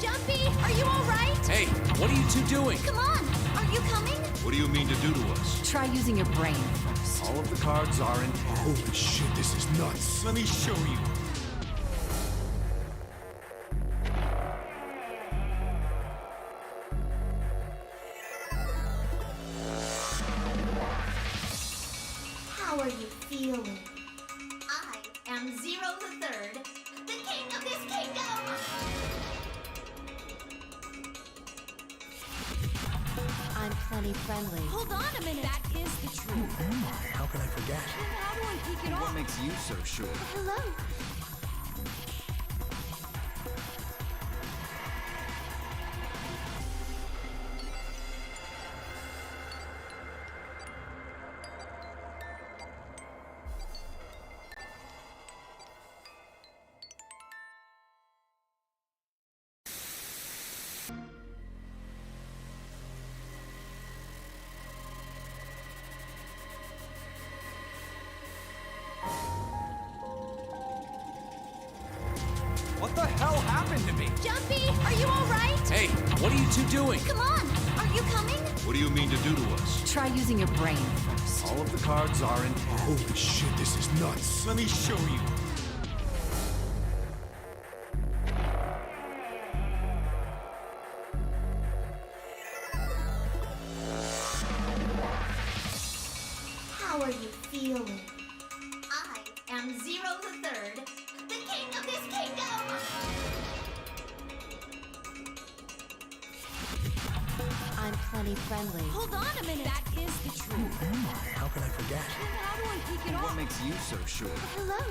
Jumpy, are you all right? Hey, what are you two doing? Come on, are you coming? What do you mean to do to us? Try using your brain first. All of the cards are in hand. Holy shit, this is nuts. Let me show you. How are you feeling? I am Zero the Third, the king of this kingdom! I'm plenty friendly. Hold on a minute. That is the truth. Who am I? How can I forget? Then how do I kick it What off? makes you so sure? Hello. What the hell happened to me? Jumpy, are you all right? Hey, what are you two doing? Come on, are you coming? What do you mean to do to us? Try using your brain first. All of the cards are in hand. Holy shit, this is nuts. Let me show you. How are you feeling? I am Zero the Third, the king of this kingdom! I'm plenty friendly. Hold on a minute. That is the truth. Who am I? How can I forget? Then how do I kick it What off? makes you so sure? Hello.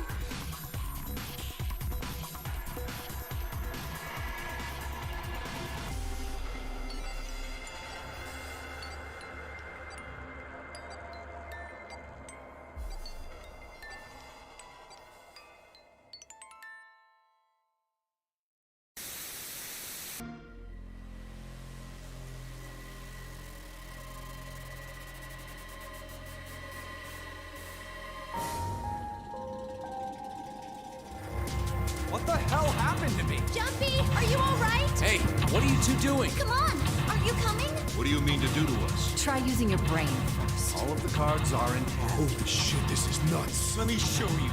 What the hell happened to me? Jumpy, are you all right? Hey, what are you two doing? Come on, are you coming? What do you mean to do to us? Try using your brain first. All of the cards are in hand. Holy shit, this is nuts. Let me show you.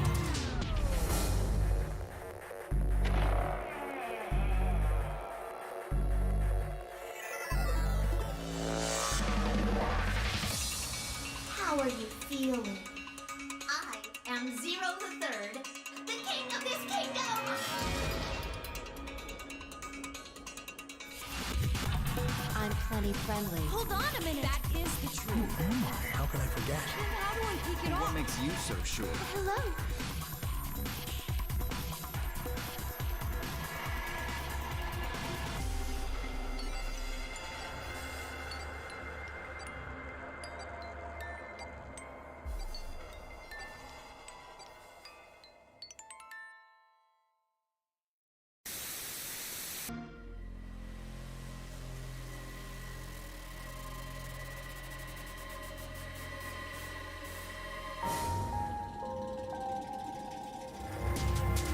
How are you feeling? I am Zero the Third, the king of this kingdom! I'm plenty friendly. Hold on a minute. That is the Who truth. am I? How can I forget? Then how do I kick it What off? makes you so sure? Hello.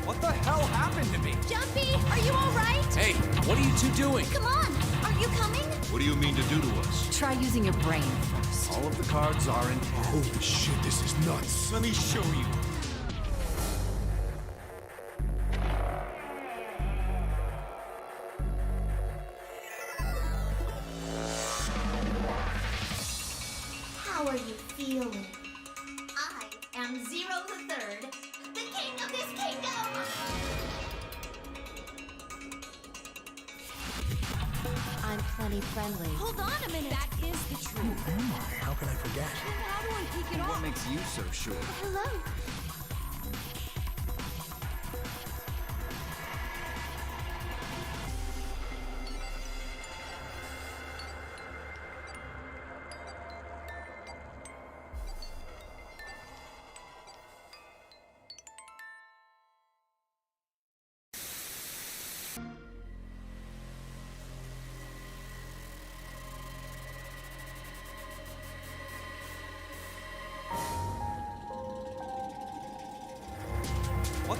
What the hell happened to me? Jumpy, are you all right? Hey, what are you two doing? Come on, are you coming? What do you mean to do to us? Try using your brain first. All of the cards are in hand. Holy shit, this is nuts. Let me show you. How are you feeling? I am Zero the Third, the king of this kingdom! I'm plenty friendly. Hold on a minute. That is the truth. Who am I? How can I forget? Then how do I kick it What off? makes you so sure? Hello.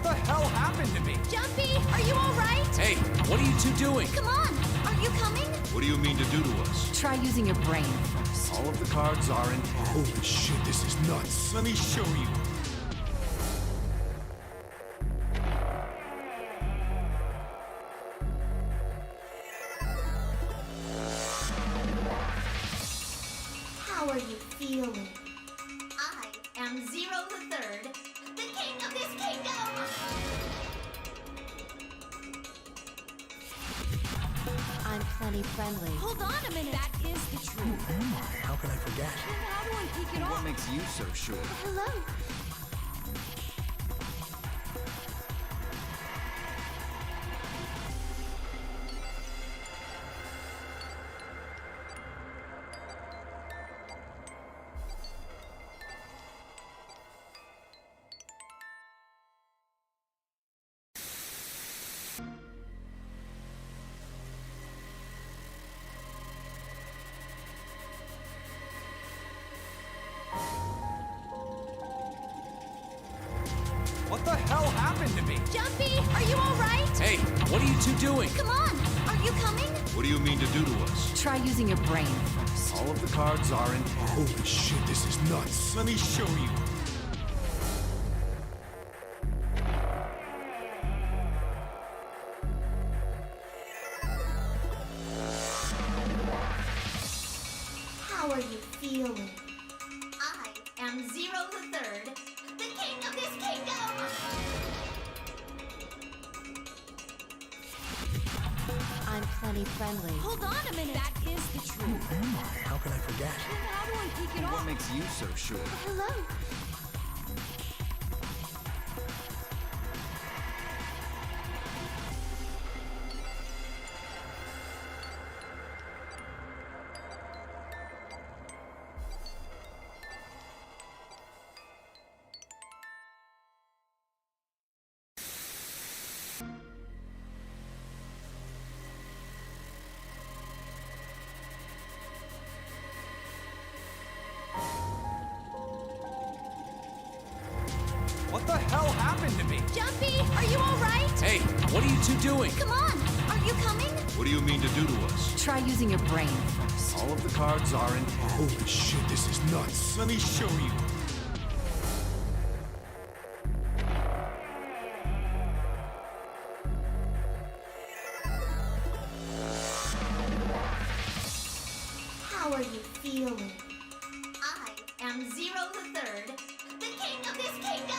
What the hell happened to me? Jumpy, are you all right? Hey, what are you two doing? Come on, are you coming? What do you mean to do to us? Try using your brain first. All of the cards are in hand. Holy shit, this is nuts. Let me show you. How are you feeling? I am Zero the Third, the king of this kingdom! I'm plenty friendly. Hold on a minute. That is the truth. How can I forget? How do I take it What off? makes you so sure? Hello. What the hell happened to me? Jumpy, are you all right? Hey, what are you two doing? Come on, are you coming? What do you mean to do to us? Try using your brain first. All of the cards are in hand. Holy shit, this is nuts. Let me show you. How are you feeling? I am Zero the Third, the king of this kingdom! I'm plenty friendly. Hold on a minute. That is the truth. How can I forget? How do I take it What off? makes you so sure? Hello. What the hell happened to me? Jumpy, are you all right? Hey, what are you two doing? Come on, are you coming? What do you mean to do to us? Try using your brain first. All of the cards are in hand. Holy shit, this is nuts. Let me show you. How are you feeling? I am Zero the Third, the king of this kingdom!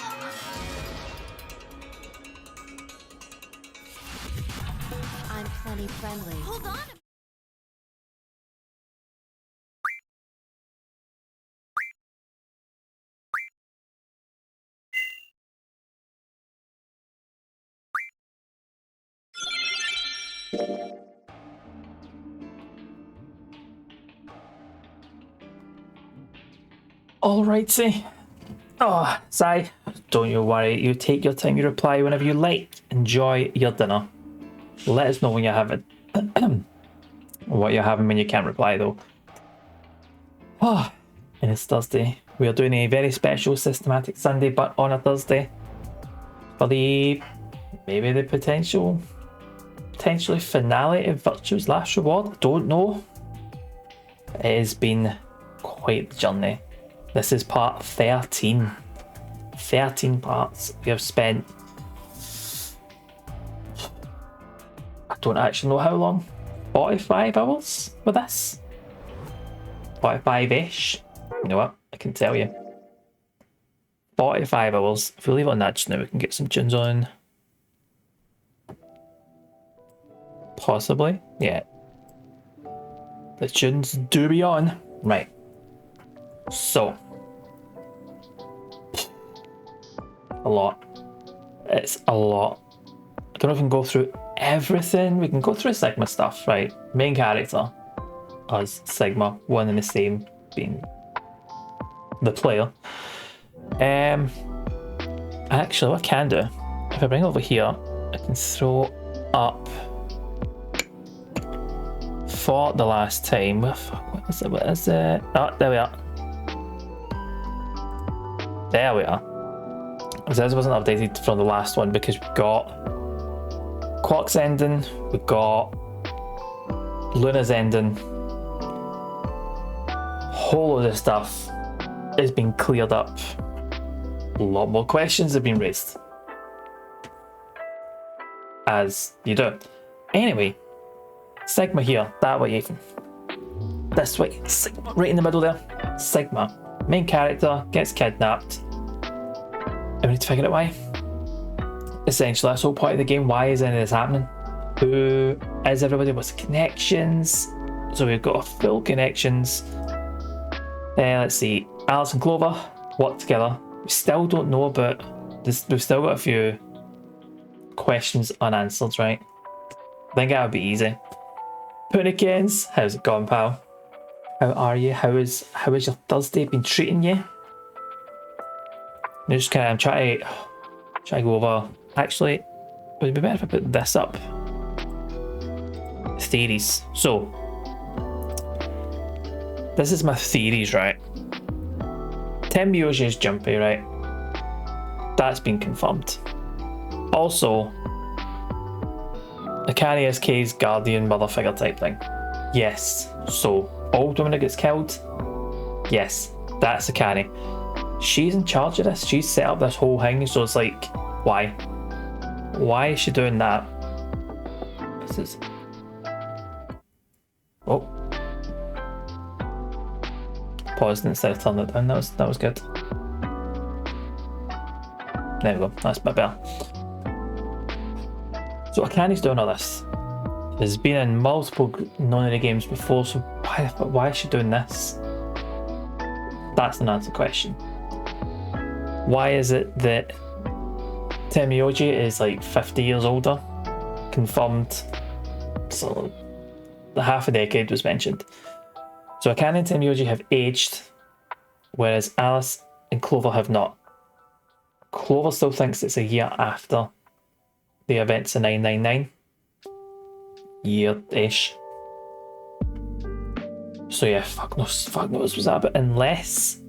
I'm plenty friendly. Hold on. Alrighty. Oh, Zai, don't you worry. You take your time, you reply whenever you like. Enjoy your dinner. Let us know when you're having what you're having when you can't reply though. Oh, and it's Thursday. We are doing a very special Systematic Sunday, but on a Thursday. For the maybe the potentially finale of Virtue's Last Reward. Don't know. It has been quite the journey. This is part 13. 13 parts. We have spent... I don't actually know how long. 45 hours with this? 45-ish. You know what? I can tell you. 45 hours. If we leave it on that just now, we can get some tunes on. Possibly. Yeah. The tunes do be on. Right. So. A lot. It's a lot. I don't know if we can go through everything. We can go through Sigma stuff, right? Main character. Us, Sigma, one and the same, being the player. Actually, what I can do, if I bring it over here, I can throw up for the last time. What is it? What is it? Oh, there we are. There we are. This wasn't updated from the last one because we got Quark's ending, we got Luna's ending. Whole lot of stuff has been cleared up. A lot more questions have been raised. As you do. Anyway, Sigma here, that way Ethan. This way, Sigma, right in the middle there. Sigma, main character, gets kidnapped. And we need to figure out why. Essentially, that's the whole point of the game. Why is any of this happening? Who is everybody? What's the connections? So we've got full connections. Let's see. Alice and Clover work together. We still don't know about this. We've still got a few questions unanswered, right? I think that would be easy. Punikins, how's it going, pal? How are you? How is your Thursday been treating you? I'm just kind of trying to go over. Actually, would it be better if I put this up? Theories. So this is my theories, right? Tenmyouji is jumpy, right? That's been confirmed. Also, Akane is K's guardian mother figure type thing. Yes. So, old woman that gets killed? Yes, that's Akane. She's in charge of this. She's set up this whole thing, so it's like, why? Why is she doing that? This is... Oh. Paused instead of turning it down. That was good. There we go. That's a bit better. So Akane's doing all this. There's been in multiple Nonary games before, so why is she doing this? That's an answer question. Why is it that Tenmyouji is like 50 years older? Confirmed. So the half a decade was mentioned. So Akane and Tenmyouji have aged, whereas Alice and Clover have not. Clover still thinks it's a year after the events of 999. Year-ish. So yeah, fuck knows what's that, but unless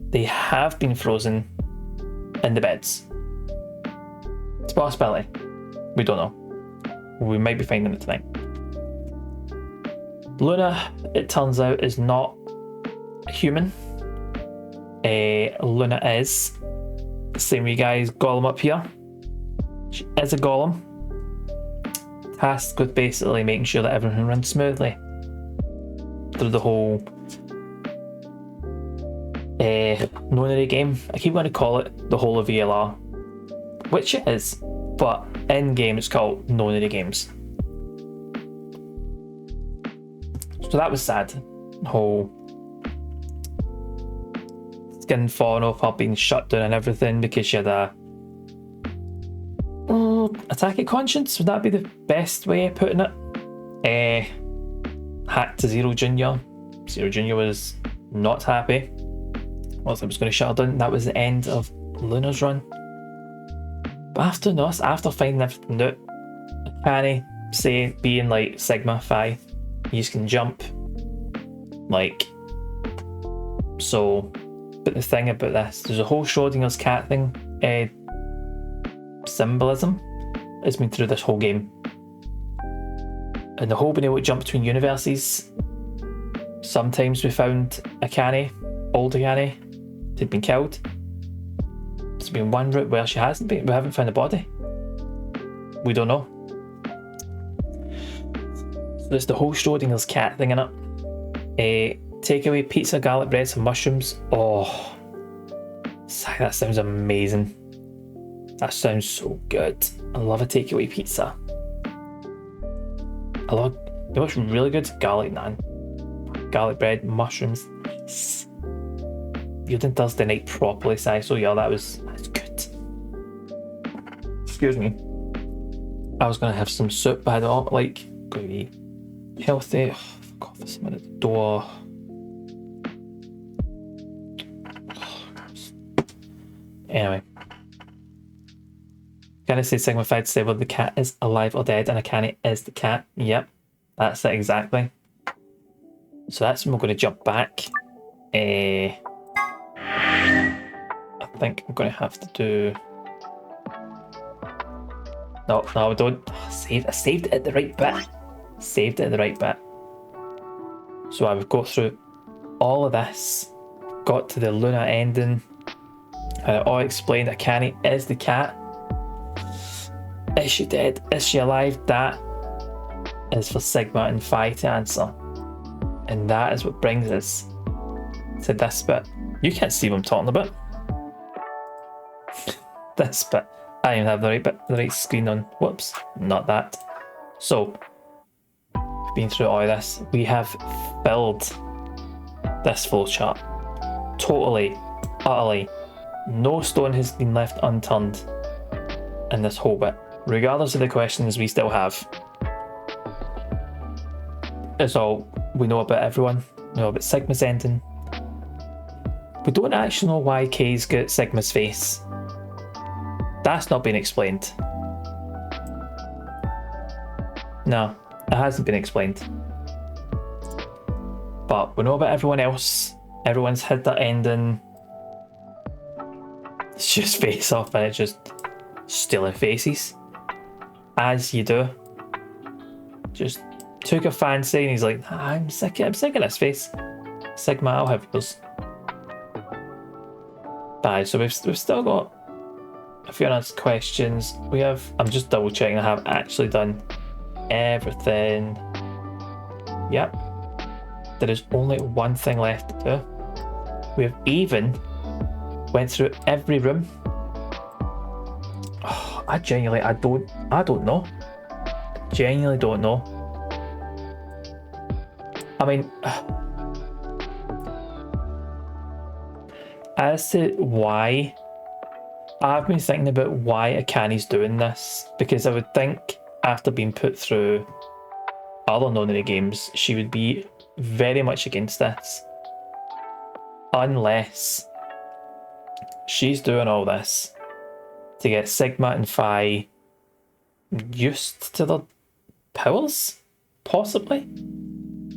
they have been frozen in the beds. It's a possibility. We don't know. We might be finding it tonight. Luna, it turns out, is not human. Luna is. Same with you guys, Golem up here. She is a golem. Tasked with basically making sure that everything runs smoothly through the whole Nonary game. I keep going to call it the whole of VLR, which it is, but in game it's called Nonary Games. So that was sad. The whole skin falling off her being shut down and everything because she had a attack of conscience. Would that be the best way of putting it? Hacked to Zero Junior. Zero Junior was not happy. Also, I was going to shut her down. That was the end of Luna's run. But after finding everything out, Akane, say, being like Sigma Phi, you can jump. Like, so. But the thing about this, there's a whole Schrodinger's cat thing. Symbolism has been through this whole game. And the whole being able to jump between universes. Sometimes we found Akane, old Akane, had been killed. There's been one route where she hasn't been. We haven't found a body. We don't know. So there's the whole Schrodinger's cat thing in it. Takeaway pizza, garlic bread, some mushrooms. Oh, that sounds amazing. That sounds so good. I love a takeaway pizza. You know what's really good? Garlic naan. Garlic bread, mushrooms. Nice. You did Thursday night properly, Si. So yeah, that's good. Excuse me. I was gonna have some soup, but I don't like going to be healthy. Oh, fuck off, there's someone at the door. Anyway. Akane says Sigma Phi to say whether the cat is alive or dead, and Akane is the cat. Yep, that's it exactly. So that's when we're going to jump back. I think I'm going to have to do No, no, don't. Oh, I saved it at the right bit. Saved it at the right bit. So I would go through all of this, got to the Luna ending, and it all explained Akane is the cat. Is she dead? Is she alive? That is for Sigma and Phi to answer. And that is what brings us to this bit. You can't see what I'm talking about. This bit. I don't even have the right bit, the right screen on. Whoops, not that. So, we've been through all of this. We have filled this flowchart. Totally, utterly. No stone has been left unturned in this whole bit. Regardless of the questions we still have. It's all we know about everyone. We know about Sigma's ending. We don't actually know why Kay's got Sigma's face. That's not been explained. No, it hasn't been explained. But we know about everyone else. Everyone's had their ending. It's just face off and it's just stealing faces. As you do. Just took a fancy and he's like, I'm sick of this face. Sigma, I'll have yours. Bye, so we've still got a few unanswered questions. We have, I'm just double checking I have actually done everything. Yep. There is only one thing left to do. We have even went through every room. Oh, I genuinely, I don't know. Genuinely don't know. I mean, as to why, I've been thinking about why Akane's doing this, because I would think after being put through other Nonary games, she would be very much against this. Unless she's doing all this to get Sigma and Phi used to their powers, possibly,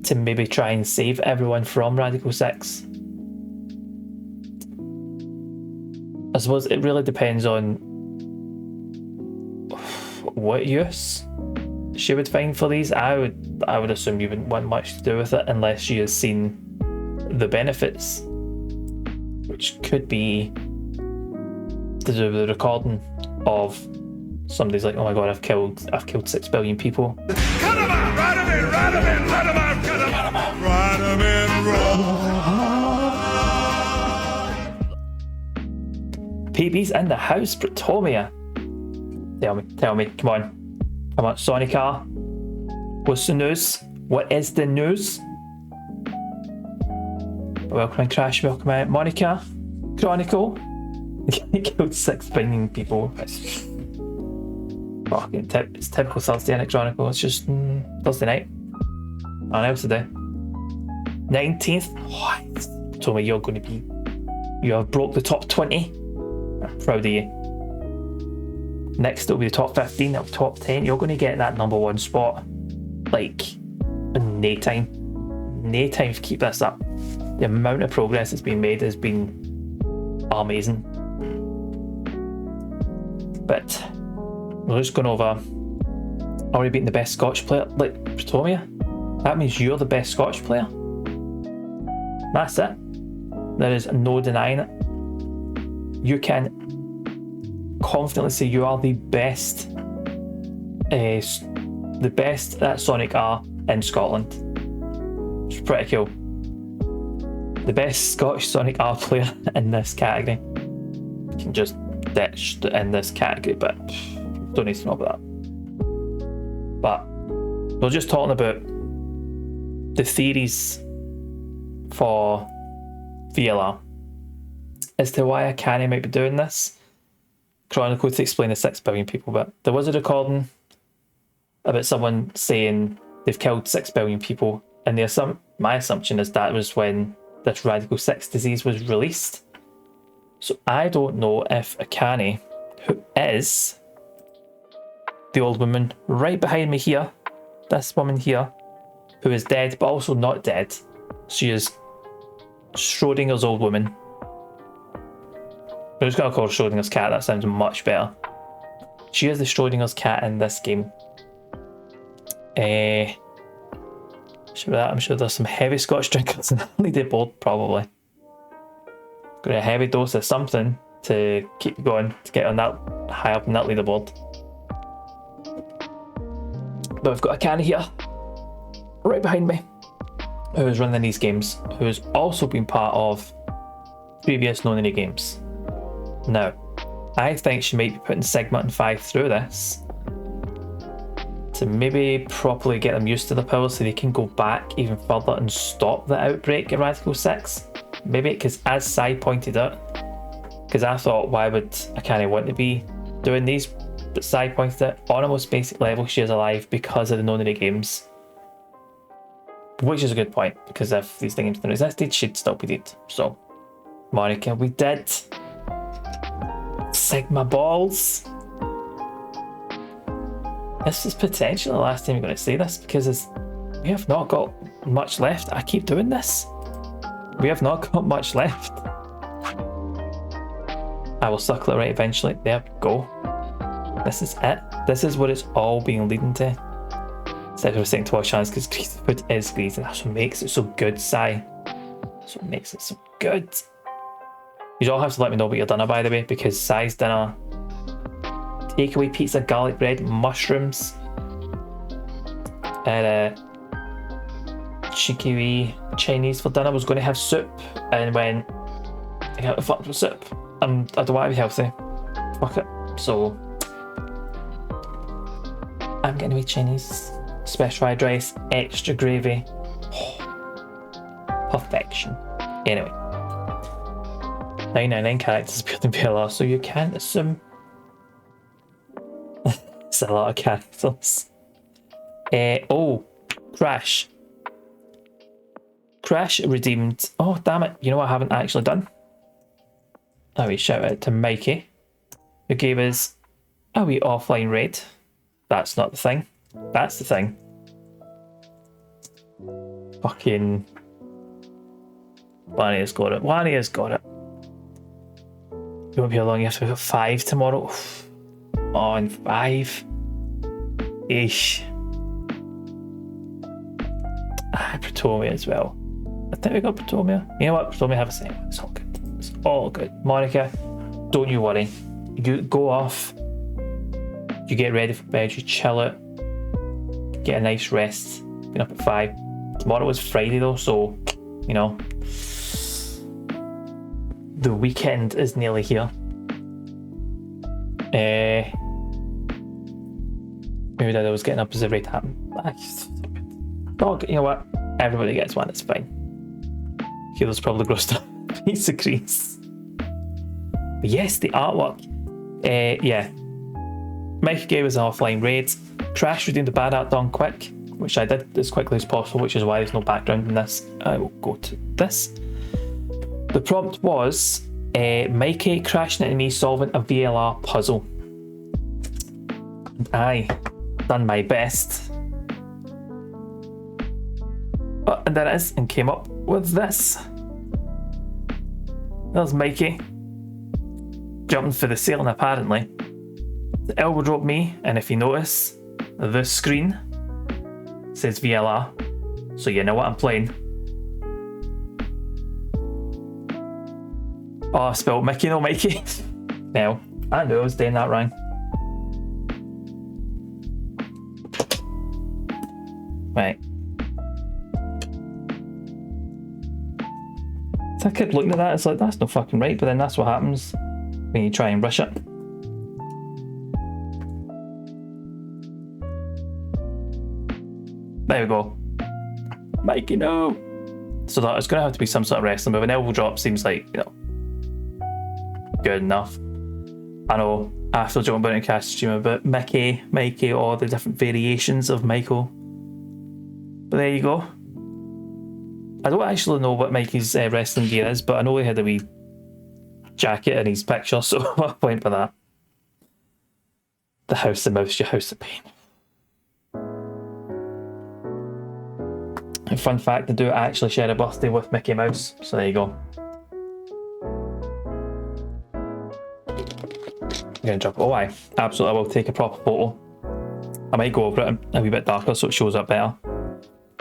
to maybe try and save everyone from Radical 6. I suppose it really depends on what use she would find for these. I would assume you wouldn't want much to do with it unless she has seen the benefits, which could be to do with the recording of somebody's like, oh my god, I've killed 6 billion people. Cut him out! Ride him in! Ride him in! Ride him out! Cut him out! Ride him in! PB's in the house, Protomia. Tell me, come on, Sonica. What's the news? What is the news? Welcome in, Crash, welcome out. Monica, Chronicle. He killed 6 billion people. It's fucking it's typical Thursday night Chronicle. It's just Thursday night. Nothing else to do. 19th. What? Told me you're going to be. You have broke the top 20. I'm proud of you. Next it'll be the top 15, or top 10. You're going to get that number 1 spot. Like, in no time. No time to keep this up. The amount of progress that's been made has been amazing. But we're just going over. Already beating the best Scotch player, like Protomia. That means you're the best Scotch player. That's it. There is no denying it. You can confidently say you are the best at Sonic R in Scotland. It's pretty cool. The best Scottish Sonic R player in this category. You can just ditch in this category, but don't need to know about that. But we're just talking about the theories for VLR as to why Akane might be doing this. Chronicle to explain the 6 billion people, but there was a recording about someone saying they've killed 6 billion people, and my assumption is that was when this Radical 6 disease was released. So I don't know if Akane, who is the old woman right behind me here, this woman here, who is dead but also not dead, she is Schrodinger's old woman. We're just going to call her Schrodinger's cat, that sounds much better. She is the Schrodinger's cat in this game. I'm sure there's some heavy Scotch drinkers in the leaderboard, probably. Got a heavy dose of something to keep you going, to get on that high up in that leaderboard. But we've got a can here, right behind me, who is running these games, who has also been part of previous No Nanny games. Now, I think she might be putting Sigma and 5 through this to maybe properly get them used to the power so they can go back even further and stop the outbreak at Radical 6. Maybe, because as Sai pointed out, because I thought, why would I kind of want to be doing these? But Sai pointed out, on a most basic level, she is alive because of the No Nanny games. Which is a good point, because if these things hadn't existed, she'd still be dead. So, Monica, we did. Sigma balls. This is potentially the last time you're going to say this, because we have not got much left. I keep doing this. We have not got much left. I will suckle it right eventually. There we go. This is it. This is what it's all being leading to. Instead of saying to watch chance, because greasy food is greasy. That's what makes it so good, Sai. That's what makes it so good. You all have to let me know what your dinner, by the way, because Sai's dinner: takeaway pizza, garlic bread, mushrooms, and cheeky wee Chinese for dinner. Was going to have soup, and when I got fucked with soup, I don't want to be healthy. Fuck it. So I'm getting a wee Chinese, special fried rice, extra gravy. Perfection. Anyway, 999 characters appeared in VLR, so you can't assume. It's a lot of characters. Oh, Crash. Crash redeemed. Oh, damn it. You know what I haven't actually done? A wee shout out to Mikey, who gave us a wee offline raid. That's not the thing. That's the thing. Fucking Wania's got it. Wania's got it. You won't be along. You have to be at 5 tomorrow. On 5. Eesh. Praetomia as well. I think we got Praetomia. You know what? Praetomia have a say. It's all good. It's all good. Monica, don't you worry. You go off. You get ready for bed. You chill out. Get a nice rest. Been up at 5. Tomorrow is Friday though, so you know the weekend is nearly here. Maybe that I was getting up as a rate happened. Oh, you know what? Everybody gets one, it's fine. Hero's probably grossed up a piece of grease. But yes, the artwork. Yeah. Mike gave us an offline raid. Crash redeemed the bad art done quick, which I did as quickly as possible, which is why there's no background in this. I will go to this. The prompt was Mikey crashing into me solving a VLR puzzle. And I done my best. And there it is, and came up with this. There's Mikey jumping for the ceiling apparently. The elbow dropped me, and if you notice, the screen says VLR, so you know what I'm playing. Oh, I spelled Mickey, no Mikey. Now, I knew I was doing that wrong. Right. So I kept looking at that, it's like, that's no fucking right, but then that's what happens when you try and rush it. There we go. Mikey, no! So that it's going to have to be some sort of wrestling move. An elbow drop seems like, you know, good enough. I know after jumping about in cast stream about Mickey, Mikey, or the different variations of Michael. But there you go. I don't actually know what Mikey's wrestling gear is, but I know he had a wee jacket in his picture, so what point by that? The house of mouse, your house of pain. And fun fact, I do actually share a birthday with Mickey Mouse, so there you go. gonna drop it. Oh, I absolutely will take a proper photo. I might go over it a wee bit darker so it shows up better,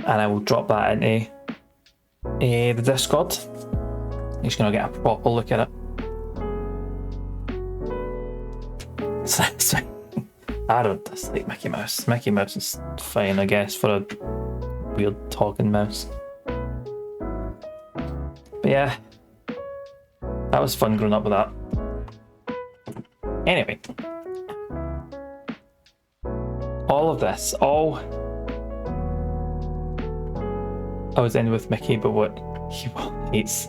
and I will drop that into the Discord. I'm just gonna get a proper look at it. I don't dislike Mickey Mouse. Mickey Mouse is fine, I guess, for a weird talking mouse. But yeah, that was fun growing up with that. Anyway, all of this, I was in with Mickey, but what he hates.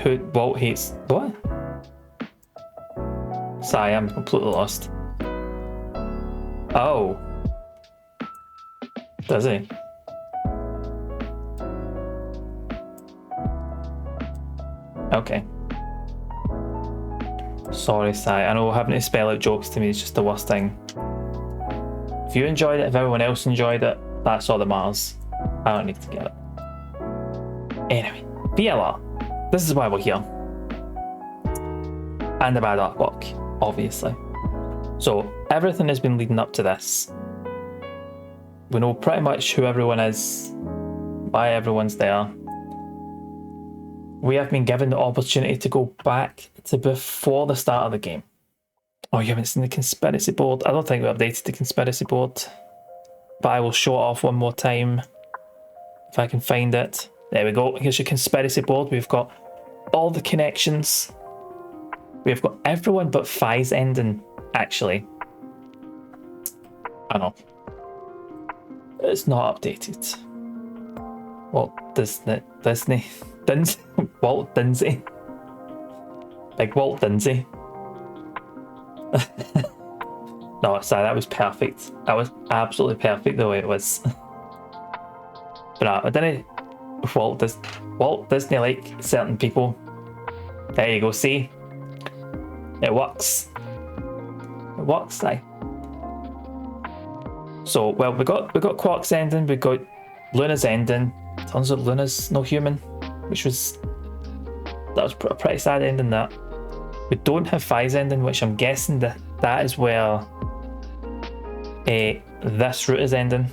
Who Walt hates what? Sorry, I'm completely lost. Oh. Does he? Okay. Sorry, Sai. I know having to spell out jokes to me is just the worst thing. If you enjoyed it, if everyone else enjoyed it, that's all that matters. I don't need to get it. Anyway, VLR. This is why we're here. And the bad artwork, obviously. So, everything has been leading up to this. We know pretty much who everyone is, why everyone's there. We have been given the opportunity to go back to before the start of the game. Oh, you haven't seen the conspiracy board? I don't think we updated the conspiracy board. But I will show it off one more time. If I can find it. There we go. Here's your conspiracy board. We've got all the connections. We've got everyone but Phi's ending, actually. I know. It's not updated. Walt Disney. Walt Dinsey. Like Walt Dinsey. No, sorry, that was perfect. That was absolutely perfect the way it was. But no, I didn't. Walt Disney like certain people. There you go, see? It works. It works, aye. So, well, we got Quark's ending, we got Luna's ending. Turns out Luna's no human, which was a pretty sad ending. That we don't have Phi's ending, which I'm guessing that is where this route is ending.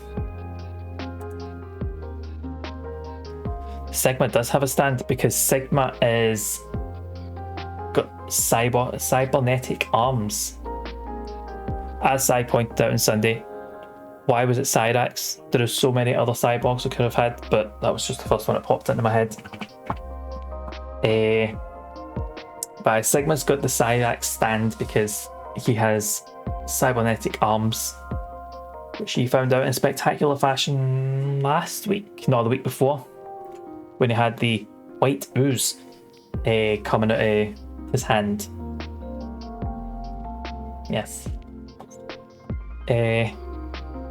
Sigma does have a stand because Sigma is got cybernetic arms. As Sai pointed out on Sunday, why was it Cyrax? There are so many other cyborgs we could have had, but that was just the first one that popped into my head. But Sigma's got the Cyrax stand because he has cybernetic arms, which he found out in spectacular fashion last week, no, the week before, when he had the white ooze coming out of his hand. Yes.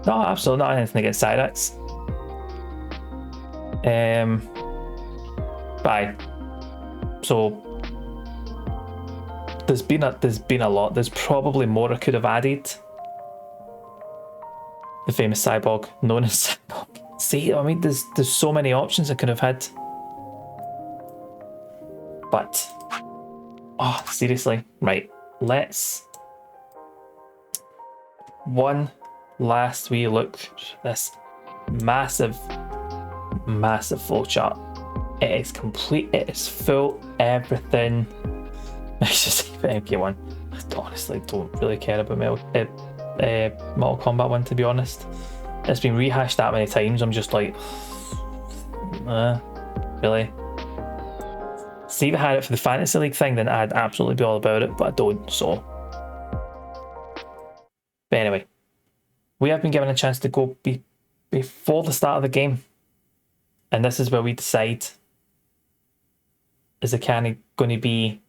No, absolutely not anything against Cyrax. Bye. So there's been a lot. There's probably more I could have added. The famous cyborg known as Cyborg. See, I mean, there's so many options I could have had. But oh, seriously, right? Let's one last wee look at this massive flowchart. It is complete, it is full, everything. Let's just see MK1. I honestly don't really care about Mortal Kombat 1, to be honest. It's been rehashed that many times, I'm just like, really? See, if I had it for the Fantasy League thing, then I'd absolutely be all about it, but I don't, so. But anyway, we have been given a chance to go before the start of the game. And this is where we decide, is the cat going to be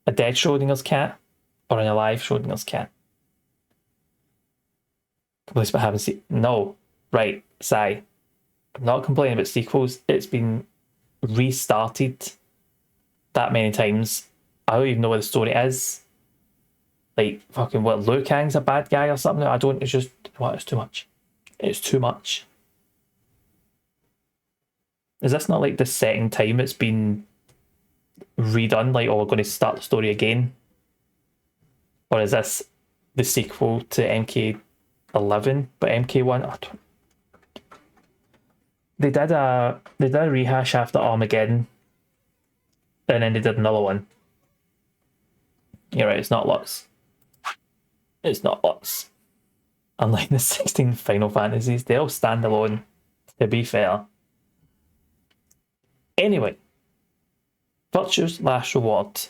a dead Schrodinger's cat or an alive Schrodinger's cat? Complaints about having no, right, Sai. I'm not complaining about sequels. It's been restarted that many times. I don't even know where the story is. Like, fucking what, Liu Kang's a bad guy or something? I don't, it's just, what, it's too much. It's too much. Is this not like the second time it's been redone? Like, oh, we're going to start the story again? Or is this the sequel to MK11? But MK1, I don't... They did a rehash after Armageddon, and then they did another one. You're right, it's not Lux. It's not Lux. Unlike the 16 Final Fantasies, they all stand alone, to be fair. Anyway, Virtue's Last Reward.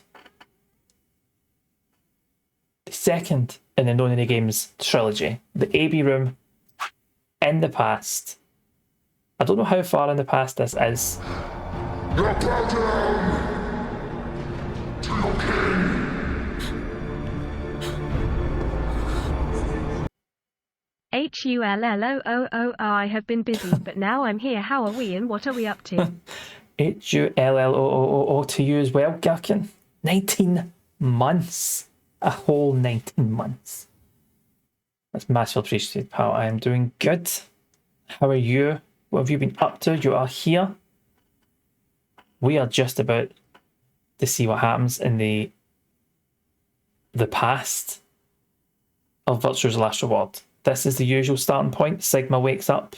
The second in the Known in the Games trilogy. The AB room in the past. I don't know how far in the past this is. Now bow down to your king. HULLOOOO, I have been busy, but now I'm here. How are we and what are we up to? HULLOOO to you as well, Gherkin. 19 months. A whole 19 months. That's massively appreciated, pal. I am doing good. How are you? What have you been up to? You are here. We are just about to see what happens in the past of Virtue's Last Reward. This is the usual starting point. Sigma wakes up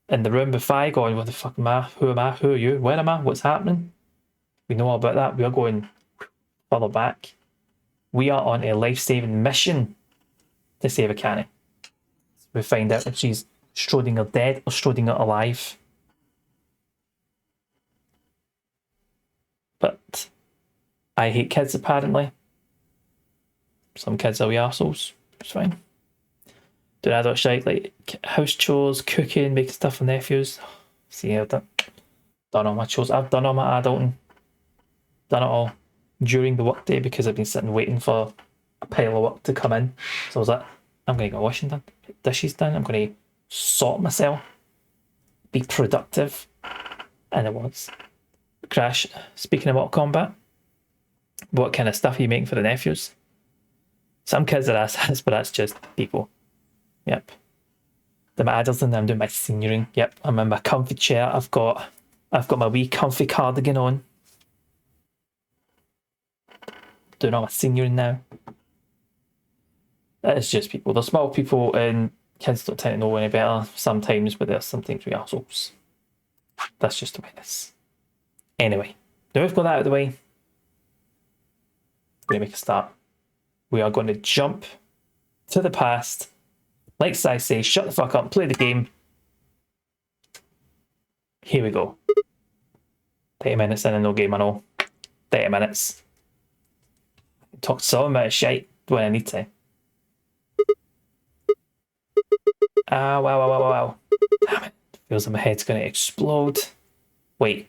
in the room with Fi going, what the fuck am I? Who am I? Who are you? Where am I? What's happening? We know all about that. We are going further back. We are on a life-saving mission to save Akane. We find out if she's Schrodinger dead or Schrodinger alive. But I hate kids, apparently. Some kids are wee arseholes. It's fine. Doing adult shit like house chores, cooking, making stuff for nephews. See, I've done all my chores. I've done all my adulting. Done it all during the workday because I've been sitting waiting for a pile of work to come in. So I was like, I'm going to get washing done, dishes done. I'm going to sort myself, be productive. And it was. Crash, speaking of Mortal Kombat, what kind of stuff are you making for the nephews? Some kids are asses, but that's just people. Yep. The adders and I'm doing my senioring. Yep, I'm in my comfy chair. I've got my wee comfy cardigan on. Doing all my senioring now. It's just people. They're small people and kids don't tend to know any better sometimes, but there's sometimes we assholes. That's just the way it is. Anyway, now we've got that out of the way. We're going to make a start. We are going to jump to the past. Like I say, shut the fuck up, play the game. Here we go. 30 minutes in and no game, I know. 30 minutes. Talk some amount of shite when I need to. Ah, wow. Damn it. Feels like my head's going to explode. Wait.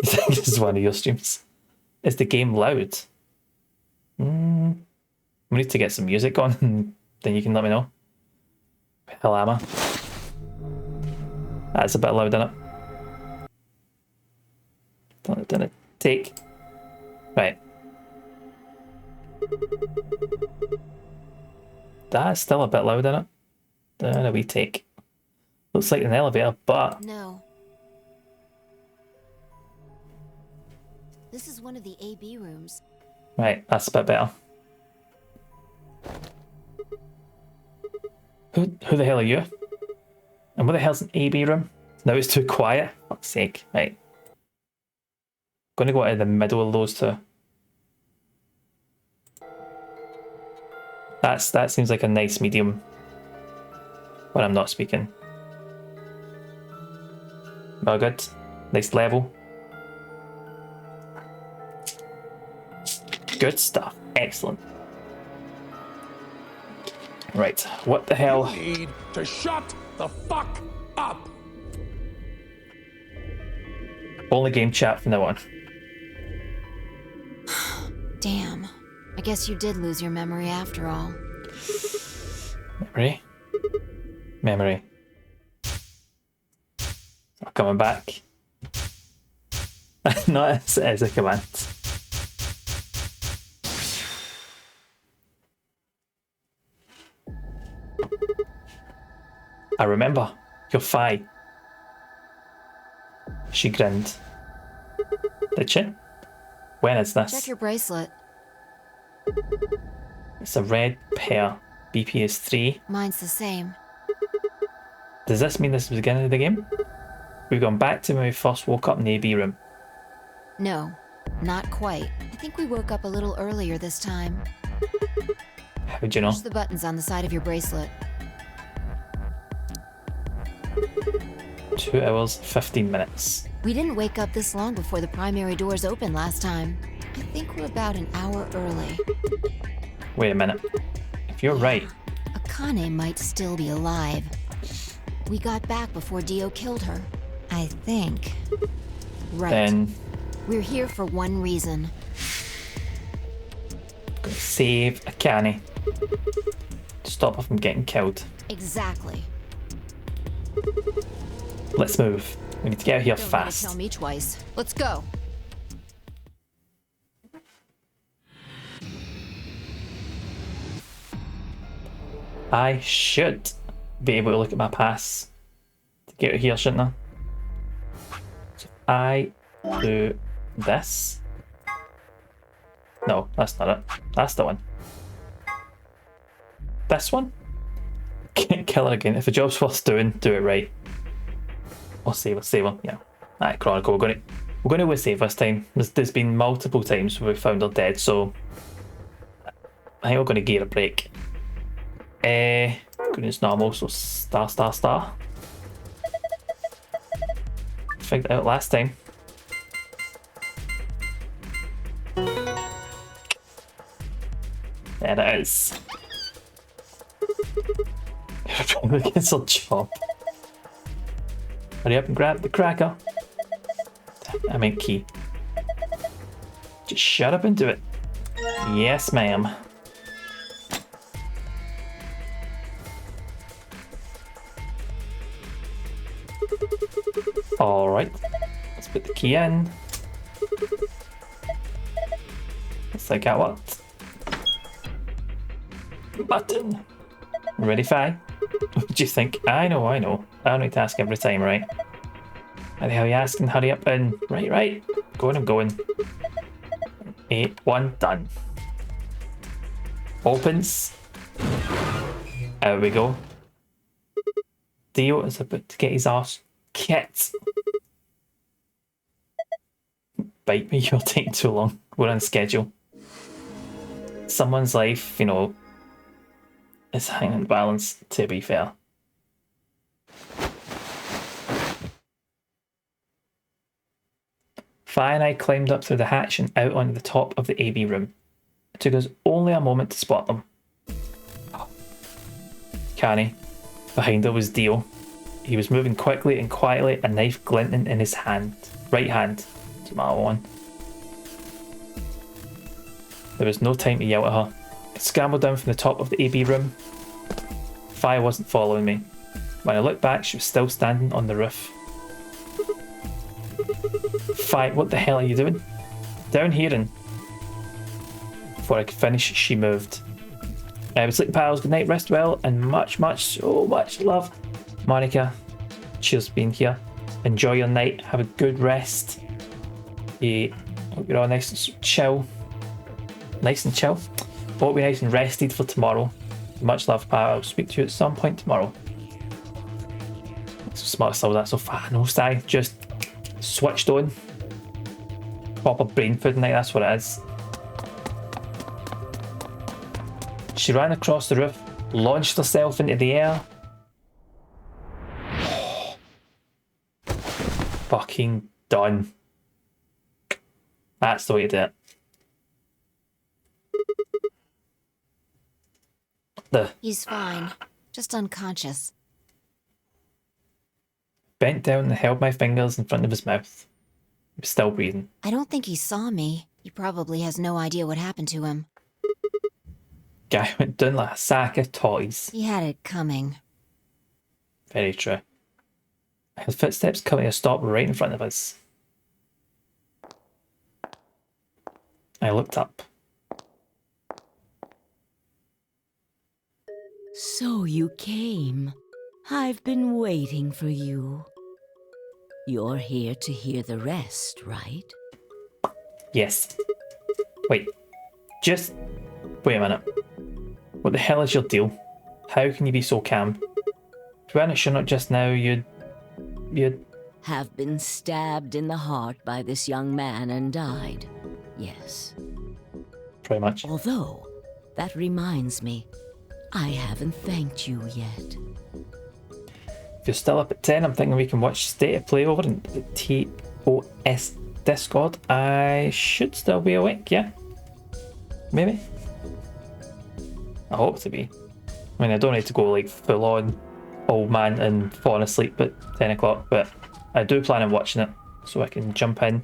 I think this is one of your streams. Is the game loud? We need to get some music on and then you can let me know. Hell am I? That's a bit loud, isn't it? Done it. Take. Right. That's still a bit loud, isn't it? Then a wee take. Looks like an elevator, but... No. This is one of the AB rooms. Right, that's a bit better. Who the hell are you? And what the hell's an AB room? Now it's too quiet. Fuck's sake. Right. Gonna go into the middle of those two. That seems like a nice medium when I'm not speaking. Oh, good. Nice level. Good stuff. Excellent. Right, what the hell? You need to shut the fuck up. Only game chat from now on. Damn. I guess you did lose your memory after all. Memory. Coming back. Not as a command. I remember. You're Fi. She grinned. Did she? When is this? Check your bracelet. It's a red pair. BP is 3. Mine's the same. Does this mean this is the beginning of the game? We've gone back to when we first woke up in the AB room. No, not quite. I think we woke up a little earlier this time. How'd you know? Push the buttons on the side of your bracelet. 2 hours, 15 minutes. We didn't wake up this long before the primary doors opened last time. I think we're about an hour early. Wait a minute. If you're right, Akane might still be alive. We got back before Dio killed her. I think. Right. then We're here for one reason. gotta save Akane. Stop her from getting killed. Exactly. Let's move. We need to get out of here Don't need to fast. tell me twice. Let's go. I should be able to look at my pass to get out of here, shouldn't I? So if I do this. No, that's not it. That's the one. This one? Can't kill her again. If the job's worth doing, do it right. Or save her, yeah. Alright, Chronicle, we're gonna go save this time. There's been multiple times where we found her dead, so I think we're gonna give her a break. Goodness normal, so star. Figured it out last time. There it is. It's a job. Hurry up and grab the cracker. I mean key. Just shut up and do it. Yes, ma'am. Alright. Let's put the key in. Let's think that worked. Button. Ready, Fi? What do you think? I know. I don't need to ask every time, right? How the hell are you asking? Hurry up and... Right. I'm going. 8, 1, done. Opens. There we go. Dio is about to get his arse kicked. Bite me, you're taking too long. We're on schedule. Someone's life, you know, is hanging in balance, to be fair. Fi and I climbed up through the hatch and out onto the top of the AB room. It took us only a moment to spot them. Canny. Behind her was Dio. He was moving quickly and quietly, a knife glinting in his hand. Right hand. Doesn't matter one. There was no time to yell at her. I scrambled down from the top of the AB room. Fi wasn't following me. When I looked back, she was still standing on the roof. Fi, what the hell are you doing? Down here and... Before I could finish, she moved. We sleep pals, good night, rest well, and so much love. Monica, cheers for being here. Enjoy your night, have a good rest. Hope you're all nice and chill. Nice and chill. Hope you're nice and rested for tomorrow. Much love, pal. I'll speak to you at some point tomorrow. So smart still that so far. No style, just switched on. Proper brain food night, that's what it is. She ran across the roof, launched herself into the air. Fucking done. That's the way to do it. He's fine. Just unconscious. Bent down and held my fingers in front of his mouth. He was still breathing. I don't think he saw me. He probably has no idea what happened to him. Guy went down like a sack of toys. He had it coming. Very true. His footsteps coming to a stop right in front of us. I looked up. So you came. I've been waiting for you. You're here to hear the rest, right? Yes. Wait. Just... Wait a minute. What the hell is your deal? How can you be so calm? To be honest, sure not just now, you'd... Have been stabbed in the heart by this young man and died. Yes. Pretty much. Although, that reminds me, I haven't thanked you yet. If you're still up at 10, I'm thinking we can watch State of Play over in the TOS Discord. I should still be awake, yeah? Maybe? I hope to be. I mean, I don't need to go like full on old man and falling asleep at 10 o'clock, but I do plan on watching it so I can jump in.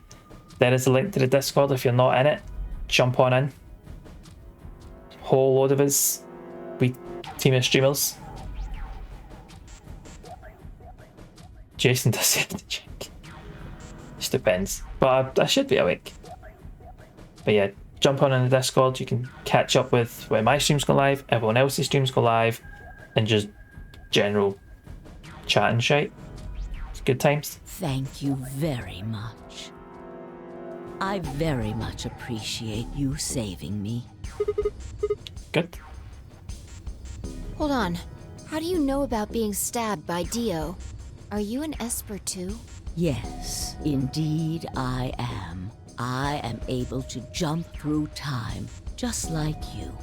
There is a link to the Discord if you're not in it. Jump on in. Whole load of us. We team of streamers. Jason does have to check. Just depends. But I should be awake. But yeah, jump on in the Discord. You can catch up with when my streams go live, everyone else's streams go live, and just general chat and shit. It's good times. Thank you very much. I very much appreciate you saving me. Good. Hold on. How do you know about being stabbed by Dio? Are you an Esper too? Yes, indeed I am. I am able to jump through time, just like you.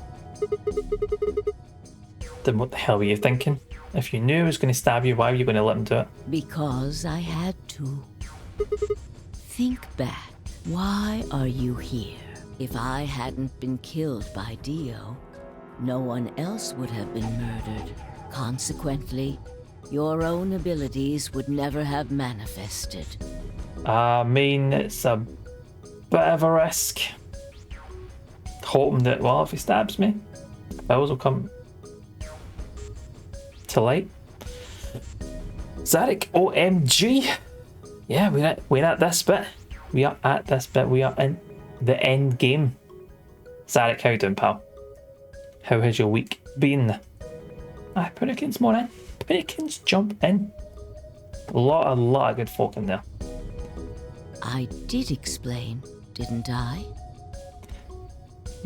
Then what the hell were you thinking? If you knew he was going to stab you, why were you going to let him do it? Because I had to. Think back. Why are you here? If I hadn't been killed by Dio, no one else would have been murdered. Consequently, your own abilities would never have manifested. I mean, it's a bit of a risk. Hoping that, well, if he stabs me, those will come to light. Zarek, OMG! Yeah, we're at this bit. We are at this bit. We are in the end game. Zarek, how you doing, pal? How has your week been? Ah, Purrican's more in. Purrican's jump in. A lot of good folk in there. I did explain, didn't I?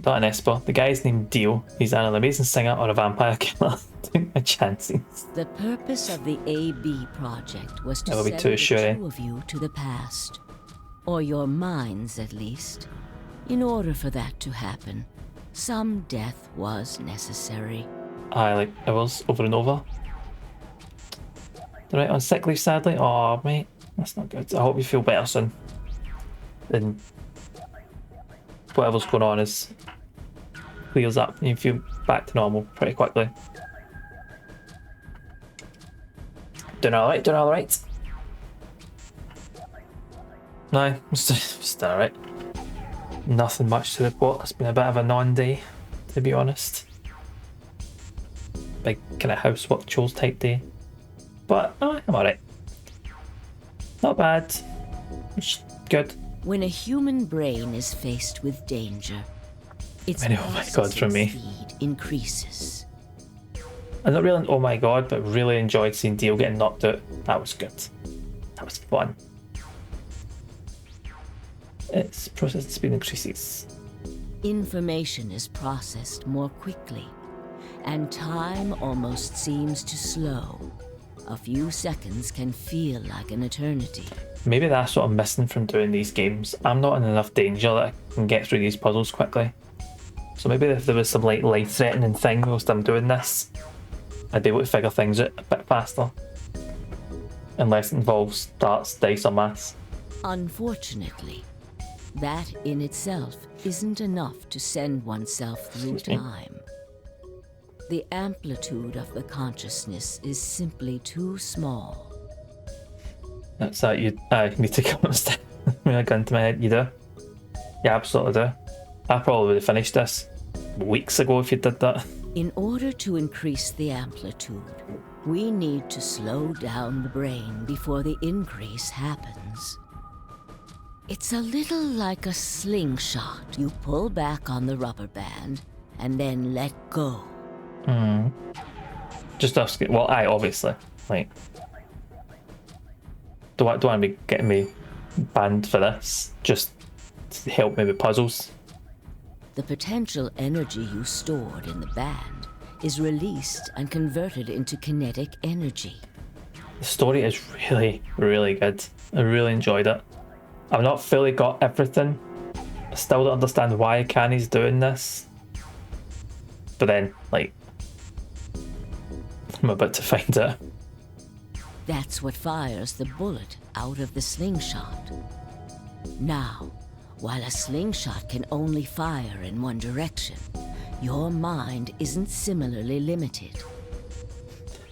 Not an Esper. The guy's named Dio. He's either an amazing singer or a vampire killer. Take my chances. The purpose of the AB project was to That would be send too the assuring. two of you to the past. Or your minds, at least. In order for that to happen, some death was necessary. Aye, like it was over and over. Right on sick leave, sadly. Oh, mate, that's not good. I hope you feel better soon. And whatever's going on is clears up and you feel back to normal pretty quickly. Doing alright, doing alright. No, just alright. Nothing much to report. It's been a bit of a non-day, to be honest. Big kind of housework chores type day. But I'm alright. Not bad. It's good. When a human brain is faced with danger, its Oh my God, from me. speed increases. I'm not really, oh my god, but really enjoyed seeing Dio getting knocked out. That was good. That was fun. Its processing speed increases. Information is processed more quickly, and time almost seems to slow. A few seconds can feel like an eternity. Maybe that's what I'm missing from doing these games. I'm not in enough danger that I can get through these puzzles quickly. So maybe if there was some like life-threatening thing whilst I'm doing this, I'd be able to figure things out a bit faster. Unless it involves darts, dice or maths. Unfortunately, that in itself isn't enough to send oneself through Excuse me. time. The amplitude of the consciousness is simply too small. That's that you need to come upstairs. When I gun to my head, you do? Yeah, absolutely do. I probably would have finished this weeks ago if you did that. In order to increase the amplitude, we need to slow down the brain before the increase happens. It's a little like a slingshot. You pull back on the rubber band and then let go. Just off screen. Well, obviously. Like, don't want to be getting me banned for this. Just to help me with puzzles. The potential energy you stored in the band is released and converted into kinetic energy. The story is really, really good. I really enjoyed it. I've not fully got everything. I still don't understand why Akani's doing this. But then, like, I'm about to find it. That's what fires the bullet out of the slingshot. Now, while a slingshot can only fire in one direction, your mind isn't similarly limited.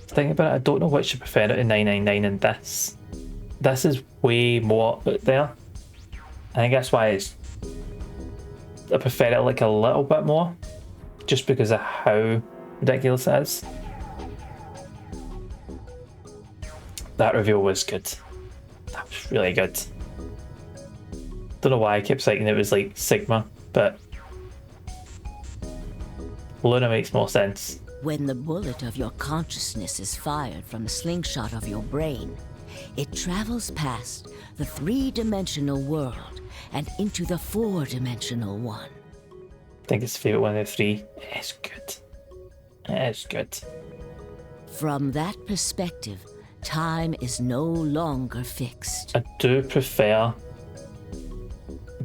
Thinking about it, I don't know which I prefer it in 999 and this. This is way more out there. I think that's why I prefer it like a little bit more. Just because of how ridiculous it is. That reveal was good. That was really good. Don't know why I kept saying it was like Sigma, but Luna makes more sense. When the bullet of your consciousness is fired from the slingshot of your brain, it travels past the three-dimensional world and into the four-dimensional one. I think it's the favourite one of the three. It's good. It's good. From that perspective, time is no longer fixed. I do prefer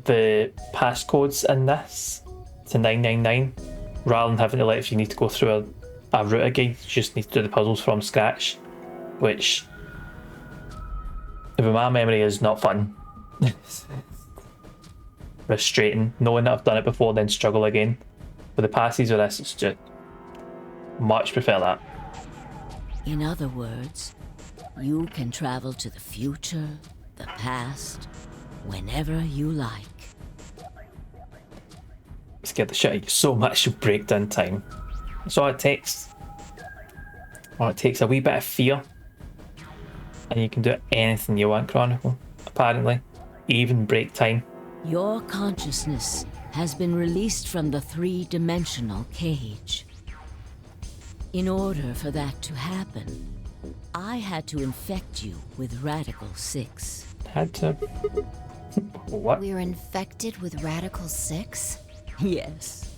the passcodes in this to 999 rather than having to let if you need to go through a route again. You just need to do the puzzles from scratch, which, if my memory is not fun. Frustrating, knowing that I've done it before then struggle again. But the passes of this, it's just much prefer that. In other words, you can travel to the future, the past, whenever you like. Scared the shit out of you so much you break down time. That's all it takes. All it takes a wee bit of fear, and you can do anything you want, Chronicle. Apparently, even break time. Your consciousness has been released from the three-dimensional cage. In order for that to happen, I had to infect you with Radical 6. Had to. What? We're infected with Radical 6? Yes.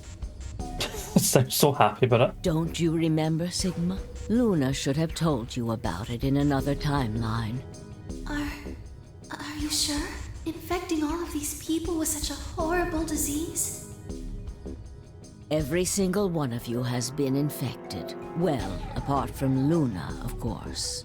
I'm so happy about it. Don't you remember, Sigma? Luna should have told you about it in another timeline. Are you sure? Infecting all of these people with such a horrible disease? Every single one of you has been infected. Well, apart from Luna, of course.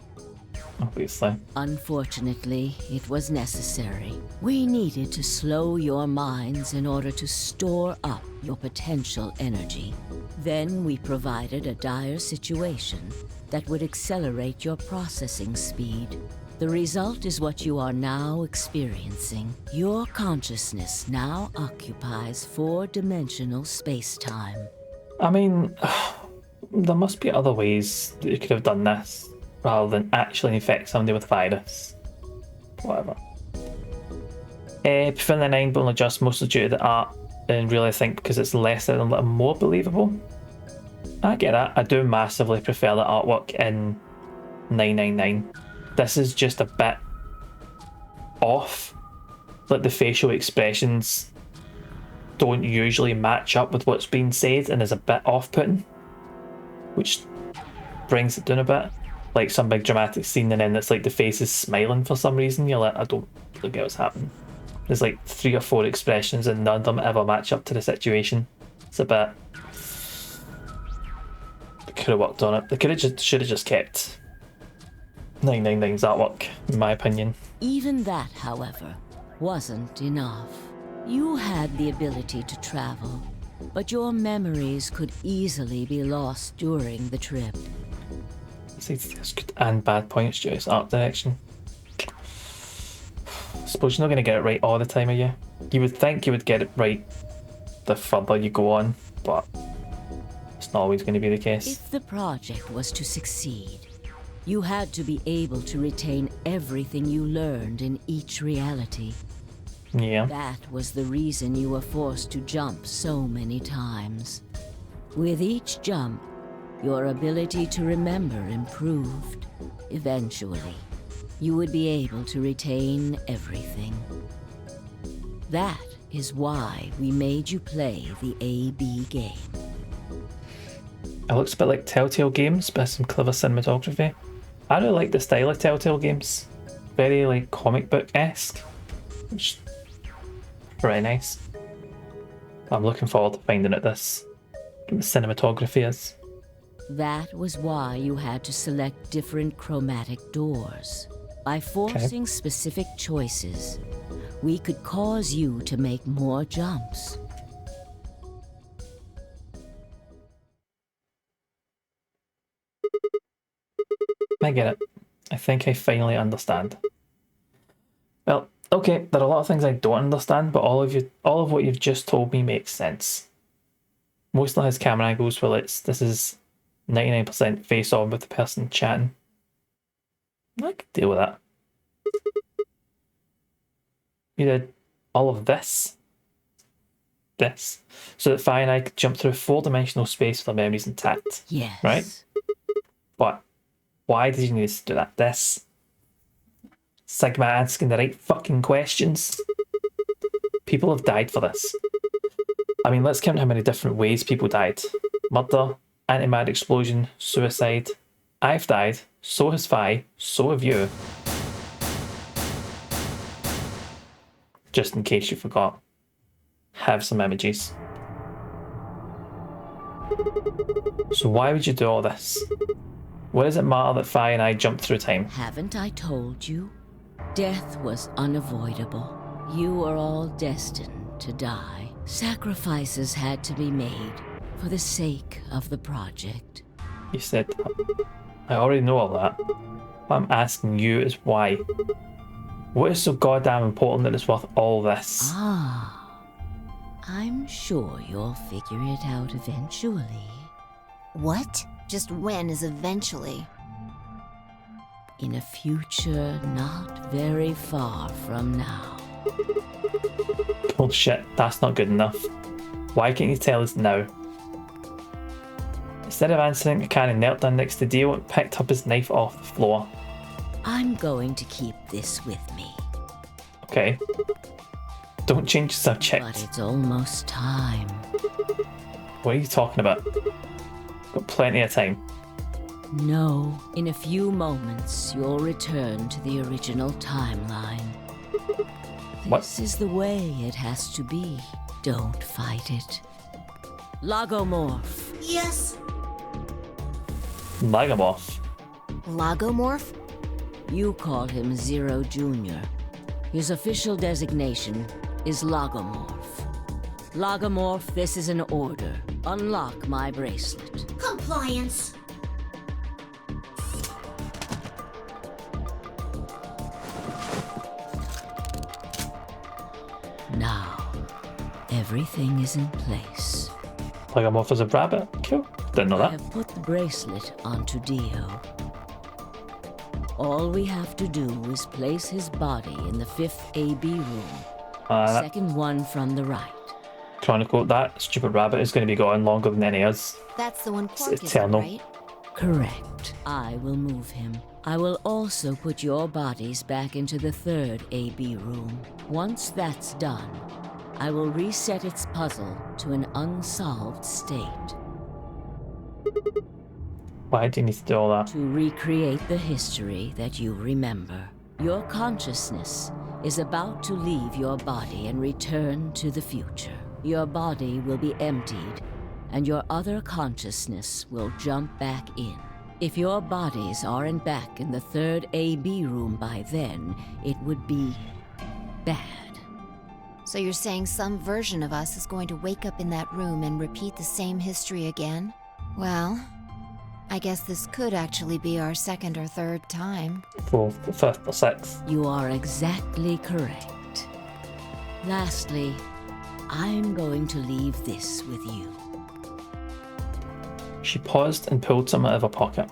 Obviously. Unfortunately, it was necessary. We needed to slow your minds in order to store up your potential energy. Then we provided a dire situation that would accelerate your processing speed. The result is what you are now experiencing. Your consciousness now occupies four-dimensional space-time. I mean, there must be other ways that you could have done this rather than actually infect somebody with virus. Whatever. Prefer the 9 but only just mostly due to the art, and really think because it's lesser and a little more believable. I get that. I do massively prefer the artwork in 999. This is just a bit off. Like the facial expressions don't usually match up with what's being said and is a bit off-putting, which brings it down a bit. Like some big dramatic scene and then it's like the face is smiling for some reason. You're like, I don't get what's happening. There's like 3 or 4 expressions and none of them ever match up to the situation. It's a bit. They could have worked on it. They should have just kept 999's artwork, in my opinion. Even that, however, wasn't enough. You had the ability to travel, but your memories could easily be lost during the trip. See, there's good and bad points to its art direction. I suppose you're not going to get it right all the time, are you? You would think you would get it right the further you go on, but it's not always going to be the case. If the project was to succeed, you had to be able to retain everything you learned in each reality. Yeah. That was the reason you were forced to jump so many times. With each jump, your ability to remember improved. Eventually, you would be able to retain everything. That is why we made you play the AB game. It looks a bit like Telltale Games, but some clever cinematography. I really like the style of Telltale Games. Very like comic book-esque. Which very nice. I'm looking forward to finding out this what the cinematography is. That was why you had to select different chromatic doors. By forcing specific choices, we could cause you to make more jumps. I get it. I think I finally understand. Well, okay, there are a lot of things I don't understand, but all of what you've just told me makes sense. Mostly his camera angles, well, this is 99% face on with the person chatting. I could deal with that. You did all of this, so that Fi and I could jump through 4-dimensional space with our memories intact. Yes. Right? But why did you need to do that? This Sigma asking the right fucking questions. People have died for this. I mean, let's count how many different ways people died. Murder, antimatter explosion, suicide. I've died, so has Fi, so have you. Just in case you forgot. Have some images. So why would you do all this? What does it matter that Fi and I jumped through time? Haven't I told you? Death was unavoidable. You were all destined to die. Sacrifices had to be made for the sake of the project. You said that. I already know all that. What I'm asking you is why. What is so goddamn important that it's worth all this? Ah, I'm sure you'll figure it out eventually. What? Just when is eventually? In a future not very far from now. Bullshit, that's not good enough. Why can't you tell us now? Instead of answering, Akane knelt down next to Dio and picked up his knife off the floor. I'm going to keep this with me. Okay. Don't change the subject. But it's almost time. What are you talking about? Got plenty of time. No, in a few moments you'll return to the original timeline. What? This is the way it has to be. Don't fight it. Logomorph. Yes. Lagomorph. Logomorph? You call him Zero Jr. His official designation is Logomorph. Logomorph, this is an order. Unlock my bracelet. Compliance. Now, everything is in place. Lagomorph is a rabbit. Cool. Didn't know I that. have put the bracelet onto Dio. All we have to do is place his body in the 5th AB room. That Second one from the right. Chronicle, that stupid rabbit is going to be gone longer than any of us. That's the one Quark is, eternal. right? Correct. I will move him. I will also put your bodies back into the 3rd AB room. Once that's done, I will reset its puzzle to an unsolved state. Why do you need to do all that? To recreate the history that you remember. Your consciousness is about to leave your body and return to the future. Your body will be emptied, and your other consciousness will jump back in. If your bodies aren't back in the 3rd AB room by then, it would be bad. So you're saying some version of us is going to wake up in that room and repeat the same history again? Well, I guess this could actually be our 2nd or 3rd time. 4th, 5th, or 6th. You are exactly correct. Lastly, I'm going to leave this with you. She paused and pulled some out of her pocket.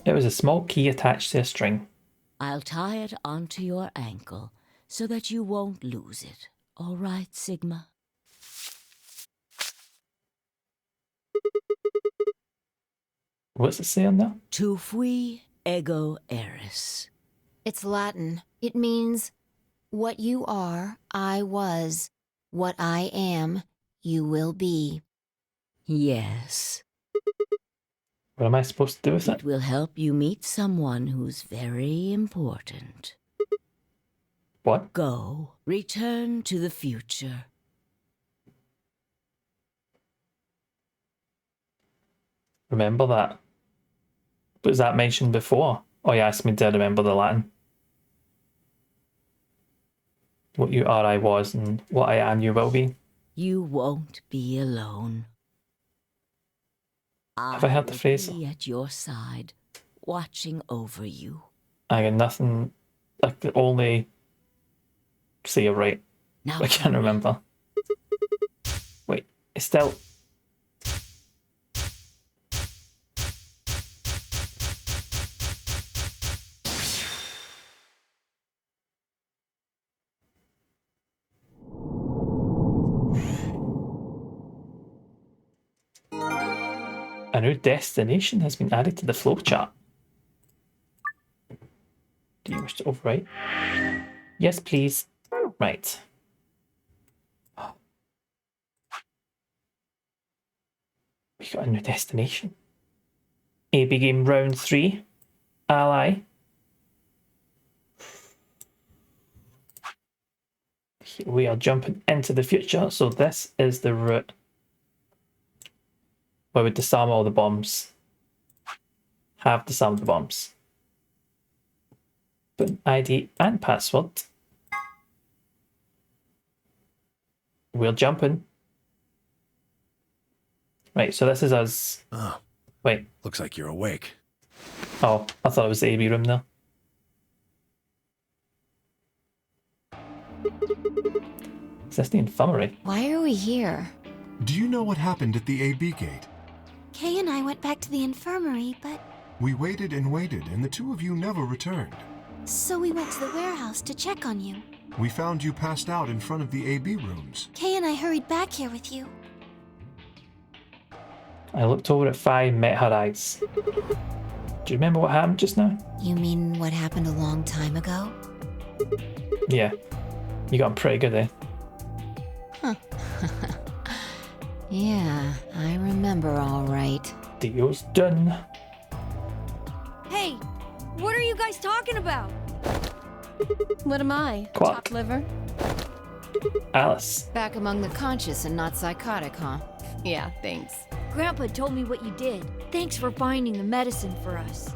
It was a small key attached to a string. I'll tie it onto your ankle so that you won't lose it. All right, Sigma? What's it say on there? Tu fui ego eris. It's Latin. It means What you are, I was. What I am, you will be. Yes. What am I supposed to do with It it? will help you meet someone who's very important. What? Go. Return to the future. Remember that. Was that mentioned before? Oh, you asked me to remember the Latin. What you are, I was, and what I am, you will be. You won't be alone. Have I heard the phrase? Be at your side, watching over you. I got nothing. I could only say you're right. Now I can't remember. Wait, Estelle. A new destination has been added to the flowchart. Do you wish to overwrite? Yes, please. Right. We got a new destination. AB game round 3. Ally. Here we are jumping into the future, so this is the route where we disarm all the bombs. Have disarmed the bombs. Put an ID and password. We're jumping. Right, so this is us. Oh, Wait. looks like you're awake. Oh, I thought it was the AB room there. Is this the infirmary? Why are we here? Do you know what happened at the AB gate? Kay and I went back to the infirmary, but We waited and waited, and the two of you never returned. so we went to the warehouse to check on you. We found you passed out in front of the AB rooms. Kay and I hurried back here with you. I looked over at Fi and met her eyes. Do you remember what happened just now? You mean what happened a long time ago? Yeah. You got him pretty good, eh? Yeah, I remember all right. Deal's done. Hey, what are you guys talking about? What am I? Quack. Chopped liver? Alice. Back among the conscious and not psychotic, huh? Yeah, thanks. Grandpa told me what you did. Thanks for finding the medicine for us.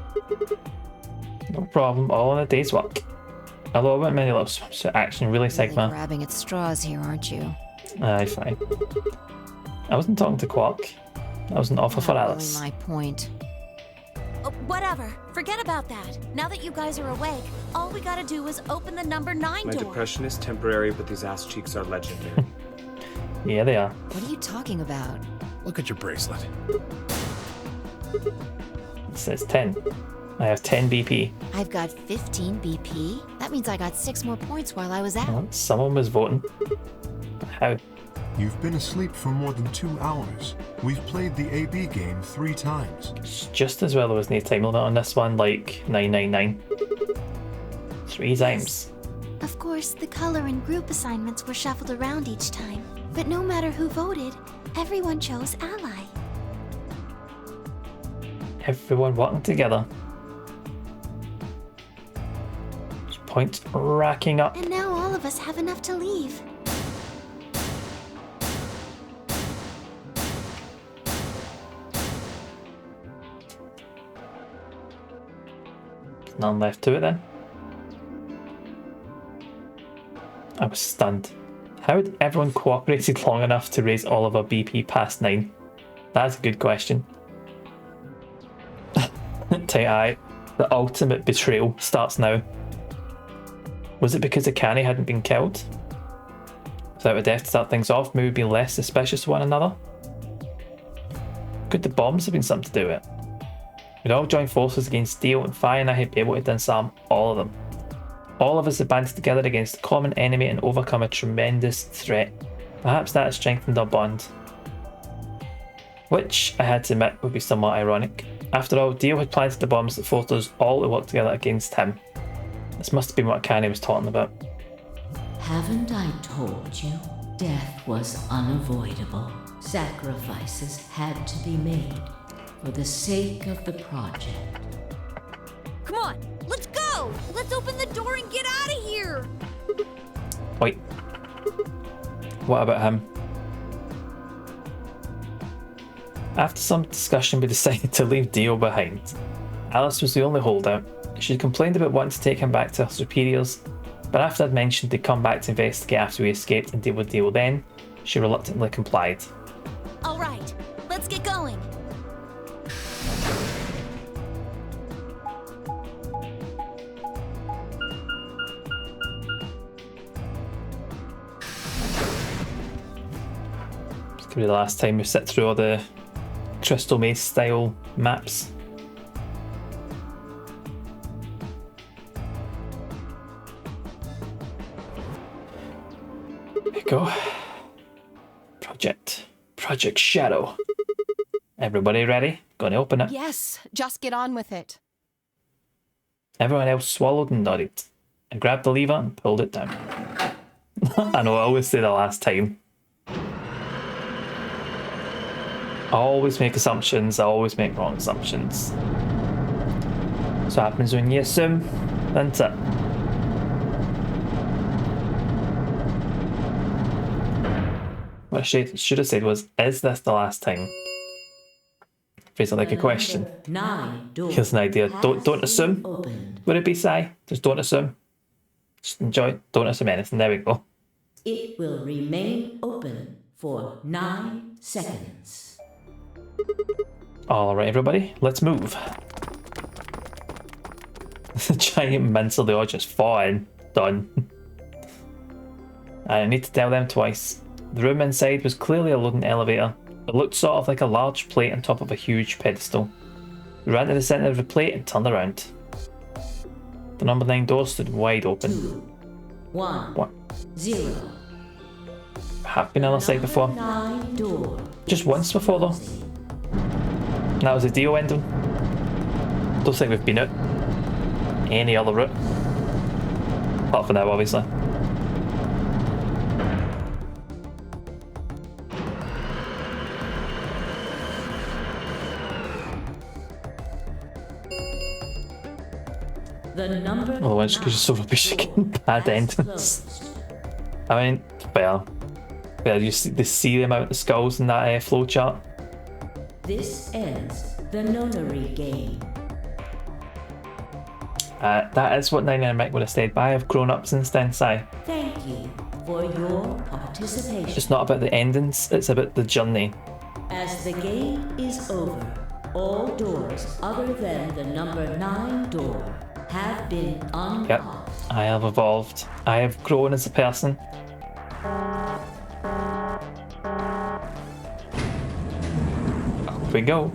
No problem, all in a day's work. Although I went many little swaps to action, really Really Sigma. grabbing at straws here, aren't you? Aye, fine. I wasn't talking to Quark. I was an offer for Not Alice. really my point. Oh, whatever. Forget about that. Now that you guys are awake, all we gotta do is open the number 9 My door. depression is temporary, but these ass cheeks are legendary. Yeah, they are. What are you talking about? Look at your bracelet. It says 10. I have 10 BP. I've got 15 BP. That means I got 6 more points while I was out. Well, someone was voting. How? You've been asleep for more than 2 hours. We've played the AB game 3 times. It's just as well there was no time limit on this one, like 999. 3 times. Of course, the color and group assignments were shuffled around each time. But no matter who voted, everyone chose Ally. Everyone working together. Points racking up. And now all of us have enough to leave. There's none left to it then. I was stunned. How had everyone cooperated long enough to raise all of our BP past 9? That's a good question. Tight-eye, the ultimate betrayal starts now. Was it because Akane hadn't been killed? Without a death to start things off, maybe be less suspicious of one another? Could the bombs have been something to do with it? We'd all joined forces against Steel, and Fi and I had been able to disarm all of them. All of us had banded together against a common enemy and overcome a tremendous threat. Perhaps that has strengthened our bond. Which, I had to admit, would be somewhat ironic. After all, Dio had planted the bombs that forced us all to work together against him. This must have been what Akane was talking about. Haven't I told you? Death was unavoidable. Sacrifices had to be made for the sake of the project. Come on, let's go! Let's open the door and get out of here! Wait. What about him? After some discussion, we decided to leave Dio behind. Alice was the only holdout. She complained about wanting to take him back to her superiors, but after I'd mentioned they'd come back to investigate after we escaped and deal with Dio then, she reluctantly complied. All right, let's get going. It's gonna be the last time we sit through all the Crystal Maze style maps. There we go. Project Shadow. Everybody ready? Gonna open it. Yes, just get on with it. Everyone else swallowed and nodded. I grabbed the lever and pulled it down. I know, I always say the last time. I always make assumptions, I always make wrong assumptions. So what happens when you assume, that's it. What I should have said was, is this the last time? Phrase it like a question. Here's an idea. Don't assume. Would it be, Si? Just don't assume. Just enjoy. Don't assume anything. There we go. It will remain open for 9 seconds. Alright, everybody, let's move. The giant mincer, they all just falling. Done. I need to tell them twice. The room inside was clearly a loading elevator. It looked sort of like a large plate on top of a huge pedestal. We ran to the centre of the plate and turned around. The number 9 door stood wide open. 2, 1, what? 0. Have been on the side before. 9 door. Just once before though. And that was the Dio ending. Don't think we've been out any other route. Apart from now, obviously. The number Otherwise, it's just so rubbish again. Bad entrance. I mean, fair. You see the amount of skulls in that flowchart. This ends the nonary game. That is what 99 Mick would have said, but I have grown up since then, Si. Thank you for your participation. It's not about the endings, it's about the journey. As the game is over, all doors other than the number 9 door have been unlocked. Yep, I have evolved. I have grown as a person. Up we go.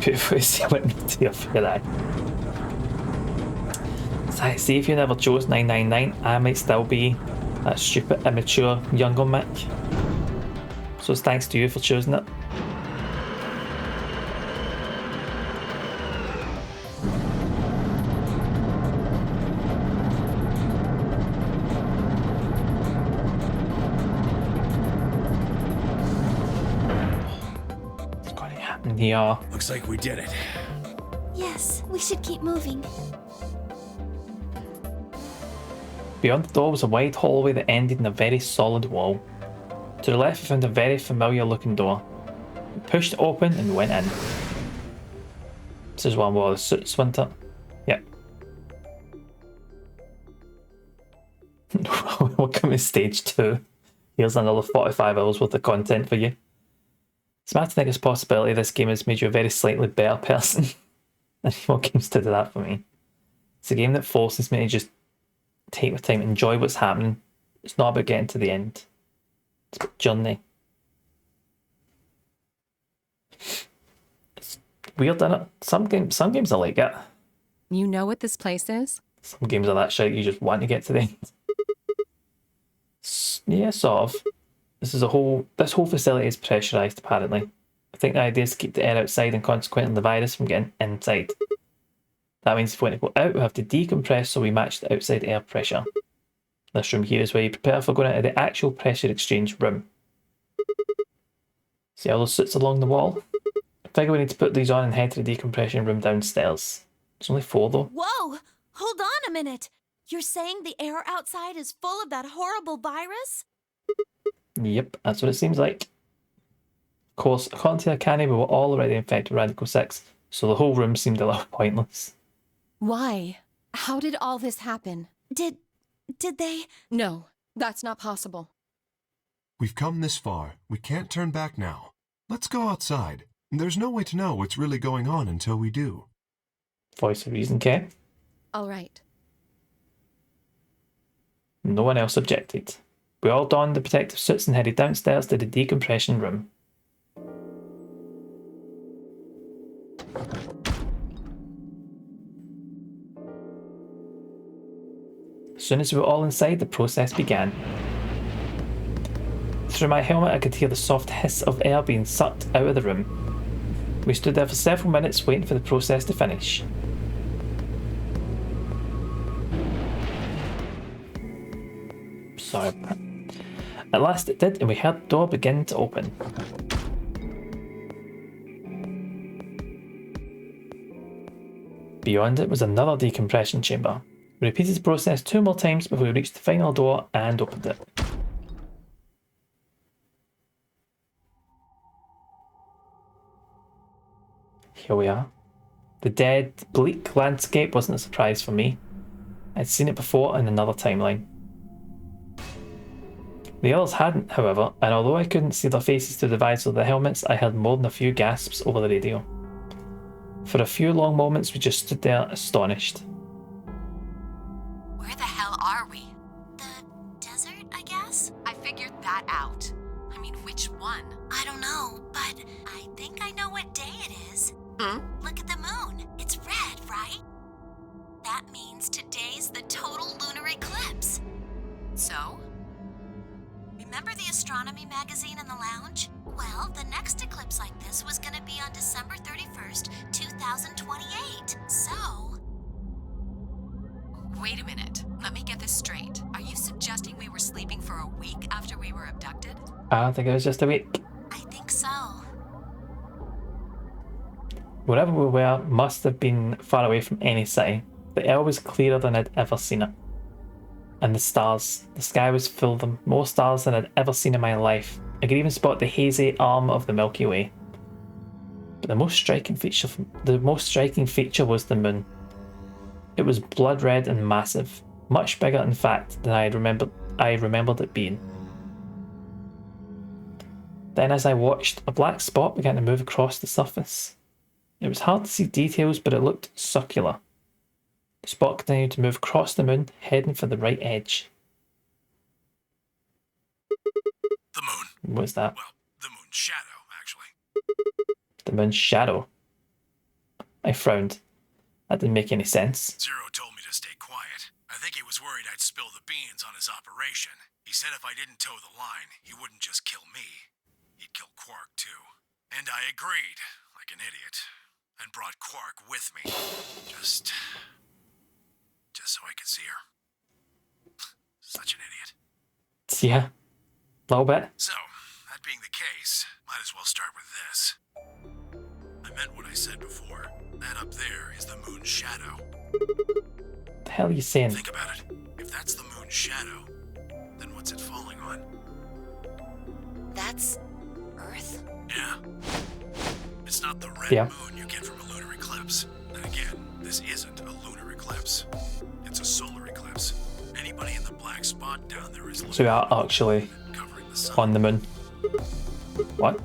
Beautiful to see what meteor for that. So, see, if you never chose 999, I might still be that stupid, immature, younger Mick. So it's thanks to you for choosing it. What's going to happen here? Looks like we did it. Yes, we should keep moving. Beyond the door was a wide hallway that ended in a very solid wall. To the left we found a very familiar looking door. We pushed it open and went in. This is one where the suits went up. Yep. Welcome to stage 2. Here's another 45 hours worth of content for you. It's mad to think it's a possibility this game has made you a very slightly better person. And what games to do that for me? It's a game that forces me to just take my time, enjoy what's happening. It's not about getting to the end. It's about journey. It's weird, isn't it? Some games are like it. You know what this place is? Some games are that shit you just want to get to the end. Yeah, sort of. This whole facility is pressurized apparently. I think the idea is to keep the air outside and consequently the virus from getting inside. That means if we want to go out, we have to decompress so we match the outside air pressure. This room here is where you prepare for going into the actual pressure exchange room. See all those suits along the wall? I figure we need to put these on and head to the decompression room downstairs. There's only 4 though. Whoa! Hold on a minute! You're saying the air outside is full of that horrible virus? Yep, that's what it seems like. Of course, according to Akane, we were all already infected with Radical 6, so the whole room seemed a little pointless. Why? How did all this happen? Did they? No, that's not possible. We've come this far. We can't turn back now. Let's go outside. There's no way to know what's really going on until we do. Voice of reason, Ken. All right. No one else objected. We all donned the protective suits and headed downstairs to the decompression room. As soon as we were all inside, the process began. Through my helmet, I could hear the soft hiss of air being sucked out of the room. We stood there for several minutes waiting for the process to finish. Sorry. At last it did, and we heard the door begin to open. Beyond it was another decompression chamber. We repeated the process 2 more times before we reached the final door and opened it. Here we are. The dead, bleak landscape wasn't a surprise for me. I'd seen it before in another timeline. The others hadn't, however, and although I couldn't see their faces through the visor of their helmets, I heard more than a few gasps over the radio. For a few long moments, we just stood there astonished. Where the hell are we? The desert, I guess? I figured that out. I mean, which one? I don't know, but I think I know what day it is. Look at the moon. It's red, right? That means today's the total lunar eclipse. So? Remember the astronomy magazine in the lounge? Well, the next eclipse like this was gonna be on December 31st, 2028. So... Wait a minute. Let me get this straight. Are you suggesting we were sleeping for a week after we were abducted? I think it was just a week. I think so. Wherever we were must have been far away from any city. The air was clearer than I'd ever seen it. And the stars. The sky was full of them, more stars than I'd ever seen in my life. I could even spot the hazy arm of the Milky Way. But the most striking feature was the moon. It was blood red and massive, much bigger in fact than I remembered it being. Then as I watched, a black spot began to move across the surface. It was hard to see details, but it looked circular. The spot continued to move across the moon, heading for the right edge. The moon. What's that? Well, the moon's shadow, actually. The moon's shadow. I frowned. That didn't make any sense. Zero told me to stay quiet. I think he was worried I'd spill the beans on his operation. He said if I didn't toe the line, he wouldn't just kill me. He'd kill Quark, too. And I agreed, like an idiot, and brought Quark with me. Just so I could see her. Such an idiot. Yeah, a little bit. So, that being the case, might as well start with this. I meant what I said before. That up there is the moon's shadow. What the hell are you saying? Think about it. If that's the moon's shadow, then what's it falling on? That's Earth? Yeah. It's not the red moon you get from a lunar eclipse. And again, this isn't a lunar eclipse. It's a solar eclipse. Anybody in the black spot down there is So we are actually on the moon. What?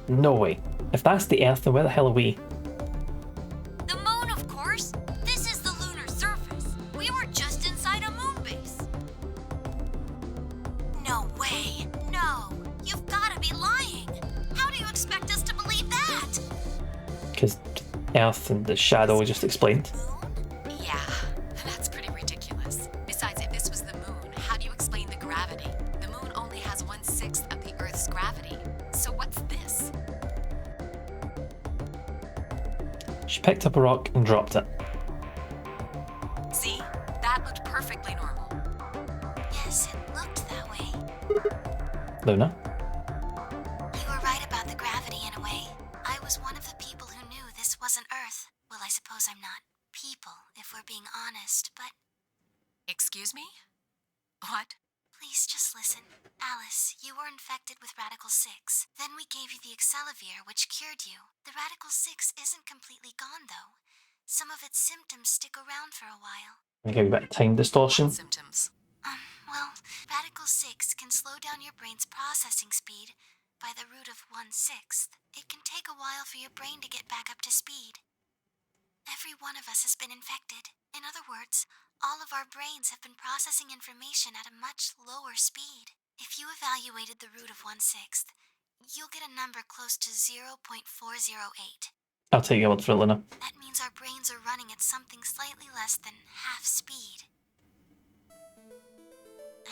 No way. If that's the Earth, then where the hell are we? The moon, of course. This is the lunar surface. We were just inside a moon base. No way. No. You've got to be lying. How do you expect us to believe that? Because Earth and the shadow we just explained. Yeah, that's pretty ridiculous. Besides, if this was the moon, how do you explain the gravity? The moon only has 1/6 of the Earth's gravity. So what's this? She picked up a rock and dropped it. See? That looked perfectly normal. Yes, it looked that way. Luna? You were right about the gravity in a way. I was one of the people who knew this wasn't Earth. Well, I suppose I'm not people, if we're being honest, but... Excuse me? What? Please just listen. Alice, you were infected with Radical 6. Then we gave you the Excelivir, which cured you. The Radical 6 isn't completely gone, though. Some of its symptoms stick around for a while. I give you a bit of time distortion. What symptoms? Well, Radical 6 can slow down your brain's processing speed by the root of 1/6. It can take a while for your brain to get back up to speed. Every one of us has been infected. In other words, all of our brains have been processing information at a much lower speed. If you evaluated the root of 1/6, you'll get a number close to 0.408. I'll take your word for it, Luna. That means our brains are running at something slightly less than half speed.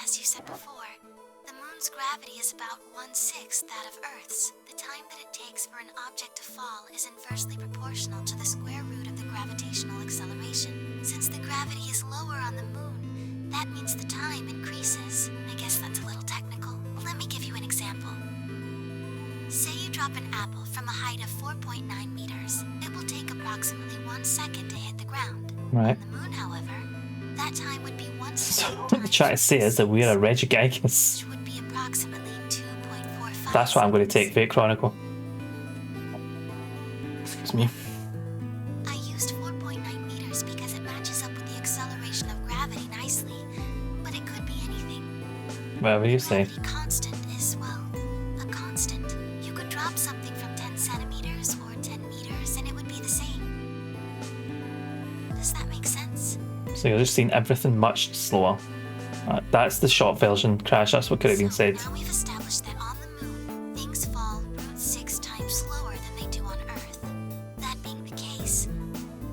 As you said before, the moon's gravity is about 1/6 that of Earth's. The time that it takes for an object to fall is inversely proportional to the square root of the gravitational acceleration. Since the gravity is lower on the moon, that means the time increases. I guess that's a little technical. Let me give you an example. Say you drop an apple from a height of 4.9 meters. It will take approximately 1 second to hit the ground. Right. On the moon, however, that time would be 1 So second what I'm trying to say is that we're a Regigigas. which would be approximately 2.45. That's what I'm going to take Fate Chronicle. Excuse me. I used 4.9 meters because it matches up with the acceleration of gravity nicely, but it could be anything. Whatever you say. Gravity constant is, well, a constant. You could drop something from 10 centimeters or 10 meters and it would be the same. Does that make sense? So you're just seeing everything much slower. That's the short version, Crash. That's what could have been said. Now we've established that on the moon, things fall root 6 times slower than they do on Earth. That being the case,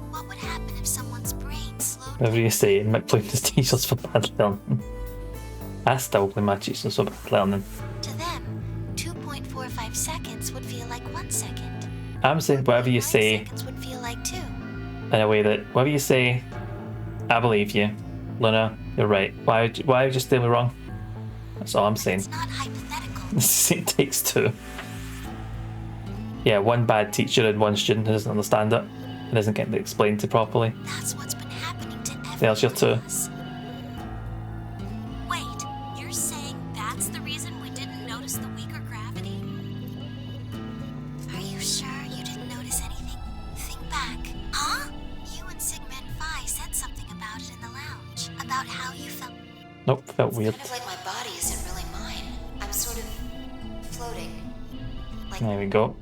what would happen if someone's brain slowed Whatever you say, Mick playing his teachers for bad learning. I still play my teachers for bad learning. to them? 2.45 seconds would feel like 1 second. I'm saying whatever you 9 say seconds would feel like 2. in a way that whatever you say, I believe you. Luna, you're right. Why would you still be wrong? That's all I'm saying. It's not hypothetical. It takes two. Yeah, one bad teacher and one student who doesn't understand it and isn't getting it explained to properly. That's what's been happening to everyone. There's your two. Wait, you're saying that's the reason we didn't notice the weaker gravity? Are you sure you didn't notice anything? Think back. Huh? You and Sigma and Phi said something about it in the lounge. About how you felt. Nope, felt weird. Kind of like my body isn't really mine. I'm sort of floating. There we go.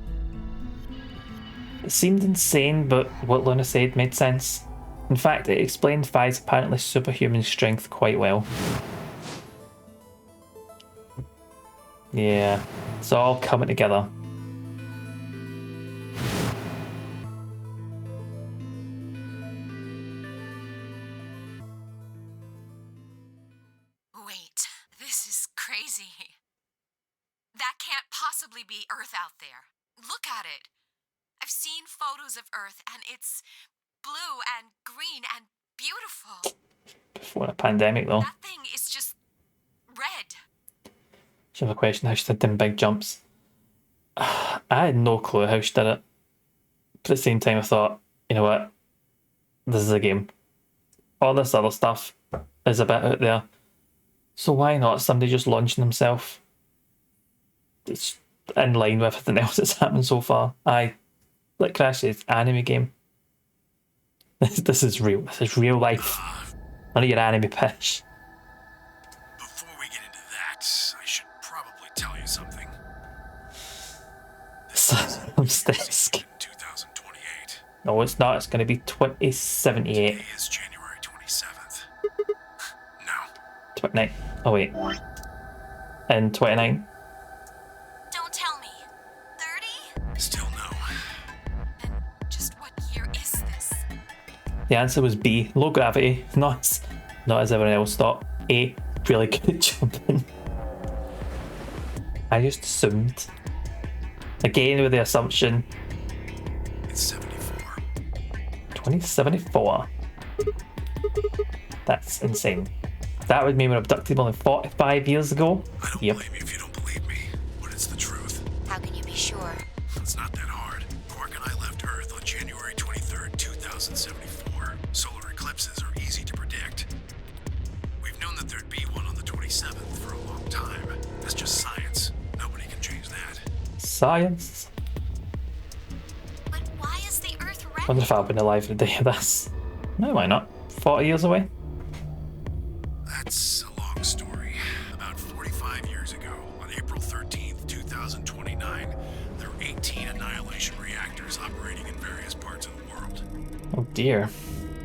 It seemed insane, but what Luna said made sense. In fact, it explained Phi's apparently superhuman strength quite well. Yeah, it's all coming together. Wait, this is crazy. That can't possibly be Earth out there. Look at it. I've seen photos of Earth and it's blue and green and beautiful. Before a pandemic, though. That thing is just red. She have a question how she did them big jumps. I had no clue how she did it. But at the same time, I thought, you know what? This is a game. All this other stuff is a bit out there. So why not somebody just launching themselves? It's in line with everything else that's happened so far. Like Crash says, anime game. This is real. This is real life. None of your anime pish. Before we get into that, I should probably tell you something. I'm Stisk. In 2028. No, it's not. It's going to be 2078. Today is January 27th. No. 29. Oh, wait. And 29. Don't tell me. 30? Still no. Then just what year is this? The answer was B. Low gravity. Not as everyone else thought. A. Really good jumping. I just assumed. Again with the assumption. It's 74. 2074. That's insane. That would mean we were abducted more than 45 years ago. I don't blame you if you don't believe me, but it's the truth. How can you be sure? It's not that hard. Quark and I left Earth on January 23rd, 2074. Solar eclipses are easy to predict. We've known that there'd be one on the 27th for a long time. That's just science. Nobody can change that. Science. But why is the Earth red? Wonder if I've been alive the day of this. No, why not? 40 years away? That's a long story. About 45 years ago, on April 13th, 2029, there were 18 annihilation reactors operating in various parts of the world. Oh dear.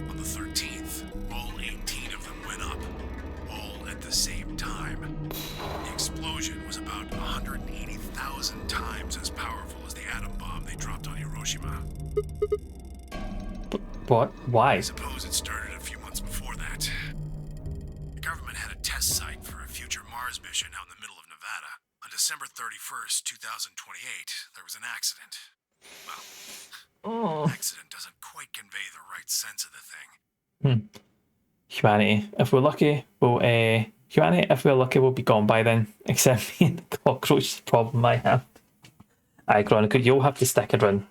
On the 13th, all 18 of them went up, all at the same time. The explosion was about 180,000 times as powerful as the atom bomb they dropped on Hiroshima. What? Why? I suppose it started a few months before that. The government had a test site for a future Mars mission out in the middle of Nevada. On December 31st, 2028, there was an accident. Well, accident doesn't quite convey the right sense of the thing. Humanity. If we're lucky, we'll be gone by then. Except me and the cockroach is the problem I have. Aye, Chronicle, you'll have to stick around.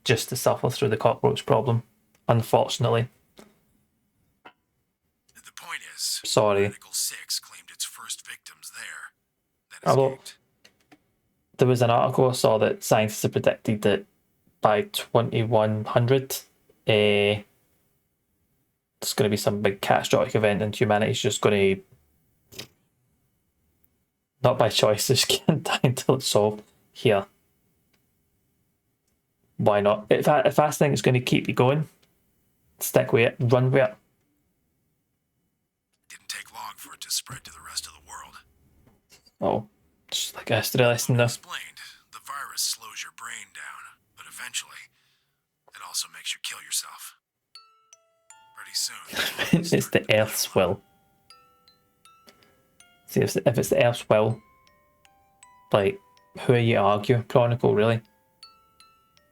Just to suffer through the cockroach problem, unfortunately. The point is, sorry. Radical 6 claimed its first victims there. Then Although, escaped. there was an article I saw that scientists have predicted that by 2100, there's going to be some big catastrophic event and humanity's just going to, not by choice, just can't die until it's solved here. Why not? If I think it's going to keep you going, stick with it, run with it. Didn't take long for it to spread to the rest of the world. Oh, just like a history lesson there. Explained, the virus slows your brain down, but eventually, it also makes you kill yourself. Pretty soon. It's the Earth's will. See, if it's the Earth's will, like, who are you to argue, Chronicle, really?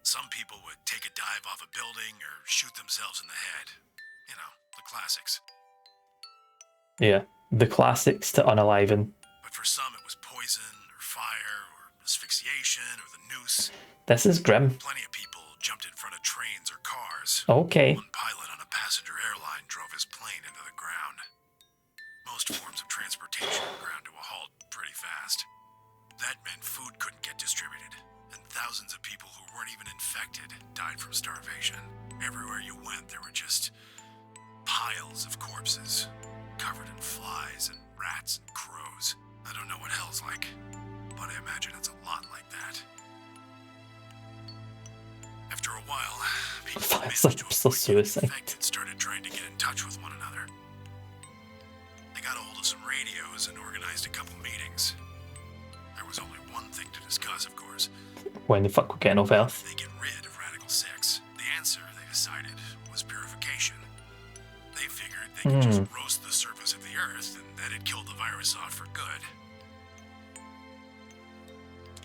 Some people would take a dive off a building or shoot themselves in the head. You know, the classics. Yeah, the classics to unaliven. But for some it was poison, or fire, or asphyxiation, or the noose. This is grim. Plenty of people jumped in front of trains or cars. Okay. One pilot on a passenger airline drove his plane into the ground. Most forms of transportation ground to a halt pretty fast. That meant food couldn't get distributed, and thousands of people who weren't even infected died from starvation. Everywhere you went, there were just piles of corpses, covered in flies and rats and crows. I don't know what hell's like, but I imagine it's a lot like that. After a while, people who managed to avoid getting infected started trying to get in touch with one another. They got a hold of some radios and organized a couple meetings. There was only one thing to discuss, of course. When the fuck we're getting off Earth? They get rid of Radical 6. The answer, they decided, was purification. They figured they could just roast the surface of the Earth and that'd kill the virus off for good.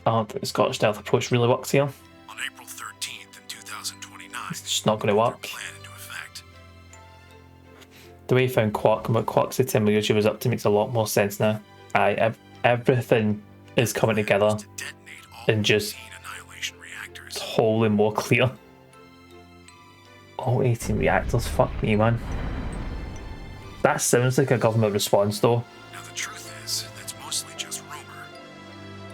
I don't think the Scottish Stealth approach really works here. On April 13th in 2029, it's just not going to work. plan into effect. The way you found Quark and what Quark said to him when she was up to makes a lot more sense now. Everything is coming together and just wholly more clear. All 18 reactors, fuck me, man. That sounds like a government response, though. Now the truth is, that's mostly just rumor.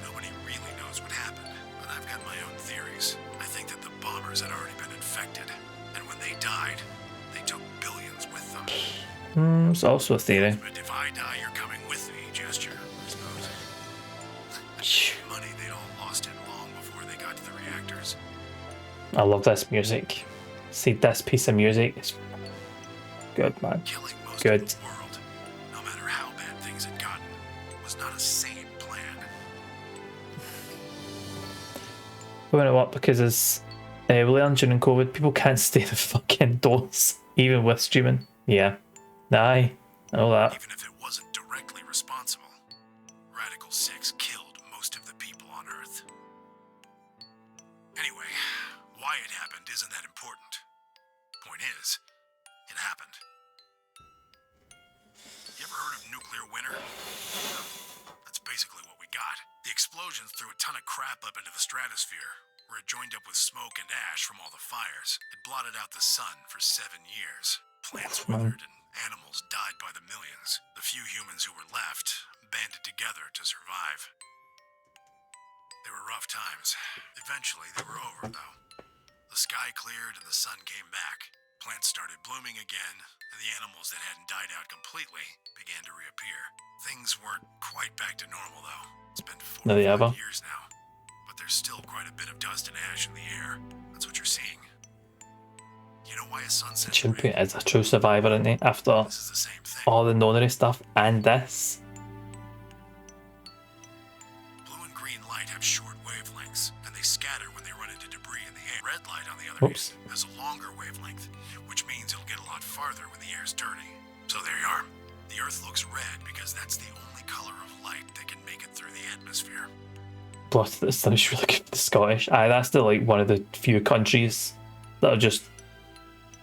Nobody really knows what happened, but I've got my own theories. I think that the bombers had already been infected, and when they died, they took billions with them. It's also a theory. But if I die, you're coming with me, gesture, I suppose. Money they'd all lost it long before they got to the reactors. I love this music. See, this piece of music is good, man. Good. World, no matter how bad things had gotten, was not a sane plan. We went up because as we learned during COVID, people can't stay the fuck indoors, even with streaming. Yeah. Aye, I know that. Even if it wasn't directly responsible, Radical 6 killed most of the people on Earth. Anyway, why it happened isn't that important. Point is, it happened. You ever heard of nuclear winter? That's basically what we got. The explosions threw a ton of crap up into the stratosphere, where it joined up with smoke and ash from all the fires. It blotted out the sun for 7 years. Plants withered and animals died by the millions. The few humans who were left banded together to survive. They were rough times. Eventually, they were over, though. The sky cleared and the sun came back. Plants started blooming again, and the animals that hadn't died out completely began to reappear. Things weren't quite back to normal, though. It's been 4 years now. But there's still quite a bit of dust and ash in the air. That's what you're seeing. You know why a sunset Chimpy is a true survivor, isn't he? After all the nonary stuff and this. Blue and green light have short wavelengths, and they scatter when they run into debris in the air. Red light, on the other hand, has a longer wavelength, which means it'll get a lot farther when the air's dirty. So there you are. The Earth looks red because that's the only color of light that can make it through the atmosphere. Plus, the sun is really good for the Scottish. Aye, that's still like one of the few countries that have just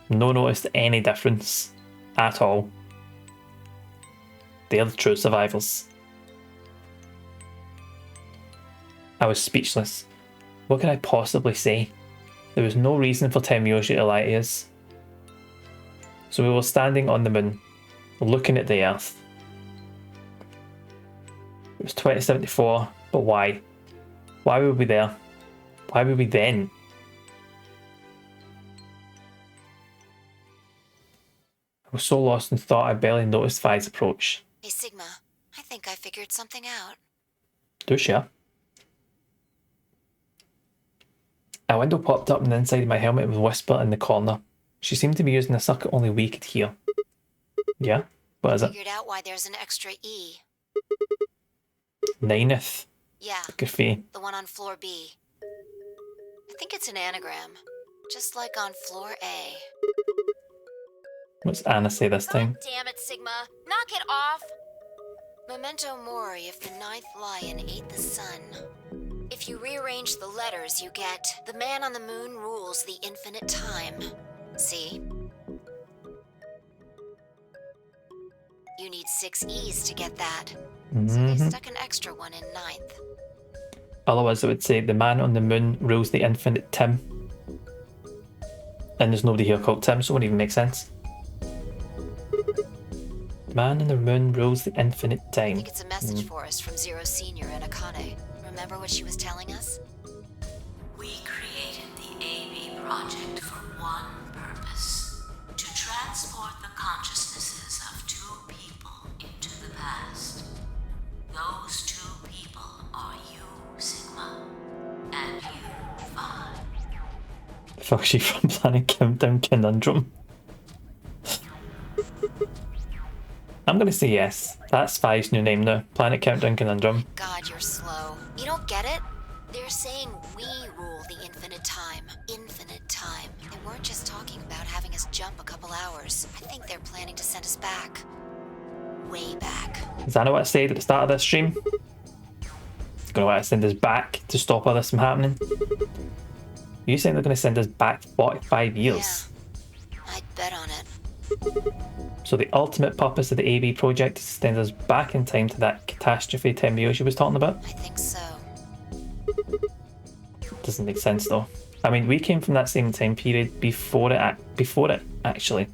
no noticed any difference at all. They are the true survivors. I was speechless. What could I possibly say? There was no reason for Tenmyouji to lie to us. So we were standing on the moon, looking at the Earth. It was 2074, but why? Why were we there? Why were we then? I was so lost in thought I barely noticed Vi's approach. Hey Sigma, I think I figured something out. Do share. A window popped up on the inside of my helmet with Whisper in the corner. She seemed to be using a circuit only we could hear. Yeah? What is it? Figured out why there's an extra E. Nineth. Yeah, Good for you. the one on floor B. I think it's an anagram, just like on floor A. What's Anna say this time? Damn it, Sigma! Knock it off! Memento mori if the ninth lion ate the sun. If you rearrange the letters, you get the man on the moon rules the infinite time. See? You need 6 E's to get that. So they stuck an extra one in ninth. Otherwise, it would say the man on the moon rules the infinite Tim. And there's nobody here called Tim, so it wouldn't even make sense. The man on the moon rules the infinite time. I think it's a message for us from Zero Senior and Akane. Remember what she was telling us? We created the AB project for one purpose: to transport the consciousnesses of 2 people into the past. Those 2 people are you, Sigma, and you, Vi. Fuck, she from Planet Countdown Conundrum. I'm gonna say yes. That's Vi's new name now. Planet Countdown Conundrum. God, you're slow. You don't get it? They're saying we rule the infinite time. Infinite time. They weren't just talking about having us jump a couple hours. I think they're planning to send us back. Way back. Is that what I said at the start of this stream? Gonna want to send us back to stop all this from happening? You saying they're gonna send us back 45 years? Yeah, I'd bet on it. So the ultimate purpose of the AB project is to send us back in time to that catastrophe Tenmyouji was talking about? I think so. Doesn't make sense though. I mean, we came from that same time period before it actually.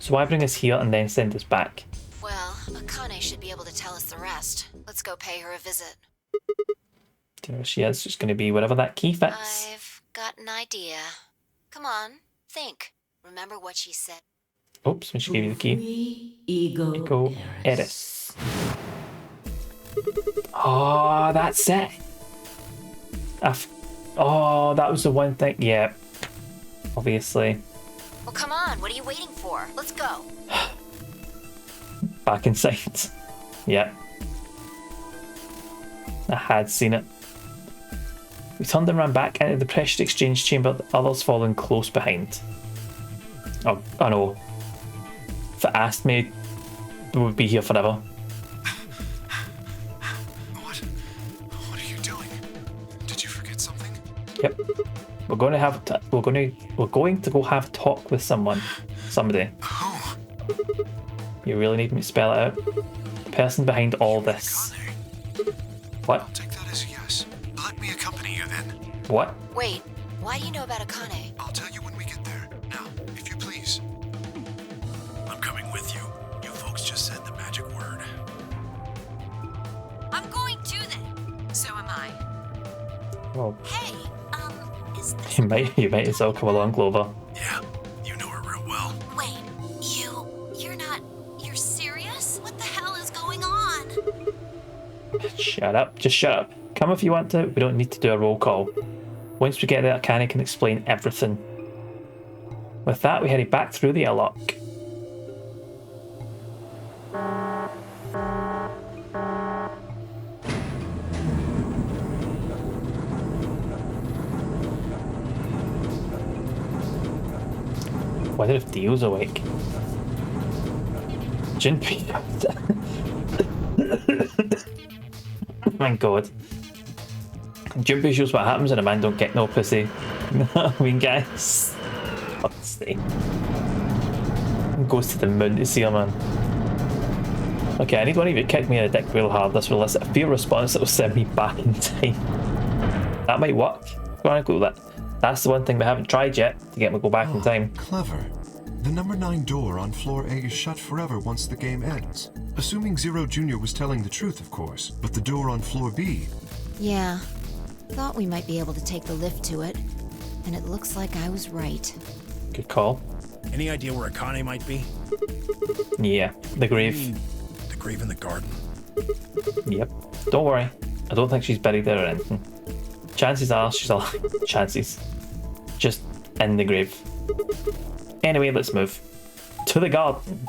So why bring us here and then send us back? Well, Akane should be able to tell us the rest. Let's go pay her a visit. There she is. She's going to be wherever that key fits. I've got an idea. Come on, think. Remember what she said. Oops, when she gave you the key. Ego Eris. Oh, that's it. Oh, that was the one thing. Yeah, obviously. Well, come on. What are you waiting for? Let's go. Back inside. Yeah. I had seen it. We turned and ran back into the pressure exchange chamber, the others following close behind. Oh, I know. If it asked me, we would be here forever. What are you doing? Did you forget something? Yep. We're going to go have a talk with somebody. You really need me to spell it out? The person behind all this. What? I'll take that as a yes. Let me accompany you then. What? Wait, why do you know about Akane? I'll tell you when we get there. Now, if you please. I'm coming with you. You folks just said the magic word. I'm going too then. So am I. Well, Hey, is this... you might as well come along, Clover. Yeah, you know her real well. Wait, you're serious? What the hell is going on? Shut up. Just shut up. Come if you want to. We don't need to do a roll call. Once we get there, Akane can explain everything. With that, we headed back through the airlock. Wonder if Dio's awake. Junpei. My god. Junpei shows what happens when a man don't get no pussy. I mean, guys. Fuck's sake. Goes to the moon to see her, man. Okay, I need one of you to kick me in the dick real hard. This will elicit a fear response that will send me back in time. That might work. Go on, go with that. That's the one thing we haven't tried yet to get me to go back in time. Clever. The number 9 door on floor A is shut forever once the game ends. Assuming Zero Jr. was telling the truth, of course. But the door on floor B... Yeah. Thought we might be able to take the lift to it. And it looks like I was right. Good call. Any idea where Akane might be? Yeah, the grave. The grave in the garden. Yep. Don't worry. I don't think she's buried there or anything. Chances are she's alive. Chances. Just in the grave. Anyway, let's move. To the garden.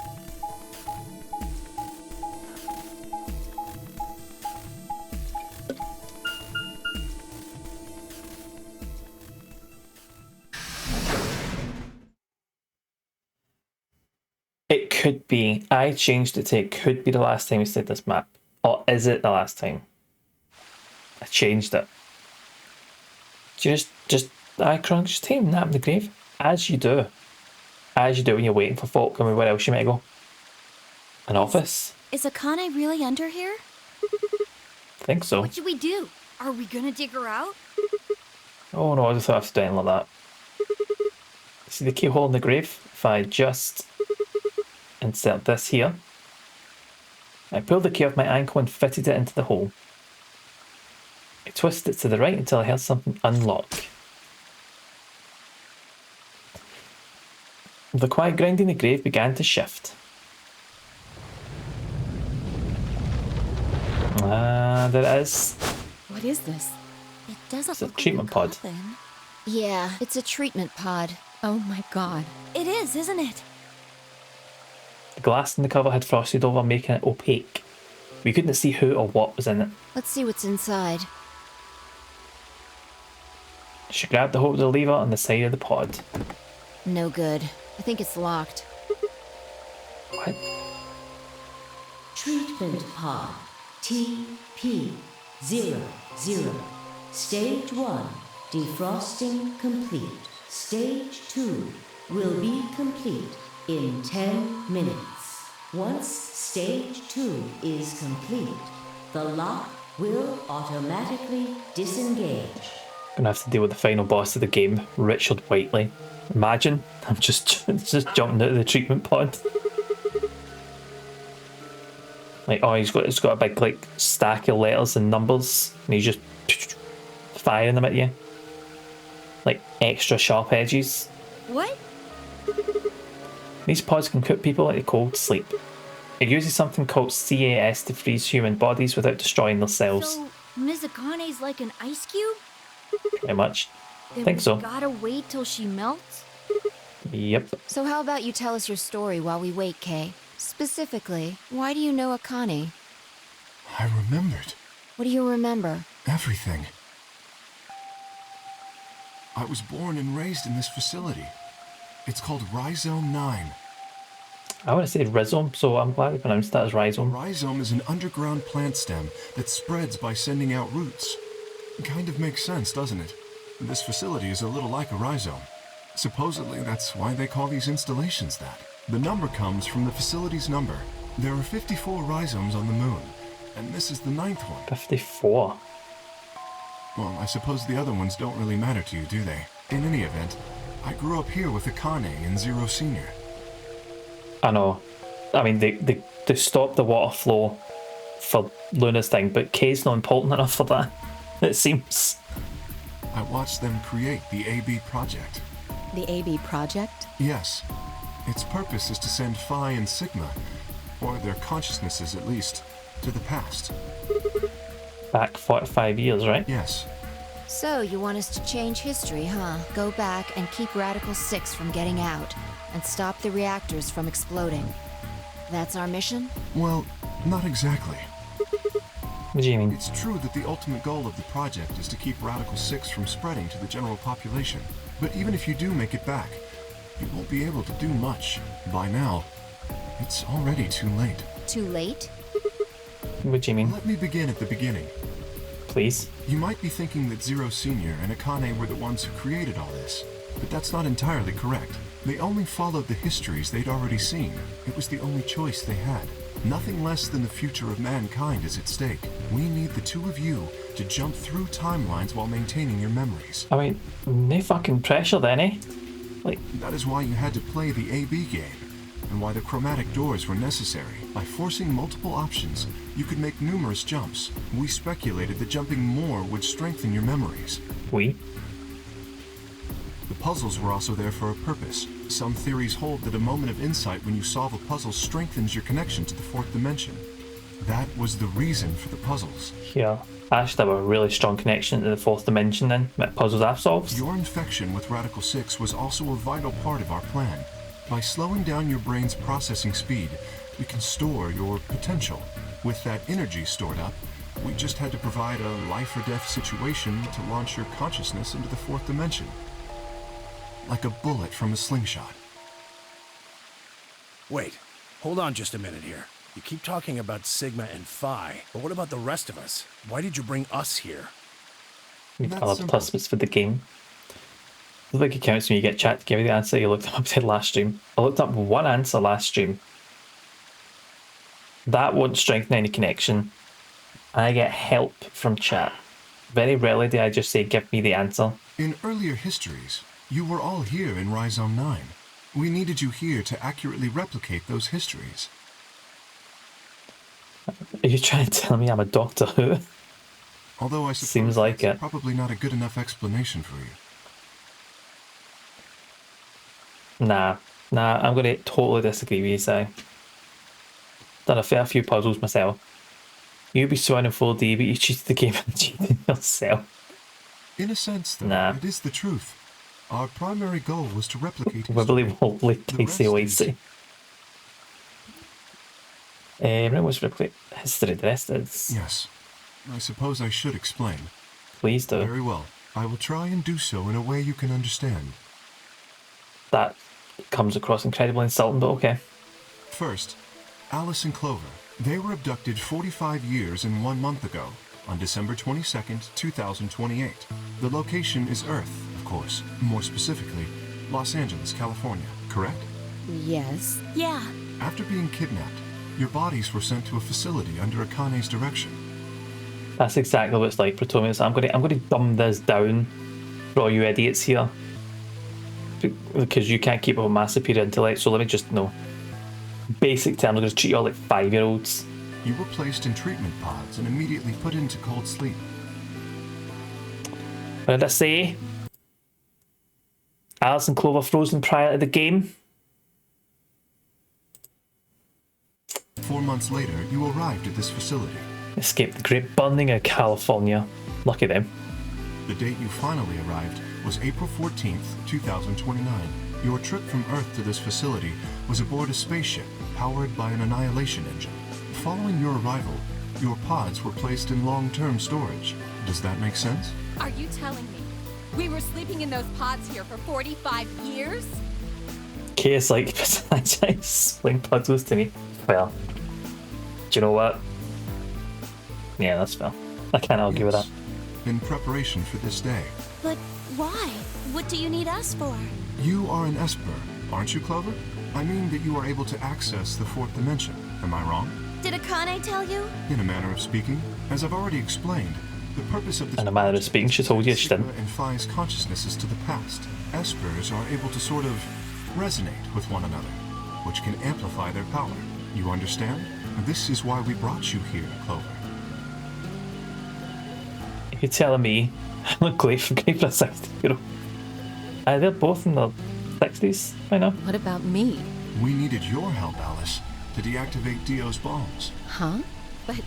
It could be. I changed it to it could be the last time we stayed this map. Or is it the last time? I changed it. Just Icron, just take a nap in the grave. As you do. As you do when you're waiting for folk. I mean, where else you might go? An office? Is Akane really under here? I think so. What should we do? Are we gonna dig her out? Oh no, I just thought I have to do anything like that. See the keyhole in the grave? If I just insert this here. I pulled the key off my ankle and fitted it into the hole. I twisted it to the right until I heard something unlock. The quiet grind in the grave began to shift. Ah, there it is. What is this? It doesn't It's a look treatment like a pod. coffin. Yeah, it's a treatment pod. Oh my god. It is, isn't it? The glass in the cover had frosted over, making it opaque. We couldn't see who or what was in it. Let's see what's inside. She grabbed the hold of the lever on the side of the pod. No good. I think it's locked. What? Treatment pod TP00. Stage 1, defrosting complete. Stage 2 will be complete in 10 minutes. Once stage 2 is complete, the lock will automatically disengage. Gonna have to deal with the final boss of the game, Richard Whiteley. Imagine, I'm just jumping out of the treatment pod. Like, oh, it's got a big like stack of letters and numbers, and he's just firing them at you, like extra sharp edges. What? These pods can put people into cold sleep. It uses something called CAS to freeze human bodies without destroying their cells. So, Ms. Akane's like an ice cube? Pretty much. Then Think we so. gotta wait till she melts? Yep. So how about you tell us your story while we wait, Kay? Specifically, why do you know Akane? I remembered. What do you remember? Everything. I was born and raised in this facility. It's called Rhizome 9. I want to say rhizome, so I'm glad you pronounced that as rhizome. Rhizome is an underground plant stem that spreads by sending out roots. Kind of makes sense, doesn't it? This facility is a little like a rhizome. Supposedly, that's why they call these installations that. The number comes from the facility's number. There are 54 rhizomes on the moon, and this is the 9th one. 54? Well, I suppose the other ones don't really matter to you, do they? In any event, I grew up here with Akane and Zero Senior. I know. I mean, they stopped the water flow for Luna's thing, but Kay's not important enough for that, it seems. I watched them create the AB project. The AB project? Yes. Its purpose is to send Phi and Sigma, or their consciousnesses at least, to the past. Back 45 years, right? Yes. So, you want us to change history, huh? Go back and keep Radical 6 from getting out, and stop the reactors from exploding. That's our mission? Well, not exactly. What do you mean? It's true that the ultimate goal of the project is to keep Radical 6 from spreading to the general population. But even if you do make it back, you won't be able to do much. By now, it's already too late. Too late? What do you mean? Let me begin at the beginning. Please? You might be thinking that Zero Senior and Akane were the ones who created all this, but that's not entirely correct. They only followed the histories they'd already seen. It was the only choice they had. Nothing less than the future of mankind is at stake. We need the two of you to jump through timelines while maintaining your memories. I mean, no fucking pressure then, eh? Like, that is why you had to play the AB game, and why the chromatic doors were necessary. By forcing multiple options, you could make numerous jumps. We speculated that jumping more would strengthen your memories. We? The puzzles were also there for a purpose. Some theories hold that a moment of insight when you solve a puzzle strengthens your connection to the fourth dimension. That was the reason for the puzzles. Yeah, I actually have a really strong connection to the fourth dimension then, with puzzles I've solved. Your infection with Radical 6 was also a vital part of our plan. By slowing down your brain's processing speed, we can store your potential. With that energy stored up, we just had to provide a life or death situation to launch your consciousness into the fourth dimension. Like a bullet from a slingshot. Wait, hold on just a minute here. You keep talking about Sigma and Phi, but what about the rest of us? Why did you bring us here? I love plus for the game. The big accounts when you get chat to give you the answer you looked up last stream. I looked up one answer last stream. That won't strengthen any connection. I get help from chat. Very rarely do I just say, give me the answer. In earlier histories, you were all here in Rhizome 9. We needed you here to accurately replicate those histories. Are you trying to tell me I'm a Doctor Who? Although I suppose seems like that's it. Probably not a good enough explanation for you. Nah, I'm going to totally disagree with you, Si. Done a fair few puzzles myself. You'd be swimming in 4D, but you cheated the game and cheated yourself. In a sense, though, nah. It is the truth. Our primary goal was to replicate Wibbly wobbly, Casey Lacy. It was replicate history, the rest is... Yes. I suppose I should explain. Please do. Very well. I will try and do so in a way you can understand. That comes across incredibly insulting, but okay. First, Alice and Clover. They were abducted 45 years and 1 month ago, on December 22nd, 2028. The location is Earth, of course. More specifically, Los Angeles, California. Correct? Yes. Yeah. After being kidnapped, your bodies were sent to a facility under Akane's direction. That's exactly what it's like, Protomius. I'm going to dumb this down for all you idiots here. Because you can't keep up with my superior intellect, so let me just know. Basic terms, I'm going to treat you all like 5-year-olds. You were placed in treatment pods and immediately put into cold sleep. What did I say? Alice and Clover frozen prior to the game? 4 months later, you arrived at this facility. Escaped the great burning of California. Lucky them. The date you finally arrived was April 14th, 2029. Your trip from Earth to this facility was aboard a spaceship powered by an annihilation engine. Following your arrival, your pods were placed in long-term storage. Does that make sense? Are you telling me we were sleeping in those pods here for 45 years? Case like explain puzzles to me. Well, do you know what? Yeah, that's fair. I can't argue with that. In preparation for this day. But Why? What do you need us for? You are an Esper, aren't you, Clover? I mean that you are able to access the fourth dimension. Am I wrong? Did Akane tell you? In a manner of speaking, as I've already explained, the purpose of this In a manner of speaking, she told you she didn't. and Phi's consciousnesses to the past. Espers are able to sort of resonate with one another, which can amplify their power. You understand? This is why we brought you here, Clover. You're telling me I look great for a 60-year-old? They're both in their 60s by now. What about me? We needed your help, Alice, to deactivate Dio's bombs. Huh? But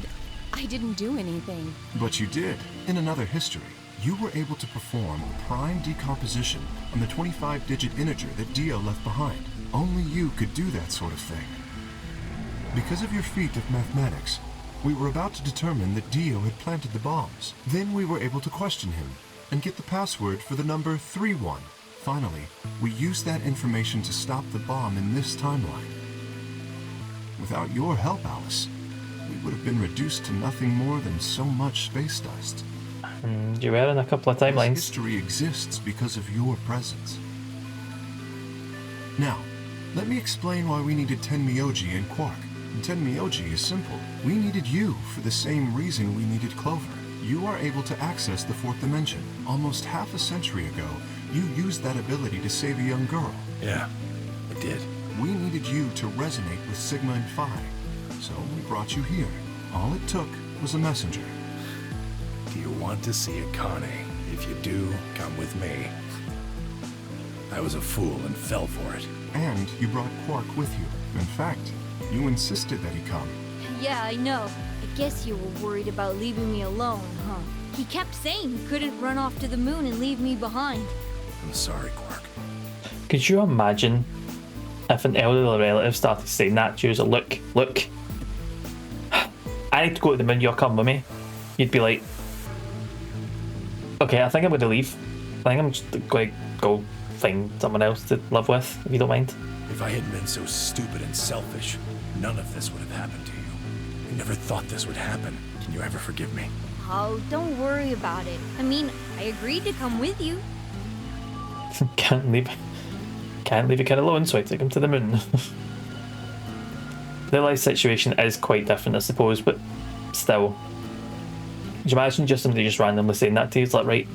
I didn't do anything. But you did. In another history, you were able to perform a prime decomposition on the 25-digit integer that Dio left behind. Only you could do that sort of thing. Because of your feat of mathematics, we were about to determine that Dio had planted the bombs. Then we were able to question him and get the password for the number 31. Finally, we used that information to stop the bomb in this timeline. Without your help, Alice, we would have been reduced to nothing more than so much space dust. You were in a couple of timelines. This history exists because of your presence. Now, let me explain why we needed Tenmyoji and Quark. Tenmyoji is simple. We needed you for the same reason we needed Clover. You are able to access the fourth dimension. Almost half a century ago, you used that ability to save a young girl. Yeah, I did. We needed you to resonate with Sigma and Phi. So we brought you here. All it took was a messenger. Do you want to see Akane? If you do, come with me. I was a fool and fell for it. And you brought Quark with you. In fact, you insisted that he come. Yeah, I know. I guess you were worried about leaving me alone, huh? He kept saying he couldn't run off to the moon and leave me behind. I'm sorry, Quark. Could you imagine if an elderly relative started saying that to you? Look, I need to go to the moon, you'll come with me. You'd be like, okay, I think I'm going to leave. I think I'm just going to go find someone else to live with, if you don't mind. If I hadn't been so stupid and selfish, none of this would have happened to you. I never thought this would happen. Can you ever forgive me? Oh, don't worry about it. I mean, I agreed to come with you. Can't leave a kid alone, so I took him to the moon. Their life situation is quite different, I suppose, but still. Could you imagine just somebody just randomly saying that to you? It's like, right,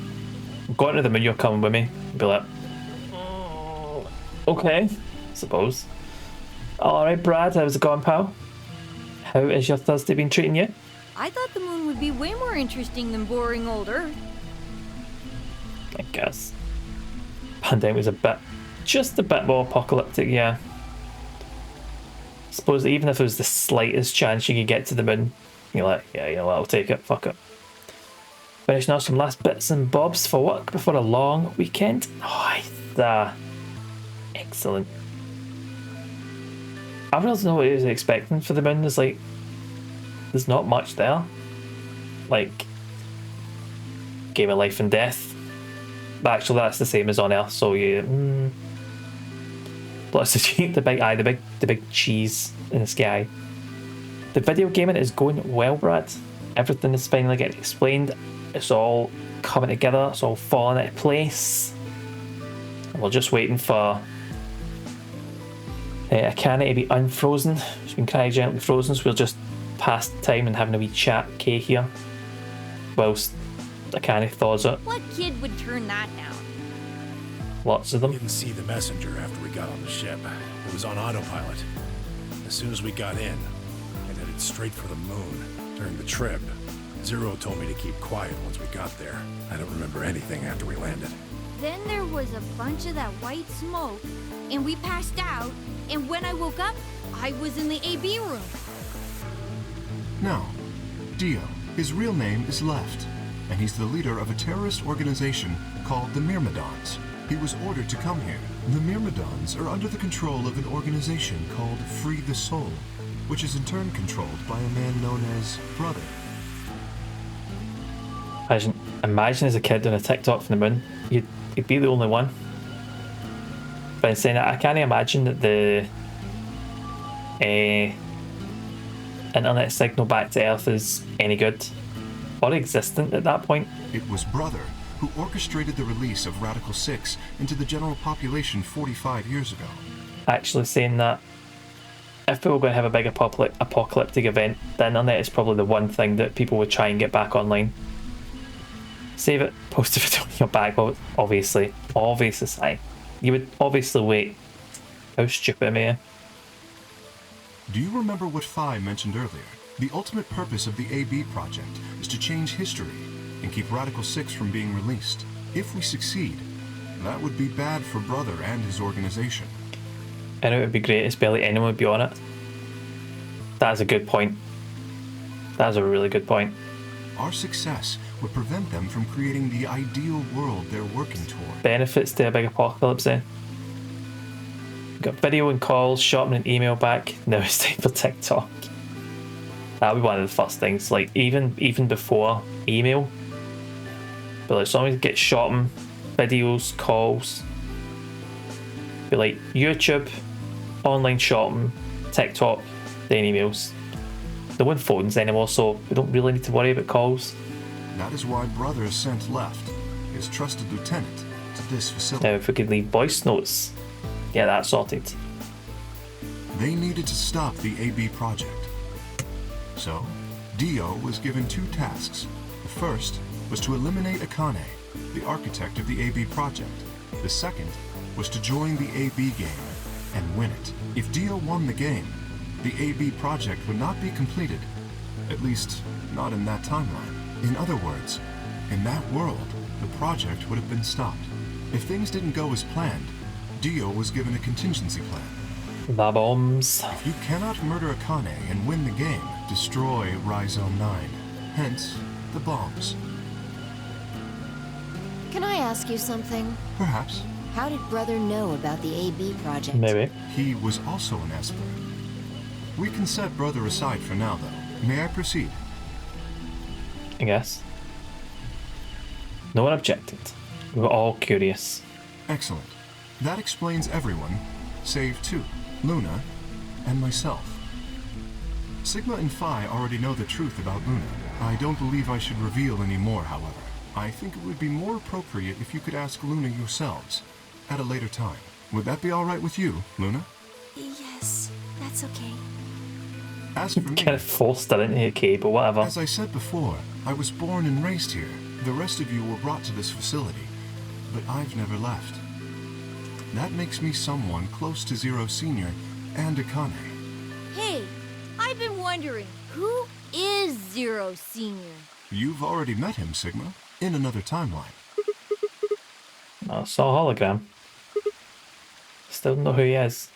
I'm going to the moon, you're coming with me. You'd be like, oh, okay, I suppose. Alright, Brad, how's it going, pal? How has your Thursday been treating you? I thought the moon would be way more interesting than boring old Earth. I guess. Pandemic was just a bit more apocalyptic, yeah. Suppose that even if there was the slightest chance you could get to the moon, you're like, yeah, you know what, I'll take it, fuck it. Finishing off some last bits and bobs for work before a long weekend. Oh, excellent. I really don't know what I was expecting for the moon. There's not much there. Like, game of life and death. But actually, that's the same as on Earth. So you, lots of the big cheese in the sky. The video gaming is going well, Brad. Everything is finally getting explained. It's all coming together. It's all falling into place. And we're just waiting for Akane to be unfrozen. She's been cryogenically frozen, so we'll just pass the time and having a wee chat, Kay here, whilst Akane thaws it. What kid would turn that down? Lots of them. Didn't see the messenger after we got on the ship. It was on autopilot. As soon as we got in, and headed straight for the moon. During the trip, Zero told me to keep quiet once we got there. I don't remember anything after we landed. Then there was a bunch of that white smoke, and we passed out, and when I woke up, I was in the AB room. Now, Dio, his real name is Left, and he's the leader of a terrorist organization called the Myrmidons. He was ordered to come here. The Myrmidons are under the control of an organization called Free the Soul, which is in turn controlled by a man known as Brother. Imagine as a kid doing a TikTok from the moon, you'd be the only one. But in saying that, I can't imagine that the internet signal back to Earth is any good or existent at that point. It was Brother who orchestrated the release of Radical 6 into the general population 45 years ago. Actually saying that, if we were going to have a big apocalyptic event, the internet is probably the one thing that people would try and get back online. Save it, post a video on your back, obviously, Si. You would obviously wait. How stupid am I? Do you remember what Phi mentioned earlier? The ultimate purpose of the AB project is to change history and keep Radical 6 from being released. If we succeed, that would be bad for Brother and his organization. I know it would be great if barely anyone would be on it. That is a good point. That is a really good point. Our success would prevent them from creating the ideal world they're working toward. Benefits to a big apocalypse then. Got video and calls, shopping and email back. Now it's time for TikTok. That'll be one of the first things. Like even before email. But like someone get shopping, videos, calls. Be like YouTube, online shopping, TikTok, then emails. There weren't phones anymore, so we don't really need to worry about calls. That is why Brother sent Left, his trusted lieutenant, to this facility. Now if we could leave voice notes, get that sorted. They needed to stop the AB project. So, Dio was given 2 tasks. The first was to eliminate Akane, the architect of the AB project. The second was to join the AB game and win it. If Dio won the game, the AB project would not be completed. At least, not in that timeline. In other words, in that world, the project would have been stopped. If things didn't go as planned, Dio was given a contingency plan. The bombs. If you cannot murder Akane and win the game, destroy Rhizome 9. Hence, the bombs. Can I ask you something? Perhaps. How did Brother know about the AB project? Maybe. He was also an Esper. We can set Brother aside for now, though. May I proceed? I guess. No one objected. We were all curious. Excellent. That explains everyone, save 2, Luna and myself. Sigma and Phi already know the truth about Luna. I don't believe I should reveal any more, however. I think it would be more appropriate if you could ask Luna yourselves at a later time. Would that be all right with you, Luna? Yes, that's okay. As for me, Kind of forced it into okay, but whatever. as I said before, I was born and raised here. The rest of you were brought to this facility, but I've never left. That makes me someone close to Zero Senior and Akane. Hey, I've been wondering, who is Zero Senior? You've already met him, Sigma, in another timeline. I saw a hologram. Still don't know who he is.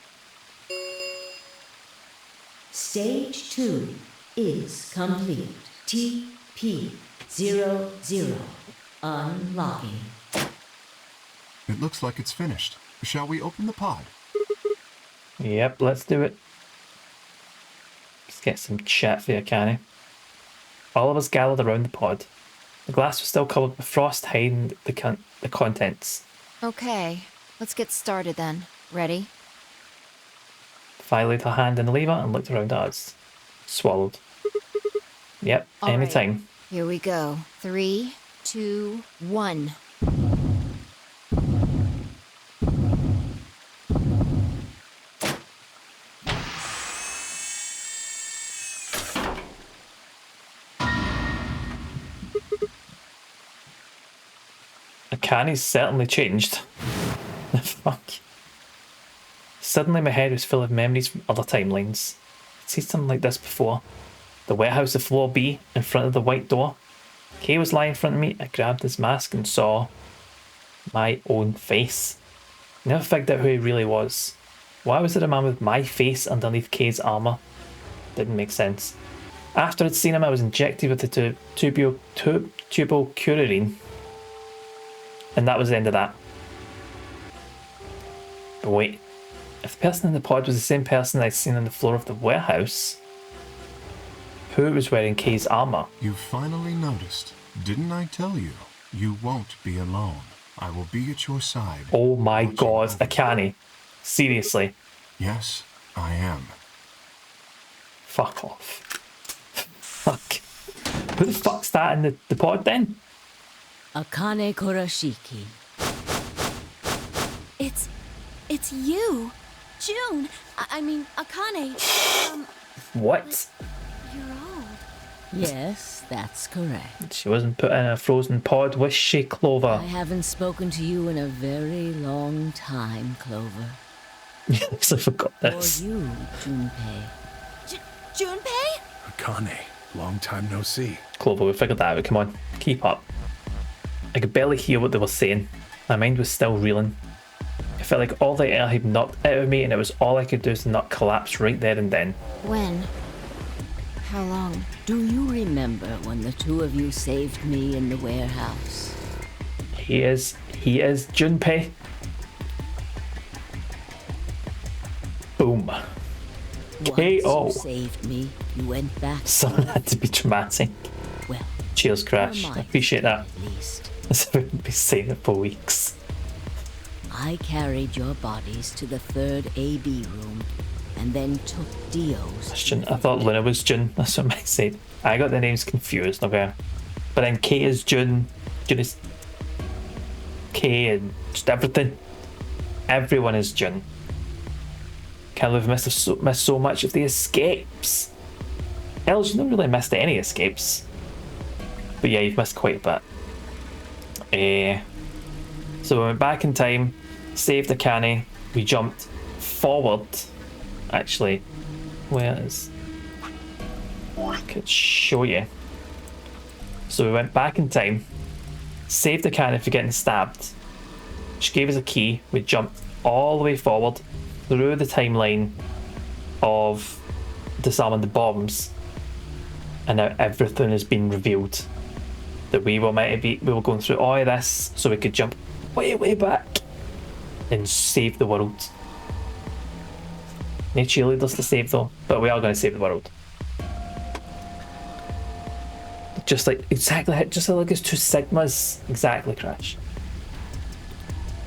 Stage 2 is complete. TP00 unlocking. It looks like it's finished. Shall we open the pod? Yep, let's do it. Let's get some chat for you, Akane. All of us gathered around the pod. The glass was still covered with frost hiding the contents. Okay, let's get started then. Ready? Phi laid her hand in the lever and looked around at us. Swallowed. Yep, All right. anytime. Here we go. 3, 2, 1. Akane's certainly changed. Fuck. Suddenly my head was full of memories from other timelines. I'd seen something like this before. The warehouse of floor B, in front of the white door. Kay was lying in front of me. I grabbed his mask and saw my own face. I never figured out who he really was. Why was there a man with my face underneath Kay's armour? Didn't make sense. After I'd seen him, I was injected with the tubal curarine. And that was the end of that. But wait, if the person in the pod was the same person I'd seen on the floor of the warehouse, who was wearing Kay's armour? You finally noticed. Didn't I tell you? You won't be alone. I will be at your side. Oh my god, Akane. Seriously. Yes, I am. Fuck off. Fuck. Who the fuck's that in the pod then? Akane Kurashiki. It's you. June. I mean, Akane. What? You're old. Yes, that's correct. She wasn't put in a frozen pod, was she, Clover? I haven't spoken to you in a very long time, Clover. Yes, I forgot this. Or you, Junpei. Junpei? Akane, long time no see. Clover, we figured that out. Come on, keep up. I could barely hear what they were saying. My mind was still reeling. I felt like all the air had knocked out of me, and it was all I could do to not collapse right there and then. When? How long? Do you remember when the two of you saved me in the warehouse? He is Junpei. Boom. Once KO. you saved me, you went back. Someone had to be dramatic. Well, cheers, Crash. for I my appreciate that. At least. I wouldn't be saying it for weeks. I carried your bodies to the third AB room and then took Dio's. Jun. I thought Luna was Jun. That's what Mike said. I got the names confused, okay? But then K is Jun. Jun is K, and just everything. Everyone is Jun. Can't believe I've missed so much of the escapes. Els, you've not really missed any escapes. But yeah, you've missed quite a bit. So we went back in time, saved Akane, we jumped forward. Actually, where is... I could show you. So we went back in time, saved Akane for getting stabbed. She gave us a key, we jumped all the way forward through the timeline of disarming the bombs, and now everything has been revealed. That we were going through all of this so we could jump way back and save the world. No cheerleaders to save though, but we are going to save the world. Just like like it's 2 Sigmas. Exactly, Crash.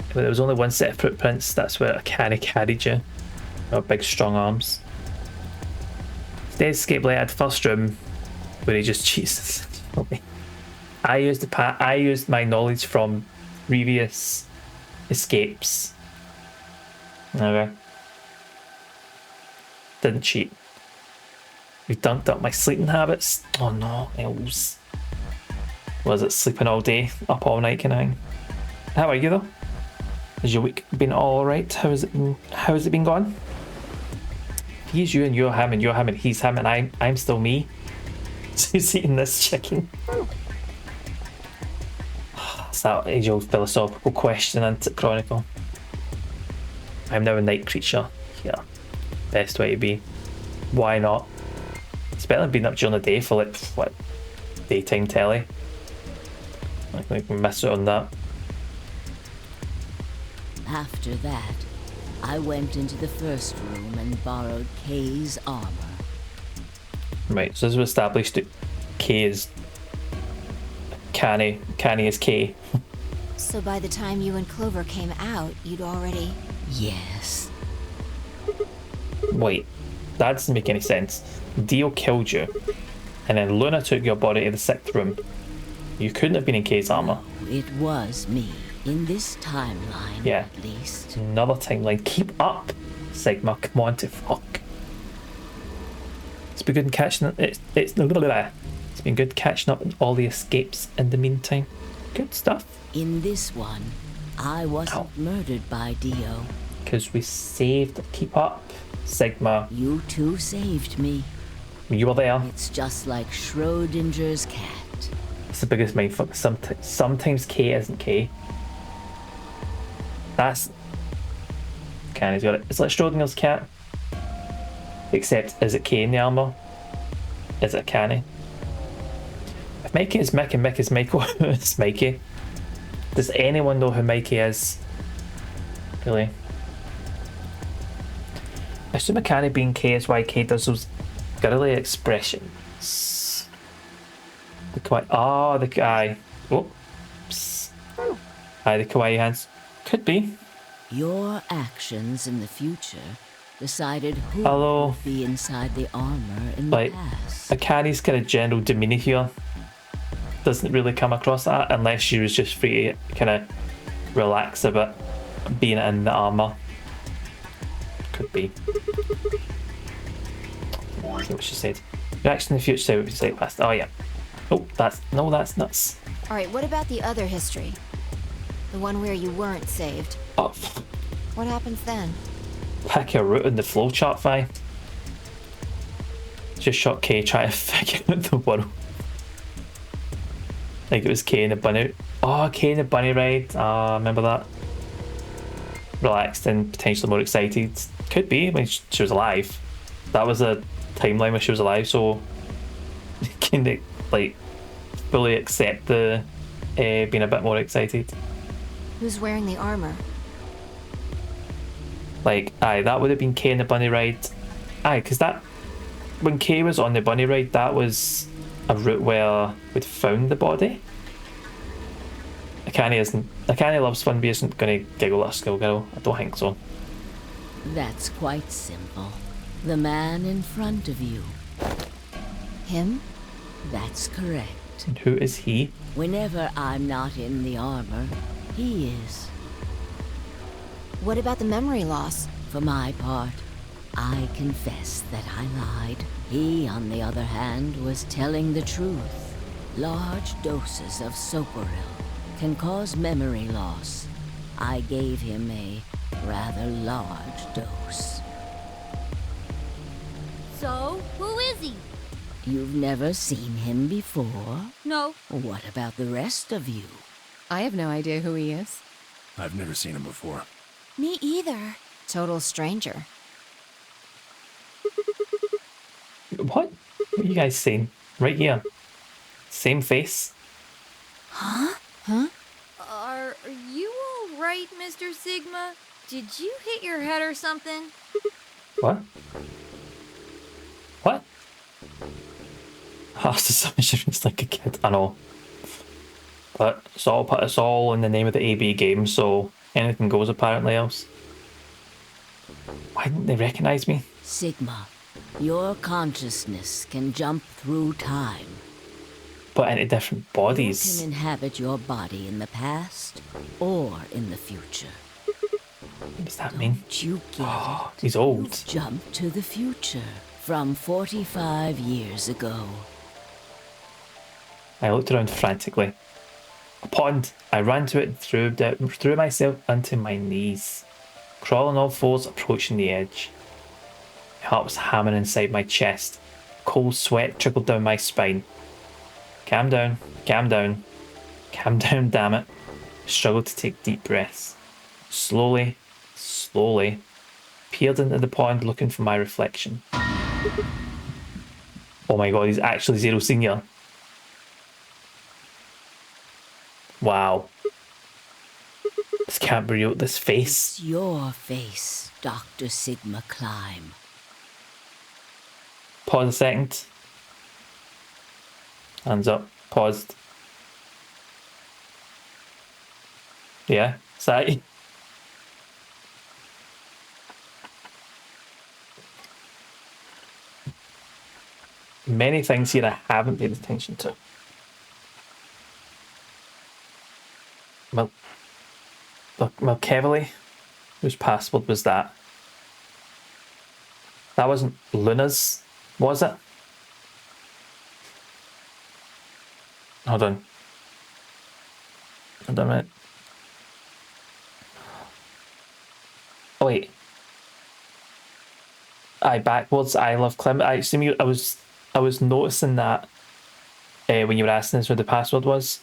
But there was only one set of footprints. That's where Akane carried you. Got big strong arms. The escape layout first room where he just cheats. I used my knowledge from previous escapes. Okay. Didn't cheat. We dunked up my sleeping habits. Oh no, Els. Was it sleeping all day, up all night kind of thing? How are you though? Has your week been alright? How has it been going? He's you and you're him and you're him and he's him and I'm still me. So he's eating this chicken. It's that age-old philosophical question, isn't it, Chronicle? I'm now a night creature. Yeah. Best way to be. Why not? It's better than being up during the day for like, what, daytime telly. I think we miss it on that. After that, I went into the first room and borrowed Kay's armor. Right, so as we established that K is Canny is K. So by the time you and Clover came out, you'd already... Yes. Wait, that doesn't make any sense. Dio killed you, and then Luna took your body to the 6th room. You couldn't have been in K's armor. It was me. In this timeline, yeah. At least. Another timeline. Keep up, Sigma. Come on to fuck. It's been good catching up. It's been good catching up on all the escapes in the meantime. Good stuff. In this one, I wasn't murdered by Dio. Because we saved. Keep up, Sigma. You two saved me. You were there. It's just like Schrodinger's cat. It's the biggest mindfuck. Sometimes K isn't K. That's... Canny's got it. It's like Schrodinger's cat. Except, is it K in the armor? Is it Canny? If Mikey is Mick and Mick is Michael, it's Mikey. Does anyone know who Mikey is? Really? I assume Canny being K is why K does those girly expressions. The kawaii. Oh, the guy. Oops. Aye, the kawaii hands. Could be. Your actions in the future decided who would be inside the armor in the past. Akani's kind of general demeanour here doesn't really come across that unless she was just free to kind of relax a bit being in the armor. Could be. See what she said. Reaction in the future, what you say past. Oh yeah. Oh, that's nuts. Alright, what about the other history? The one where you weren't saved. Oh, What happens then? pick a route in the flowchart, Vi. Just shot Kay trying to figure out the world. Like it was Kay and the bunny. Oh, Kay and the bunny ride. Ah, remember that? Relaxed and potentially more excited. Could be when she was alive. That was a timeline when she was alive, so can they like fully accept the being a bit more excited? Who's wearing the armor? Like, aye, that would have been Kay and the bunny ride. Aye, because that when Kay was on the bunny ride, that was a route where we'd found the body. Akane loves fun, but isn't gonna giggle at a schoolgirl. I don't think so. That's quite simple. The man in front of you. Him? That's correct. And who is he? Whenever I'm not in the armor, he is. What about the memory loss? For my part, I confess that I lied. He, on the other hand, was telling the truth. Large doses of Soporil can cause memory loss. I gave him a rather large dose. So, who is he? You've never seen him before? No. What about the rest of you? I have no idea who he is. I've never seen him before. Me either. Total stranger. What? What are you guys saying? Right here. Same face. Huh? Huh? Are you alright, Mr. Sigma? Did you hit your head or something? What? What? Oh, so just like a kid. I know. But it's all in the name of the AB game, so anything goes apparently else. Why didn't they recognize me? Sigma, your consciousness can jump through time. But into different bodies. You can inhabit your body in the past or in the future. What does that mean? Don't you get it? He's old. You've jumped to the future from 45 years ago. I looked around frantically. A pond. I ran to it and threw myself onto my knees, crawling all fours, approaching the edge. My heart was hammering inside my chest. Cold sweat trickled down my spine. Calm down, calm down, calm down, damn it. I struggled to take deep breaths. Slowly, peered into the pond looking for my reflection. Oh my god, he's actually Zero Senior. Wow. This can't be real. This face. It's your face, Dr. Sigma Climb. Pause a second. Hands up. Paused. Yeah, is that it? Many things here I haven't paid attention to. Melkevely? Whose password was that? That wasn't Luna's, was it? Hold on. Hold on a minute. Oh wait. Aye, backwards. I love Clem. I was noticing that when you were asking us what the password was.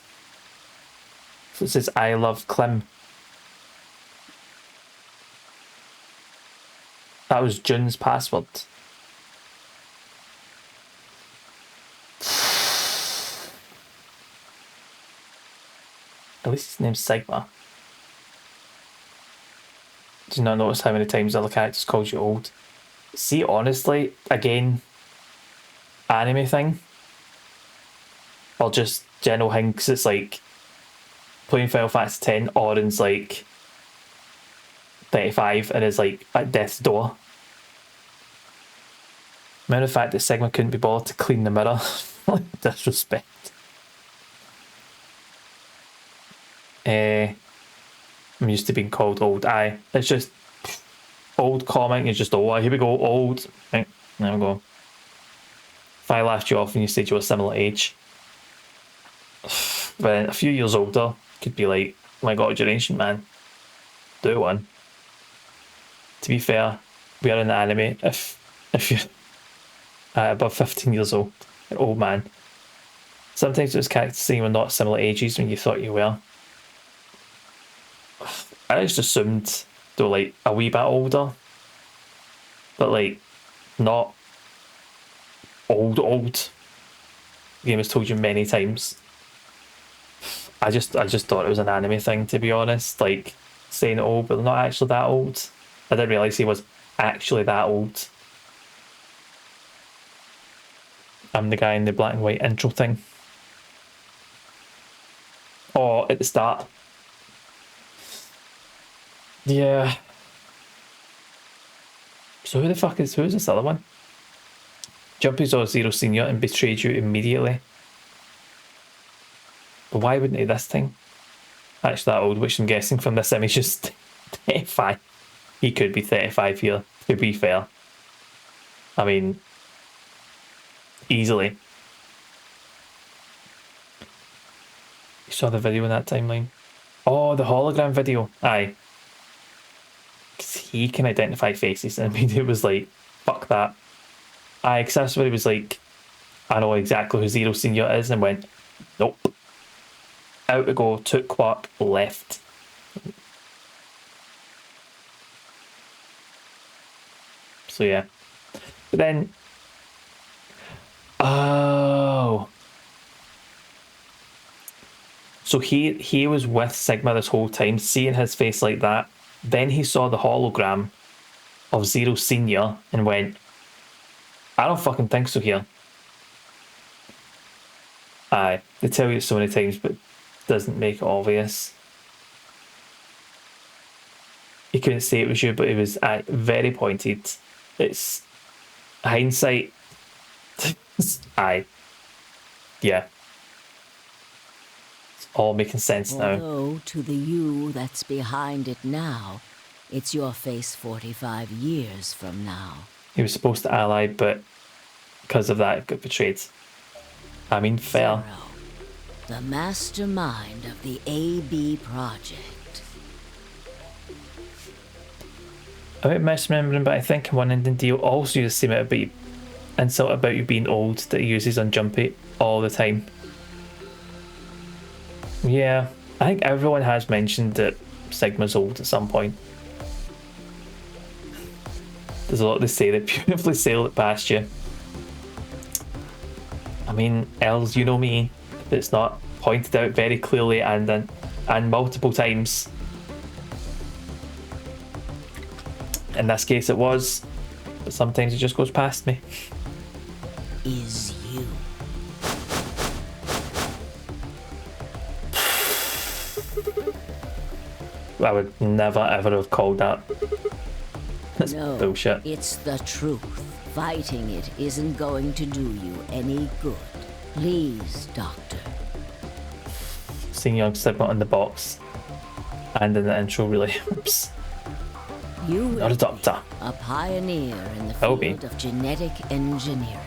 So it says I love Clem. That was June's password. At least his name's Sigma. Did you not notice how many times other characters called you old? See, honestly, again, anime thing, or just general thing, because it's like playing Final Fantasy X, Orin's like 35 and is like at death's door. Matter of fact that Sigma couldn't be bothered to clean the mirror. Disrespect. I'm used to being called old. Aye, it's just old comic. It's just oh, here we go, old. Right, there we go. If I laughed you off and you said you were similar age, but a few years older could be like, oh my god, you're ancient, man. Do one. To be fair, we are in the anime. If you're above 15 years old, an old man. Sometimes it was kind of saying we're not similar ages when you thought you were. I just assumed they were like a wee bit older, but like not old. The game has told you many times. I just thought it was an anime thing, to be honest. Like saying old, but they're not actually that old. I didn't realise he was actually that old. I'm the guy in the black and white intro thing. Oh, at the start. Yeah. So who is this other one? Jumpy saw Zero Senior and betrayed you immediately. But why wouldn't he this time? Actually that old, which I'm guessing from this image is 35. He could be 35 here, to be fair. I mean, easily. You saw the video in that timeline? Oh, the hologram video. Aye. Because he can identify faces, and it was like, fuck that. Aye, because that's what he was like, I know exactly who Zero Senior is, and went, nope. Out to go, took Quark, left. So yeah. But then, oh. So he was with Sigma this whole time, seeing his face like that. Then he saw the hologram of Zero Senior and went, I don't fucking think so here. Aye, they tell you it so many times, but doesn't make it obvious. He couldn't say it was you, but it was very pointed. It's hindsight. Aye. Yeah. It's all making sense now. Although to the you that's behind it now, it's your face 45 years from now. He was supposed to ally, but because of that, it got betrayed. I mean, fair. Zero, the mastermind of the AB project. I might misremembering, but I think One Ending Deal also used the same insult about you being old that he uses on Jumpy all the time. Yeah, I think everyone has mentioned that Sigma's old at some point. There's a lot they say that beautifully sail it past you. I mean, Els, you know me, if it's not pointed out very clearly and multiple times. In this case it was, but sometimes it just goes past me. Is you. I would never ever have called that. That's no, bullshit. It's the truth. Fighting it isn't going to do you any good. Please, Doctor. Seeing young Sigma on the box and in the intro really helps. You Not a doctor. A pioneer in the field of genetic engineering.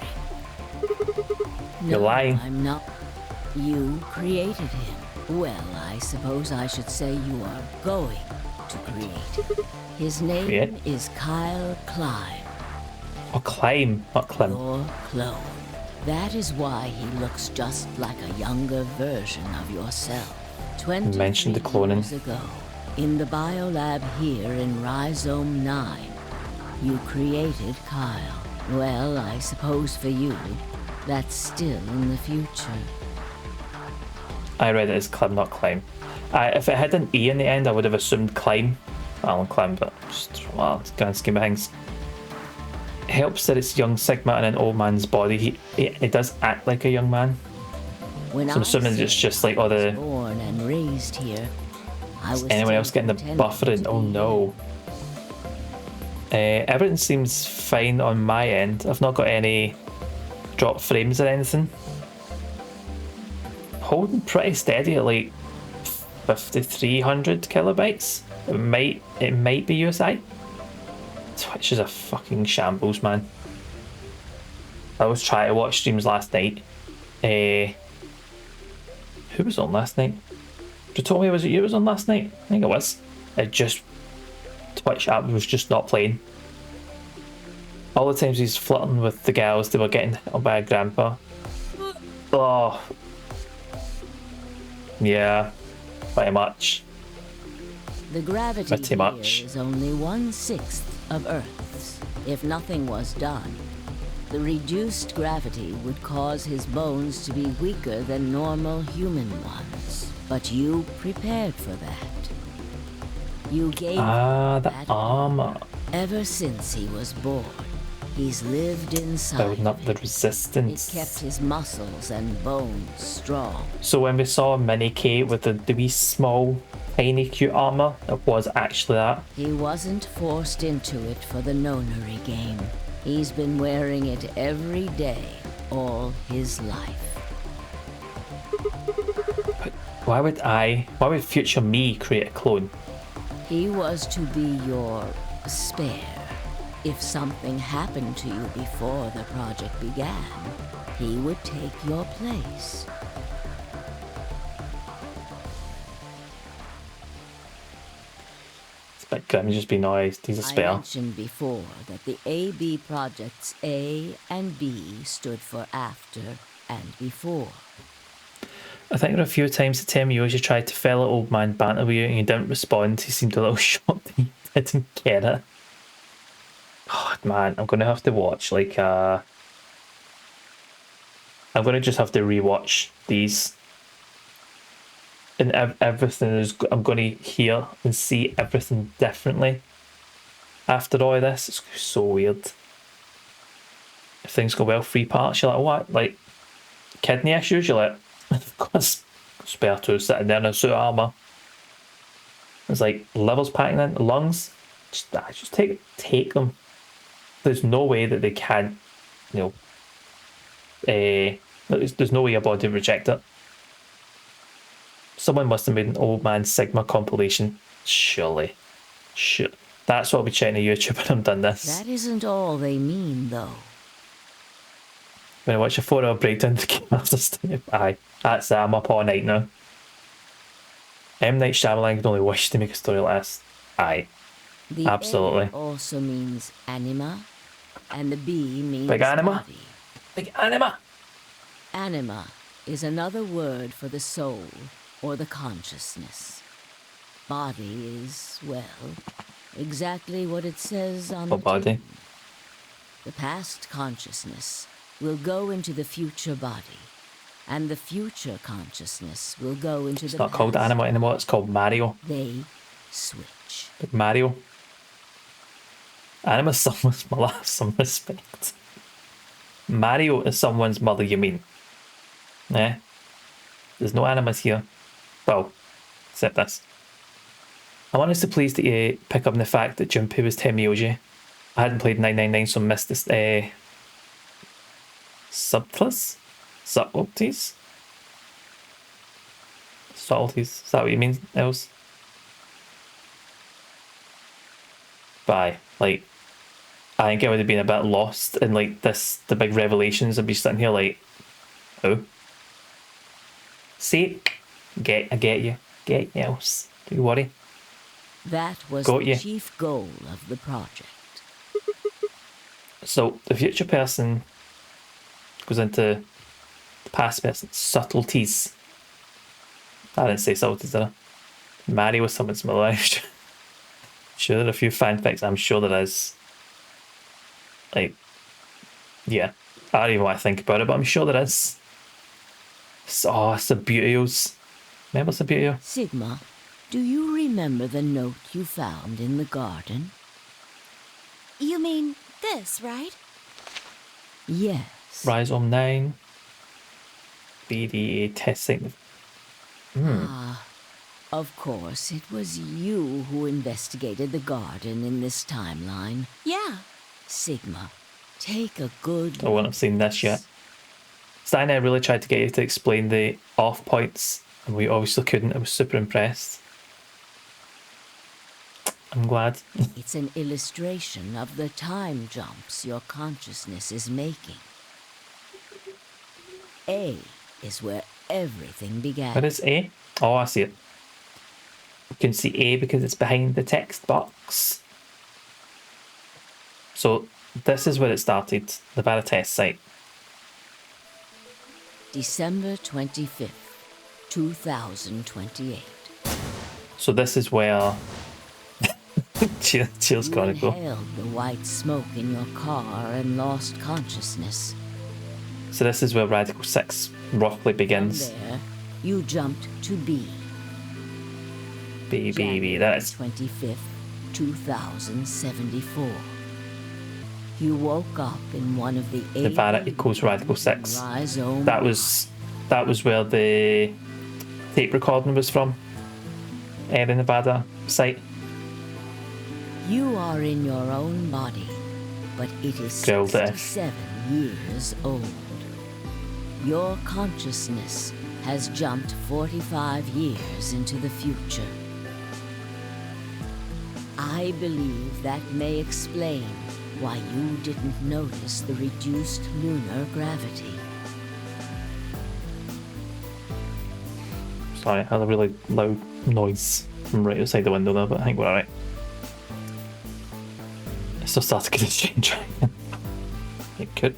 You're lying. I'm not. You created him. Well, I suppose I should say you are going to create. His name is Kyle Klein. Oh, Klein, not Clem. Your clone. That is why he looks just like a younger version of yourself. 20 mentioned the cloning years ago. In the biolab here in Rhizome 9, you created Kyle. Well, I suppose for you, that's still in the future. I read it as Clem, not Climb. If it had an E in the end, I would have assumed Climb. Alan Clem, but just, well, it's grand scheme of things. It helps that it's young Sigma in an old man's body. He does act like a young man. So I'm assuming it's just like all the... Born and raised here. Is anyone else getting the buffering? Oh no. Everything seems fine on my end. I've not got any drop frames or anything. Holding pretty steady at like 5,300 kilobytes. It might be USI. Twitch is a fucking shambles, man. I was trying to watch streams last night. Who was on last night? You told me, was it you was on last night? I think it was. It just, Twitch app was just not playing. All the times he's flirting with the girls, they were getting hit on by a grandpa. Oh. Yeah, pretty much. The gravity Pretty much. here is only 1/6 of Earth's. If nothing was done, the reduced gravity would cause his bones to be weaker than normal human ones. But you prepared for that. You gave him the that armor. Ever since he was born, he's lived inside. Building up the resistance. It kept his muscles and bones strong. So when we saw Mini K with the wee small, tiny, cute armor, it was actually that. He wasn't forced into it for the nonary game. He's been wearing it every day, all his life. But why would future me create a clone? He was to be your spare. If something happened to you before the project began, he would take your place. It's a bit grim, just be nice. He's a I spare. mentioned before that the AB projects A and B stood for after and before. I think there were a few times that Temioji tried to fellow old man banter with you and you didn't respond. He seemed a little shocked that you didn't get it. Oh man, I'm gonna have to watch I'm gonna just have to rewatch these. And everything is, I'm gonna hear and see everything differently. After all of this, it's so weird. If things go well, 3 parts, you're like, what? Like, kidney issues? You're like, of course, spare 2 sitting there in a suit of armour. It's like, livers packing in, lungs, just take them. There's no way that they can't, there's no way your body would reject it. Someone must have made an old man Sigma compilation. Surely. Sure. That's what I'll be checking on YouTube when I'm done this. That isn't all they mean, though. When I watch a 4-hour breakdown of the Game Master State, aye, that's it, I'm up all night now. M. Night Shyamalan could only wish to make a story like this. Aye. The Absolutely. A also means anima, and the B means Big anima? body. Big anima! Anima is another word for the soul, or the consciousness. Body is, well, exactly what it says on the body? tin. The past consciousness will go into the future body, and the future consciousness will go into It's the not past. called Anima anymore, it's called Mario. They switch. Big Mario. Anima's someone's mother, have some respect. Mario is someone's mother, you mean? Eh? There's no animas here. Well, except this. I'm honestly pleased that you pick up on the fact that Junpei was Temioji. I hadn't played 999, so missed this subtleties? Subtleties? Subtleties? Is that what you mean, else? Bye. Like, I think I would have been a bit lost in like the big revelations. I'd be sitting here like, who? See, I get you else. Don't you worry. That was Got the you. chief goal of the project. So the future person goes into the past person. Subtleties. I didn't say subtleties, did I? Marry with someone's mother. I'm sure there are a few fanfics. I'm sure there is. Like, yeah. I don't even want to think about it, but I'm sure there is. Subbutials. Remember Subbutio? Sigma, do you remember the note you found in the garden? You mean this, right? Yes. Rhizome 9. BDA testing. Ah, of course, it was you who investigated the garden in this timeline. Yeah. Sigma, take a good I wouldn't have seen this yet. Steiner really tried to get you to explain the off points And we obviously couldn't. I was super impressed. I'm glad. It's an illustration of the time jumps your consciousness is making. A is where everything began. Where is A? Oh, I see it. You can see A because it's behind the text box. So this is where it started, the Veritas site. December 25th, 2028. So this is where Chill's You gotta go. inhaled the white smoke in your car and lost consciousness. So this is where Radical 6 roughly begins. There, you jumped to B. B, that is 25th, 2074. You woke up in one of the Nevada equals Radical 6. Rhizome. That was where the tape recording was from. The Nevada site. You are in your own body, but it is Grilled it. 67 years old. Your consciousness has jumped 45 years into the future. I believe that may explain why you didn't notice the reduced lunar gravity. Sorry, I had a really loud noise from right outside the window there, but I think we're alright. It still started getting strange. It could.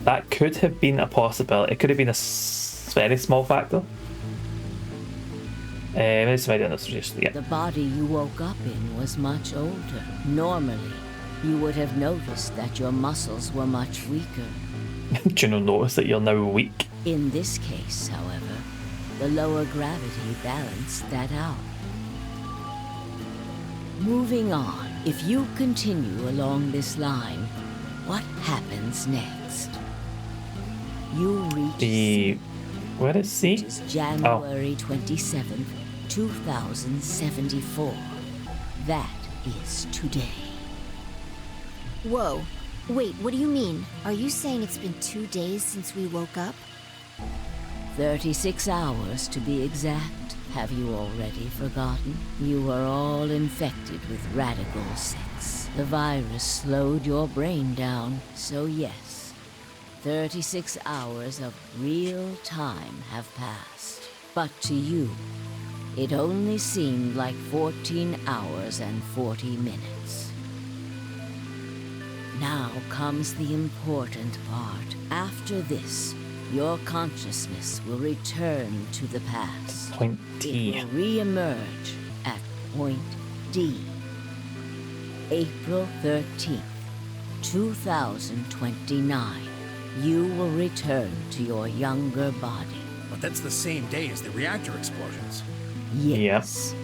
That could have been a possibility. It could have been a very small factor. It's very unnecessary, yeah. The body you woke up in was much older. Normally, you would have noticed that your muscles were much weaker. Do you not notice that you're now weak? In this case, however, the lower gravity balanced that out. Moving on, if you continue along this line, what happens next? You reach the... Where is C? Which is January 27th, 2074. That is today. Whoa. Wait, what do you mean? Are you saying it's been 2 days since we woke up? 36 hours to be exact. Have you already forgotten? You were all infected with Radical 6. The virus slowed your brain down, so yes, 36 hours of real time have passed. But to you, it only seemed like 14 hours and 40 minutes. Now comes the important part. After this, your consciousness will return to the past. Point D. It will re-emerge at point D. April 13th, 2029. You will return to your younger body. But that's the same day as the reactor explosions. Yes.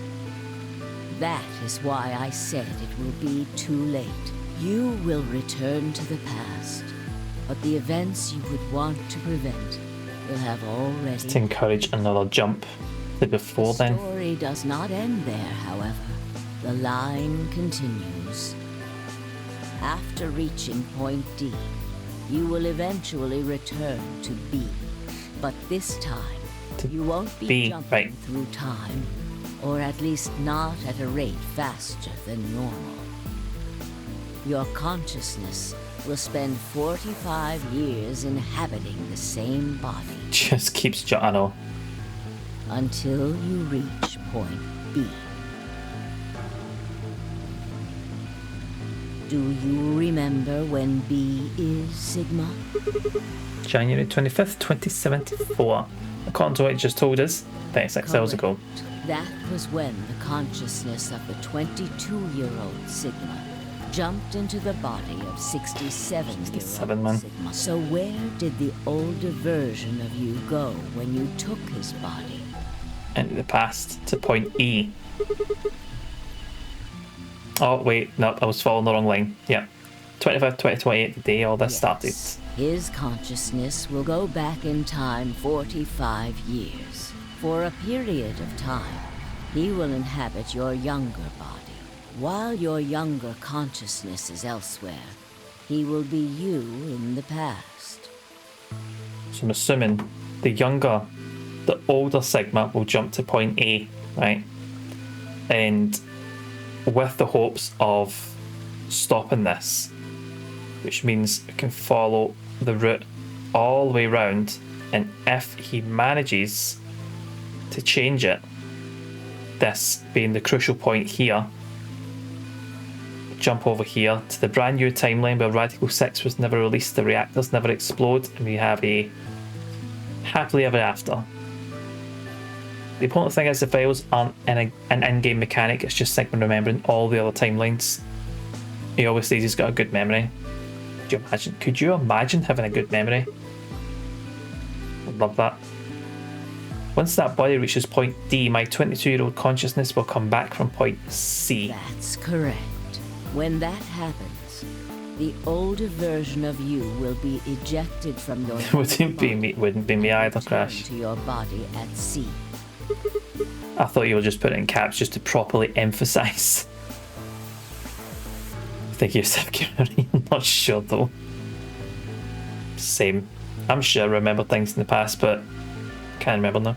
That is why I said it will be too late. You will return to the past, but the events you would want to prevent will have already... To encourage another jump to before then. The story does not end there, however. The line continues. After reaching point D, you will eventually return to B. But this time, you won't be jumping through time, or at least not at a rate faster than normal. Your consciousness will spend 45 years inhabiting the same body. Just keeps I know. Until you reach point B. Do you remember when B is, Sigma? January 25th, 2074. According to what it just told us, 36 hours ago. That was when the consciousness of the 22-year-old Sigma jumped into the body of 67-year-old man. Sigma. So where did the older version of you go when you took his body? Into the past to point E. Oh wait, no, I was following the wrong line. Yeah. 25, 2028, the day all this started. His consciousness will go back in time 45 years. For a period of time, he will inhabit your younger body. While your younger consciousness is elsewhere, he will be you in the past. So I'm assuming the younger the older Sigma will jump to point A, right? And with the hopes of stopping this, which means it can follow the route all the way round, and if he manages to change it, this being the crucial point here, jump over here to the brand new timeline where Radical 6 was never released, the reactors never explode, and we have a happily ever after. The important thing is the files aren't an in-game mechanic, it's just Sigma remembering all the other timelines. He always says he's got a good memory. Could you imagine having a good memory? I'd love that. Once that body reaches point D, my 22-year-old consciousness will come back from point C. That's correct. When that happens, the older version of you will be ejected from your wouldn't be me either, Crash. To your body at C. I thought you were just putting it in caps just to properly emphasize. I think you're Gary. I'm not sure though. Same. I'm sure I remember things in the past, but can't remember now.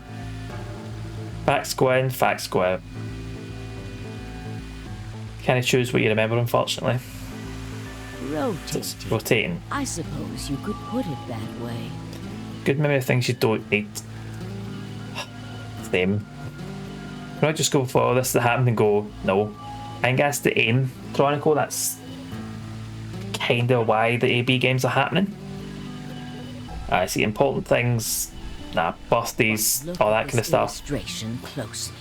Facts go in, facts go out. Can't choose what you remember, unfortunately. Rotating. Rotating. I suppose you could put it that way. Good memory of things you don't need. Same. Can I just go for all this that happened and go, no. I think that's the aim, Chronicle. That's kind of why the AB games are happening. I see important things, birthdays, all that kind of stuff. Closely.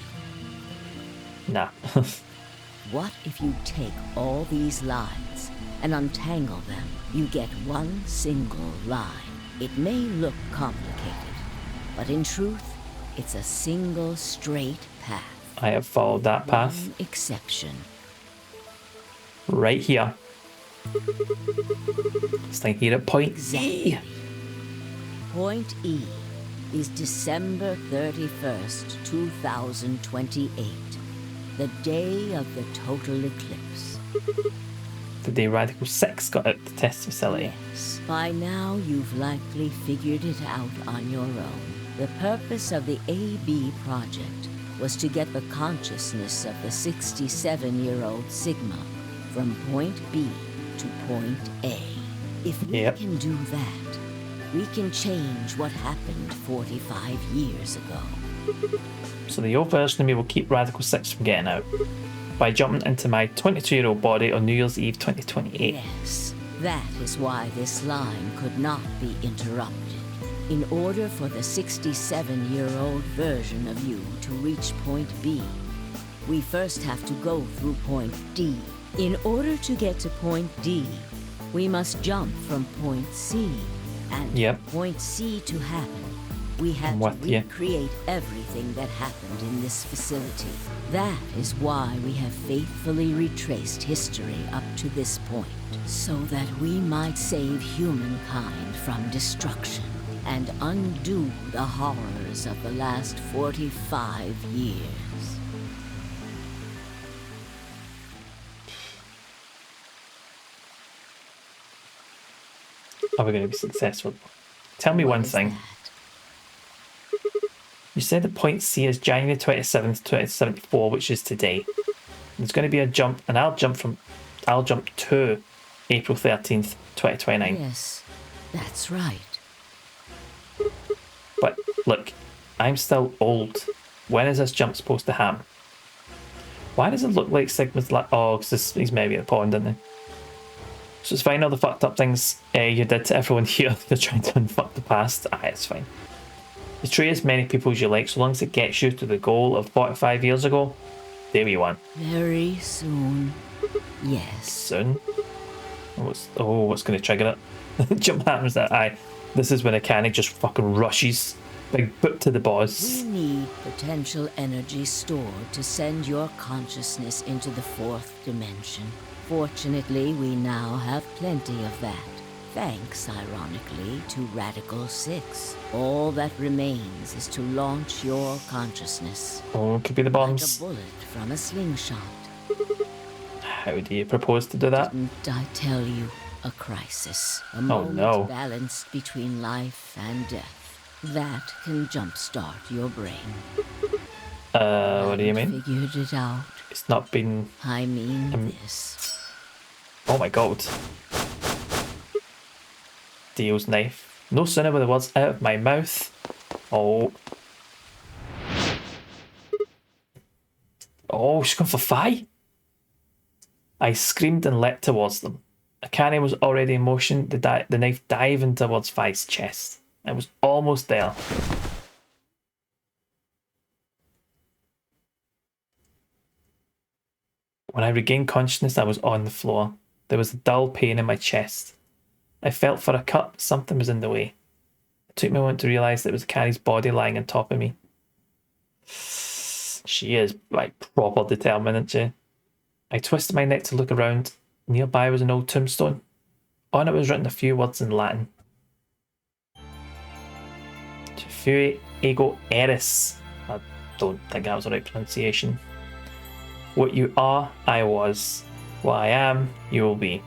Nah. What if you take all these lines and untangle them? You get one single line. It may look complicated, but in truth, it's a single straight path. I have followed that path. One exception. Right here. It's like here at point E. Point E is December 31st, 2028. The day of the total eclipse. The day Radical 6 got out the test facility. Yes. By now, you've likely figured it out on your own. The purpose of the AB project was to get the consciousness of the 67-year-old Sigma from point B to point A. If we can do that, we can change what happened 45 years ago. So the old version of me will keep Radical 6 from getting out by jumping into my 22-year-old body on New Year's Eve 2028. Yes, that is why this line could not be interrupted. In order for the 67-year-old version of you to reach point B, we first have to go through point D. In order to get to point D, we must jump from point C. And for point C to happen, we had to recreate everything that happened in this facility. That is why we have faithfully retraced history up to this point, so that we might save humankind from destruction and undo the horrors of the last 45 years. Are we going to be successful? Tell me one thing. You said the point C is January 27th, 2074, which is today. There's going to be a jump, and I'll jump to April 13th, 2029. Yes, that's right. But look, I'm still old. When is this jump supposed to happen? Why does it look like Sigma's like, oh, because he's maybe at a pond, isn't he? So it's fine, all the fucked up things you did to everyone here. You're trying to unfuck the past. It's fine. Betray as many people as you like, so long as it gets you to the goal of 45 years ago. There we want. Very soon. Yes. Soon? What's going to trigger it? Jump happens that this is when a cannon just fucking rushes. Big boot to the boss. We need potential energy stored to send your consciousness into the fourth dimension. Fortunately, we now have plenty of that. Thanks, ironically, to Radical 6. All that remains is to launch your consciousness. Oh, it could be the bombs. Like a bullet from a slingshot. How do you propose to do that? Didn't I tell you? A crisis. A moment balanced between life and death. That can jumpstart your brain. What do you mean? Figured it out. It's not been... I mean this. Oh my god. Dio's knife. No sooner were the words out of my mouth. Oh. Oh, she's gone for Fi. I screamed and leapt towards them. Akane was already in motion, the knife diving towards Fi's chest. I was almost there. When I regained consciousness, I was on the floor. There was a dull pain in my chest. I felt for a cut, something was in the way. It took me a moment to realise that it was Akane's body lying on top of me. She is, like, proper determined, isn't she? I twisted my neck to look around. Nearby was an old tombstone. On it was written a few words in Latin. Fui ego eris. I don't think that was the right pronunciation. What you are, I was. What I am, you will be.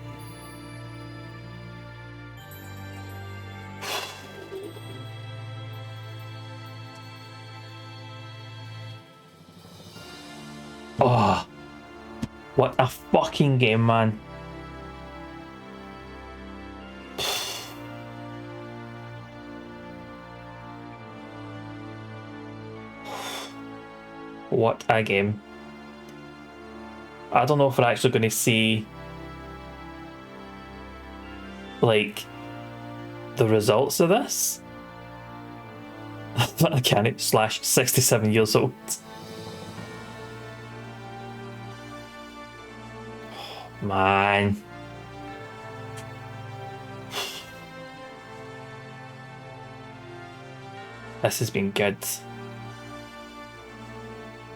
Oh, what a fucking game, man. What a game. I don't know if we're actually going to see like the results of this. I can't, slash 67 years old. Oh, man. This has been good.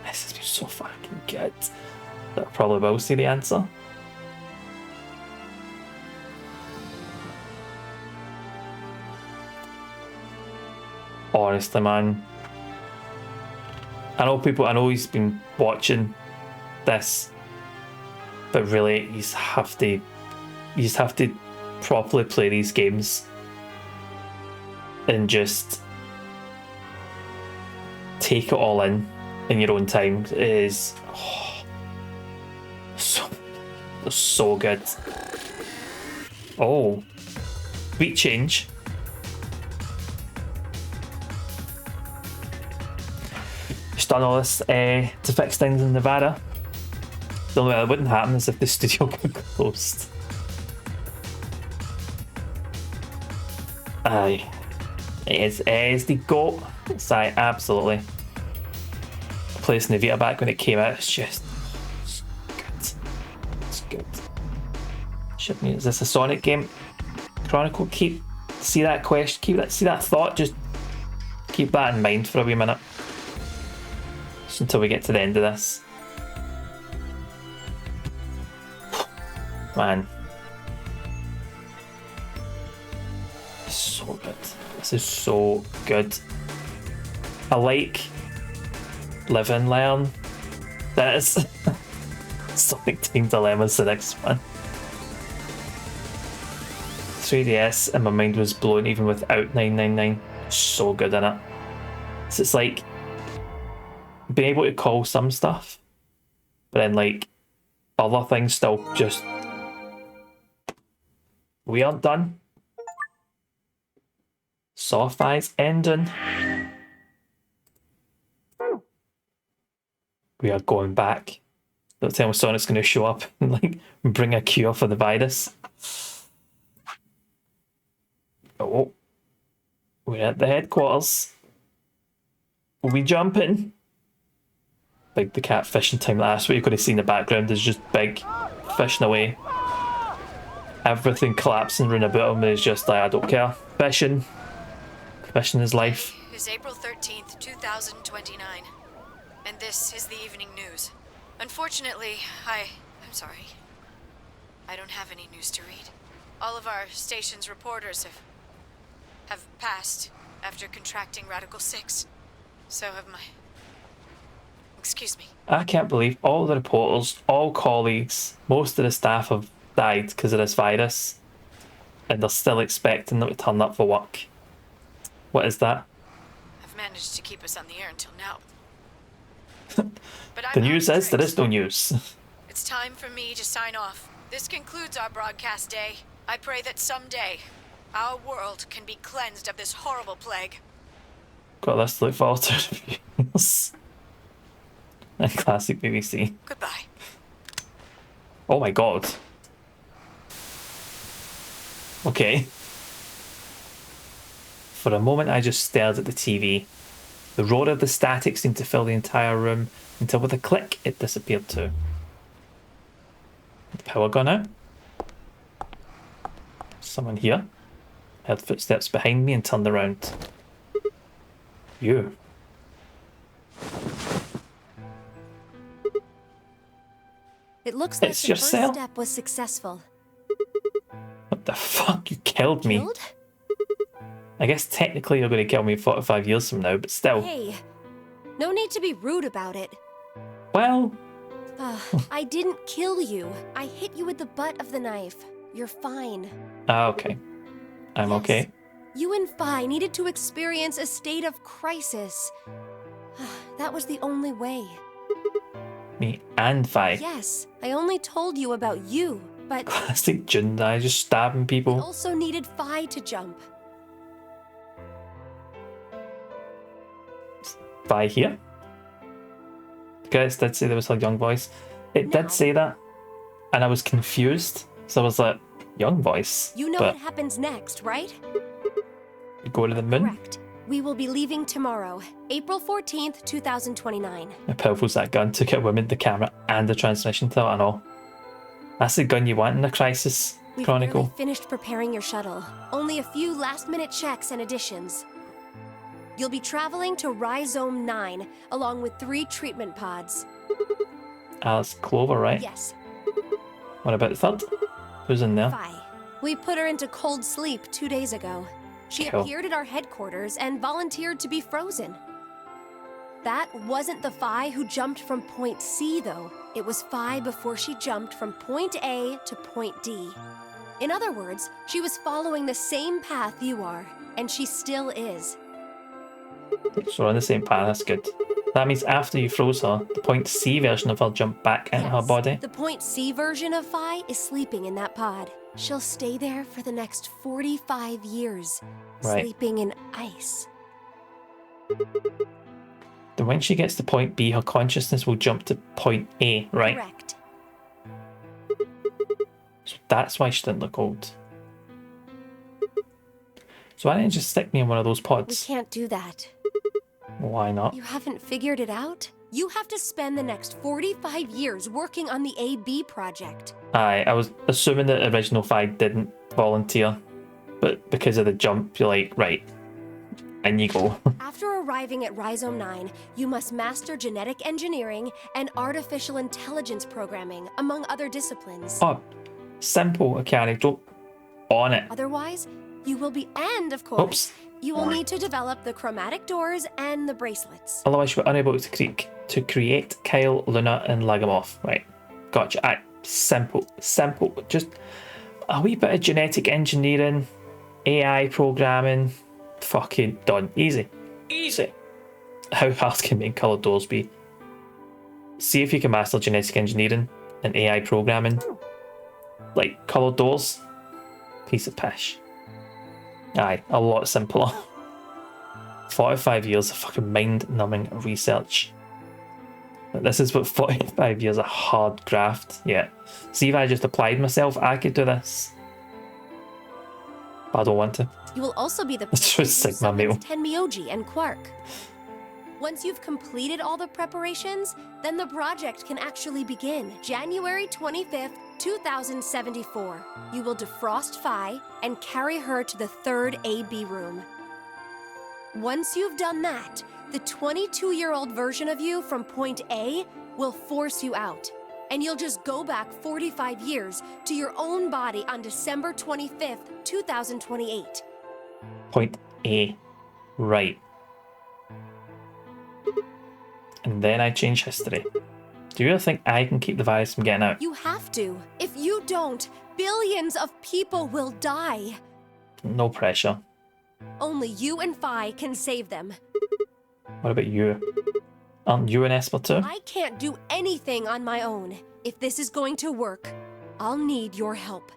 This has been so fucking good. That I probably will see the answer. Honestly, man. I know he's been watching this, but really you just have to properly play these games and just take it all in your own time. It is so good. Oh, beat change. Just done all this to fix things in Nevada. The only way that wouldn't happen is if the studio got closed. Aye, it is the GOAT. Aye, absolutely. Placing the Vita back when it came out, it's just good. Ship me, is this a Sonic game? Chronicle, see that thought, just keep that in mind for a wee minute. Just until we get to the end of this. Man. So good. This is so good. I like Live and Learn. That is Sonic Team Dilemma's the next one. 3DS and my mind was blown even without 999. So good in it. So it's like being able to call some stuff, but then like other things still just we aren't done. Soft-Eyes ending. We are going back. Don't tell me Sonic's going to show up and like bring a cure for the virus. Oh, we're at the headquarters. We jumping. Big the cat fishing time. That's what you could have seen in the background is just Big fishing away. Everything collapsing around about him is just like, I don't care. Fishing. Fishing is life. It's April 13th, 2029. And this is the evening news. Unfortunately, I'm sorry. I don't have any news to read. All of our station's reporters have passed after contracting Radical 6. So have my... Excuse me. I can't believe all the reporters, all colleagues, most of the staff have died because of this virus. And they're still expecting them to turn up for work. What is that? managed to keep us on the air until now. But The I'm news out of is there tricks. is no news. It's time for me to sign off. This concludes our broadcast day. I pray that someday our world can be cleansed of this horrible plague. Got this to look forward to. A classic BBC. Goodbye. Oh my god. Okay. For a moment I just stared at the TV. The roar of the static seemed to fill the entire room until with a click it disappeared too. The power gone out. Someone here. Heard footsteps behind me and turned around. You. It looks like It's the yourself. first step was successful. What the fuck? You killed me. Killed? I guess technically you're going to kill me 45 years from now, but still. Hey, no need to be rude about it. Well, I didn't kill you. I hit you with the butt of the knife. You're fine. okay. I'm okay. You and Phi needed to experience a state of crisis. That was the only way. Me and Phi. Yes, I only told you about you, but Classic Jundai, just stabbing people. also needed Phi to jump. Phi here. Guys did say there was a young voice. It did say that, and I was confused. So I was like, young voice. You know but what happens next, right? go to the moon. Correct. We will be leaving tomorrow, April 14th, 2029. How powerful's that gun? Took out women, the camera, and the transmission tower and all. That's the gun you want in a Crisis We've Chronicle. barely finished preparing your shuttle. Only a few last-minute checks and additions. You'll be traveling to Rhizome 9, along with 3 treatment pods. Alice Clover, right? Yes. What about the third? Who's in there? Phi. We put her into cold sleep 2 days ago. She Cool. appeared at our headquarters and volunteered to be frozen. That wasn't the Phi who jumped from point C, though. It was Phi before she jumped from point A to point D. In other words, she was following the same path you are, and she still is. So we're on the same path, that's good. That means after you froze her, the point C version of her jumped back into her body. The point C version of Phi is sleeping in that pod. She'll stay there for the next 45 years, Right. sleeping in ice. Then when she gets to point B, her consciousness will jump to point A, right? Correct. So that's why she didn't look old. So why didn't you just stick me in one of those We pods? can't do that. Why not? You haven't figured it out? You have to spend the next 45 years working on the AB project. Aye, I was assuming that original 5 didn't volunteer, but because of the jump, you're like, right, and you go. After arriving at Rhizome 9, you must master genetic engineering and artificial intelligence programming, among other disciplines. Oh, simple, okay, don't on it. Otherwise, you will be, and of course, Oops. you will need to develop the chromatic doors and the bracelets. Otherwise, you were unable to create Kyle, Luna, and Lagamoth. Right, gotcha. Aye, simple. Just a wee bit of genetic engineering, AI programming, fucking done. Easy. How hard can making colour doors be? See if you can master genetic engineering and AI programming. Like colour doors, piece of pish. Aye, a lot simpler. 45 years of fucking mind-numbing research. But this is what 45 years of hard graft. Yeah. See if I just applied myself, I could do this. But I don't want to. You will also be the It's person just who Sigma meal. summons Tenmyoji and Quark. Once you've completed all the preparations, then the project can actually begin. January 25th, 2074. You will defrost Phi and carry her to the 3rd AB room. Once you've done that, the 22-year-old version of you from point A will force you out. And you'll just go back 45 years to your own body on December 25th, 2028. Point A. Right. And then I change history. Do you really think I can keep the virus from getting out? You have to. If you don't, billions of people will die. No pressure. Only you and Phi can save them. What about you? Aren't you an Esper too? I can't do anything on my own. If this is going to work, I'll need your help.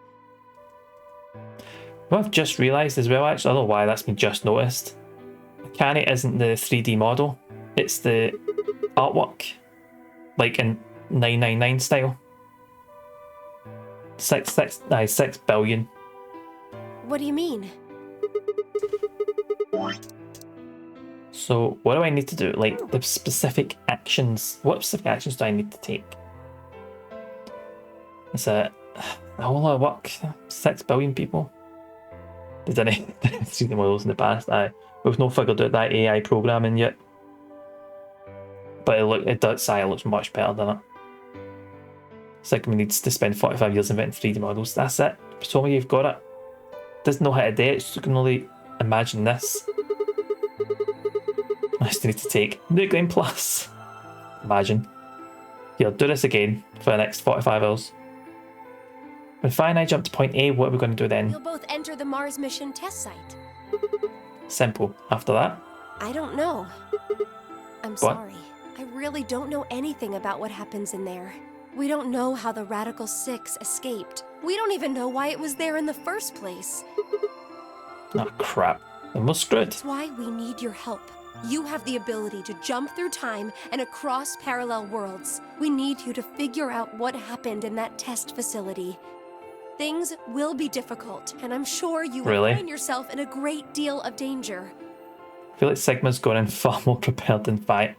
Well, I've just realised as well, actually, I don't know why that's been just noticed. Mechanic isn't the 3D model, it's the artwork. Like in 999 style. 6 billion. What do you mean? So, what do I need to do? Like, the specific actions. What specific actions do I need to take? It's a whole lot of work. 6 billion people. They didn't see the models in the past. We've not figured out that AI programming yet. But it looks much better than it. Sigma needs to spend 45 years inventing 3D models. That's it. So many you've got it. Doesn't know how to do it, so you can only imagine this. I still need to take Nucleum Plus. Imagine. Here, do this again for the next 45 hours. When Fi and I jump to point A, what are we going to do then? You'll both enter the Mars mission test site. Simple. After that? I don't know. I'm sorry. I really don't know anything about what happens in there. We don't know how the Radical 6 escaped. We don't even know why it was there in the first place. Oh crap. Then we're screwed. That's why we need your help. You have the ability to jump through time and across parallel worlds. We need you to figure out what happened in that test facility. Things will be difficult, and I'm sure you will find yourself in a great deal of danger. I feel like Sigma's gone in far more prepared than Fi.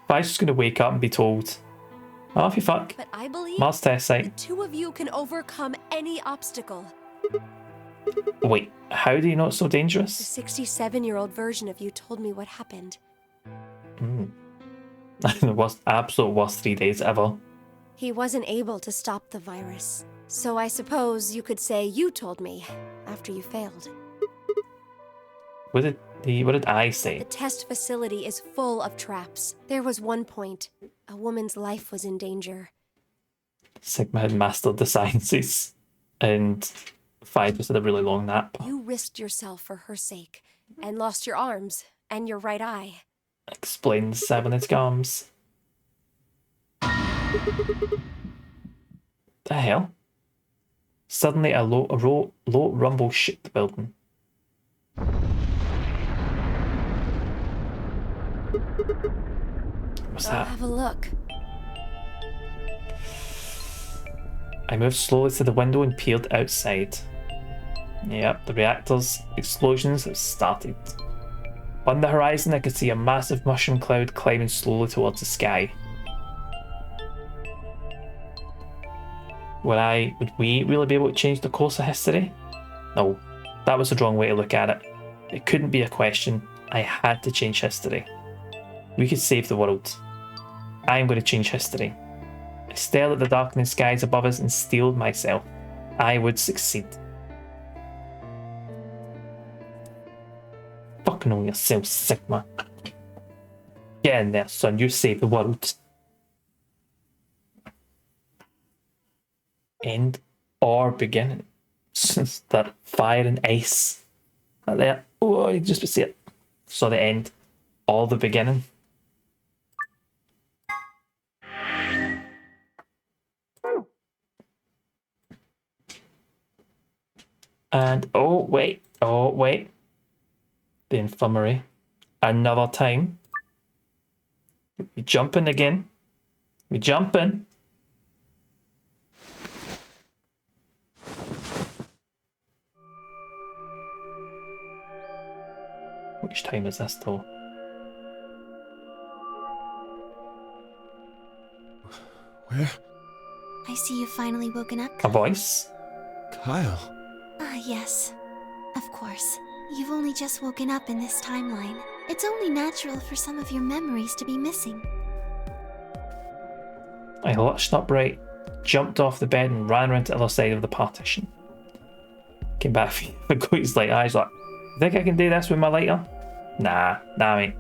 Fi's just going to wake up and be told, oh, if you fuck. But I believe Mars test site. the two of you can overcome any obstacle. Wait, how do you know it's so dangerous? The 67-year-old version of you told me what happened. The absolute worst 3 days ever. He wasn't able to stop the virus. So I suppose you could say you told me after you failed. What did I say? The test facility is full of traps. There was one point, a woman's life was in danger. Sigma had mastered the sciences, and Fi just had a really long nap. You risked yourself for her sake, and lost your arms and your right eye. Explains cybernetic arms. The hell? Suddenly a low rumble shook the building. What's that? Have a look. I moved slowly to the window and peered outside. Yep, the reactor's explosions have started. On the horizon, I could see a massive mushroom cloud climbing slowly towards the sky. Would we really be able to change the course of history? No, that was the wrong way to look at it. It couldn't be a question. I had to change history. We could save the world. I am going to change history. I stared at the darkening skies above us and steeled myself. I would succeed. Fucking on yourself, Sigma. Get in there, son. You save the world. End or beginning. That fire and ice. Right there. Oh, you just see it. So the end or the beginning. And oh wait. The infirmary. Another time. We jumping again. We jumping. Which time is this though? Where? I see you've finally woken up. A voice? Kyle. Ah, yes. Of course. You've only just woken up in this timeline. It's only natural for some of your memories to be missing. I lurched upright, jumped off the bed and ran around to the other side of the partition. Came back with Goaty's light eyes like, think I can do this with my lighter? Nah, mate.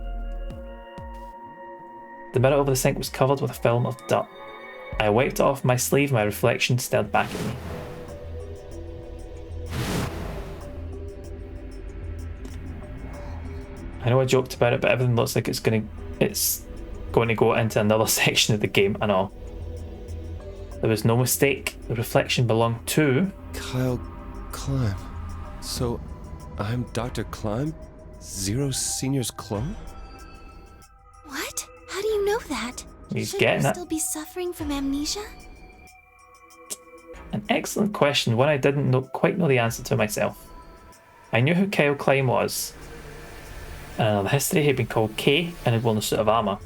The mirror over the sink was covered with a film of dirt. I wiped it off my sleeve and my reflection stared back at me. I know I joked about it, but everything looks like it's going to go into another section of the game. I know. There was no mistake. The reflection belonged to Kyle Climb. So, I'm Dr. Climb? Zero Senior's clone? What? How do you know that? He's Shouldn't getting you it. still be suffering from amnesia? An excellent question, one I didn't quite know the answer to myself. I knew who Kyle Climb was. And in the history, he'd been called K and had worn a suit of armour.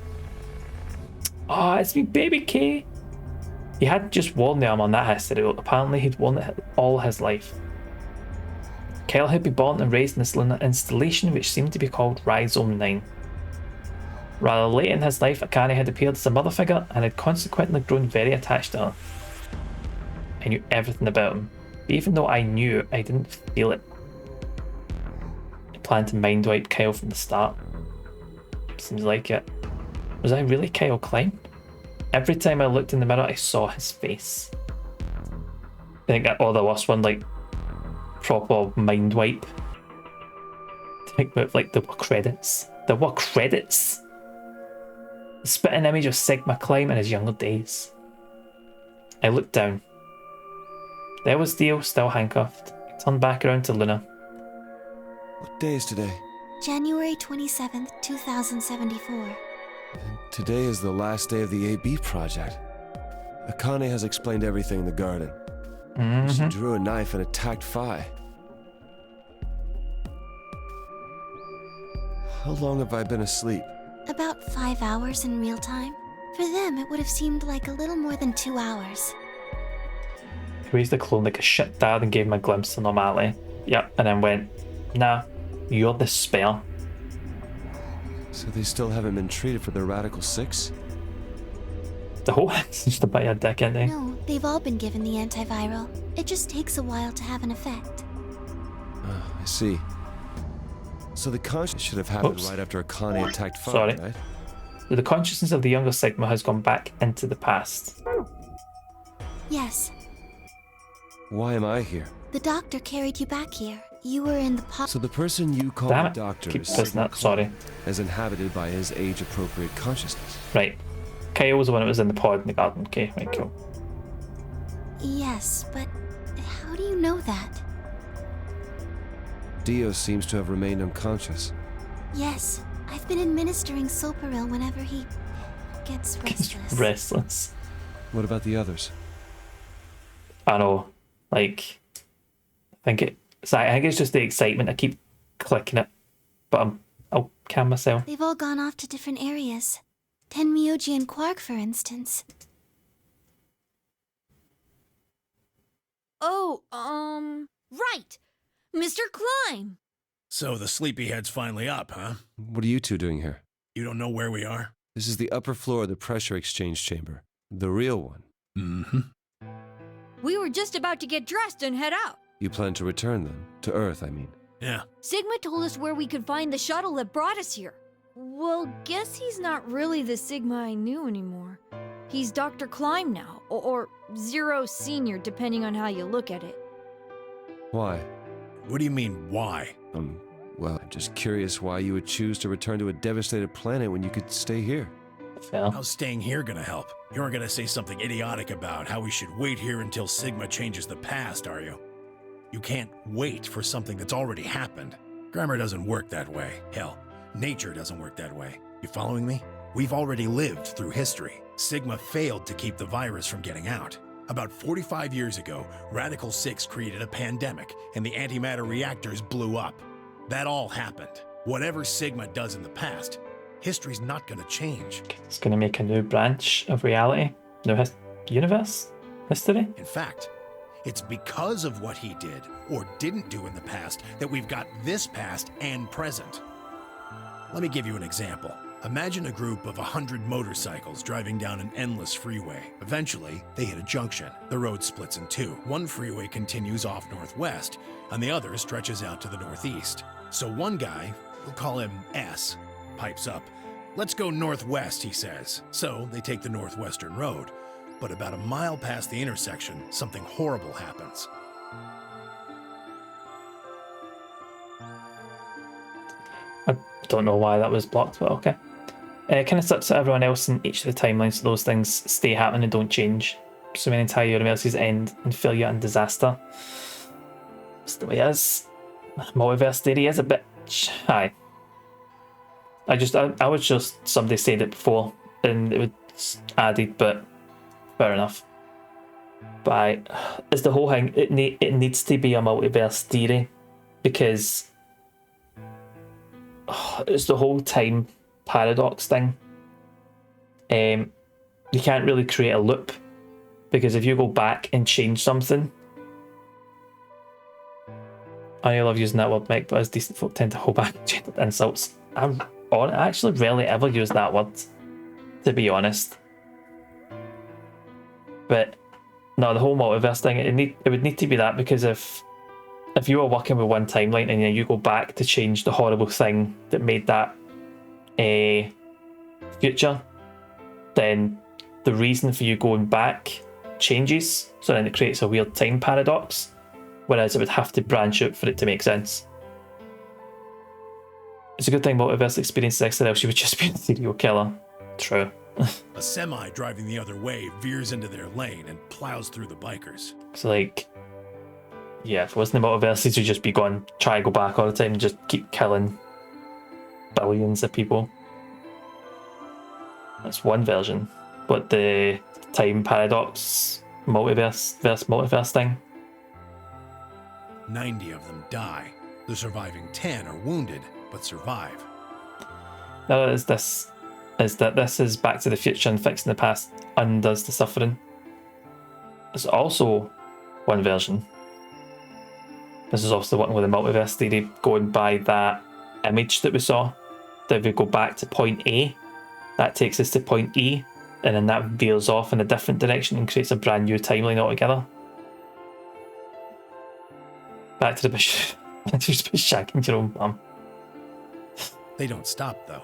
Oh, it's me, baby K. He hadn't just worn the armour on that history, apparently he'd worn it all his life. Kyle had been born and raised in this lunar installation which seemed to be called Rhizome 9. Rather late in his life, Akane had appeared as a mother figure and had consequently grown very attached to her. I knew everything about him, but even though I knew, I didn't feel it. I planned to mind wipe Kyle from the start. Seems like it. Was I really Kyle Climb? Every time I looked in the mirror, I saw his face. I think that, or there was one like proper mind wipe. I think with like the credits. There were credits. The spitting image of Sigma Climb in his younger days. I looked down. There was Dio, still handcuffed. I turned back around to Luna. What day is today? January 27th, 2074. Today is the last day of the AB project. Akane has explained everything in the garden. She drew a knife and attacked Phi. How long have I been asleep? About 5 hours in real time. For them, it would have seemed like a little more than 2 hours. I raised the clone like a shit dad and gave him a glimpse of normality. Yep, and then went, nah, you're the spare. So they still haven't been treated for their Radical 6? The whole thing's just a bit of a dick, isn't they? No, they've all been given the antiviral. It just takes a while to have an effect. Oh, I see. So the conscience should have happened right after Akane attacked Phi, Sorry. right? The consciousness of the younger Sigma has gone back into the past. Yes, Why am I here? the doctor carried you back here. You were in the So the person you call Damn the it. doctor Keep is pressing Sigma that, sorry. as inhabited by his age-appropriate consciousness. Right. Kyle was the one that was in the pod in the garden. Okay, right, cool. Yes, but how do you know that? Dio seems to have remained unconscious. Yes, I've been administering Soparil whenever he gets restless. Restless. What about the others? I know. Like, I think it's just the excitement. I keep clicking it, but I'll calm myself. They've all gone off to different areas. Tenmyoji and Quark, for instance. Oh, right. Mr. Climb. So the sleepyhead's finally up, huh? What are you two doing here? You don't know where we are? This is the upper floor of the pressure exchange chamber. The real one. Mm-hmm. We were just about to get dressed and head out. You plan to return then? To Earth, I mean. Yeah. Sigma told us where we could find the shuttle that brought us here. Well, guess he's not really the Sigma I knew anymore. He's Dr. Climb now, or Zero Senior, depending on how you look at it. Why? What do you mean, why? Well, I'm just curious why you would choose to return to a devastated planet when you could stay here. How's staying here gonna help? You aren't gonna say something idiotic about how we should wait here until Sigma changes the past, are you? You can't wait for something that's already happened. Grammar doesn't work that way. Hell, nature doesn't work that way. You following me? We've already lived through history. Sigma failed to keep the virus from getting out. About 45 years ago, Radical 6 created a pandemic, and the antimatter reactors blew up. That all happened. Whatever Sigma does in the past, history's not gonna change. It's going to make a new branch of reality. New universe? History? In fact, it's because of what he did or didn't do in the past that we've got this past and present. Let me give you an example. Imagine a group of 100 motorcycles driving down an endless freeway. Eventually, they hit a junction. The road splits in two. One freeway continues off northwest, and the other stretches out to the northeast. So one guy, we'll call him S, pipes up. "Let's go northwest," he says. So they take the northwestern road. But about a mile past the intersection, something horrible happens. I don't know why that was blocked, but okay. Kind of sucks that everyone else in each of the timelines, so those things stay happening and don't change. So many entire universes end in failure and disaster. That's the way it is. Multiverse theory is a bit shy. I was just, somebody said it before and it was added, but fair enough. But it's the whole thing, it needs to be a multiverse theory because it's the whole time paradox thing. You can't really create a loop because if you go back and change something, I love using that word, Mike, but as decent folk tend to hold back and change insults. I actually rarely ever use that word, to be honest. But no, the whole multiverse thing, it would need to be that, because if you were working with one timeline and then you go back to change the horrible thing that made that a future, then the reason for you going back changes, so then it creates a weird time paradox, whereas it would have to branch out for it to make sense. It's a good thing multiverse experiences existed, else you would just be a serial killer. True. A semi driving the other way veers into their lane and plows through the bikers. It's like, yeah, if it wasn't the multiverses, you'd just be going, try to go back all the time and just keep killing billions of people. That's one version. But the time paradox multiverse thing. 90 of them die. The surviving 10 are wounded, but survive. No, this is Back to the Future and fixing the past undoes the suffering. There's also one version. This is also the one with the multiverse theory, going by that image that we saw. That if we go back to point A, that takes us to point E, and then that veers off in a different direction and creates a brand new timeline altogether. Back to the bush. Just be shagging your own mum. They don't stop though.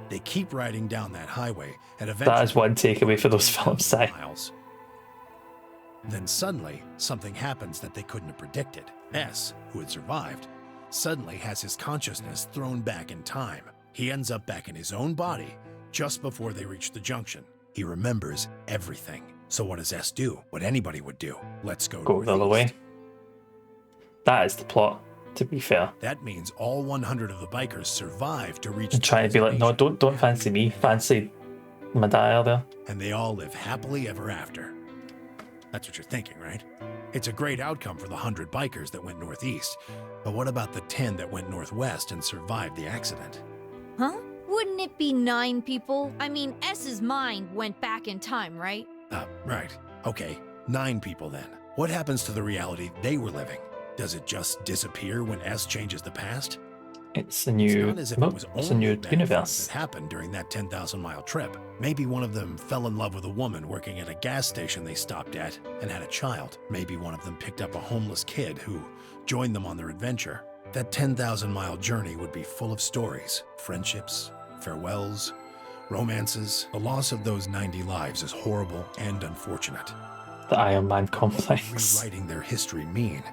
They keep riding down that highway and eventually... That is one takeaway for those films, say. Then suddenly, something happens that they couldn't have predicted. S, who had survived, suddenly has his consciousness thrown back in time. He ends up back in his own body just before they reach the junction. He remembers everything. So what does S do? What anybody would do. Let's go the other way. That is the plot, to be fair. That means all 100 of the bikers survive to reach and trying to be like, no, don't fancy me. Fancy Madaya there. And they all live happily ever after. That's what you're thinking, right? It's a great outcome for the 100 bikers that went northeast. But what about the 10 that went northwest and survived the accident? Huh? Wouldn't it be 9 people? I mean, S's mind went back in time, right? Right. Okay, 9 people then. What happens to the reality they were living? Does it just disappear when S changes the past? It's a new, universe. That happened during that 10,000-mile trip. Maybe one of them fell in love with a woman working at a gas station they stopped at and had a child. Maybe one of them picked up a homeless kid who joined them on their adventure. That 10,000-mile journey would be full of stories, friendships, farewells, romances. The loss of those 90 lives is horrible and unfortunate. The Iron Man complex. What does rewriting their history mean?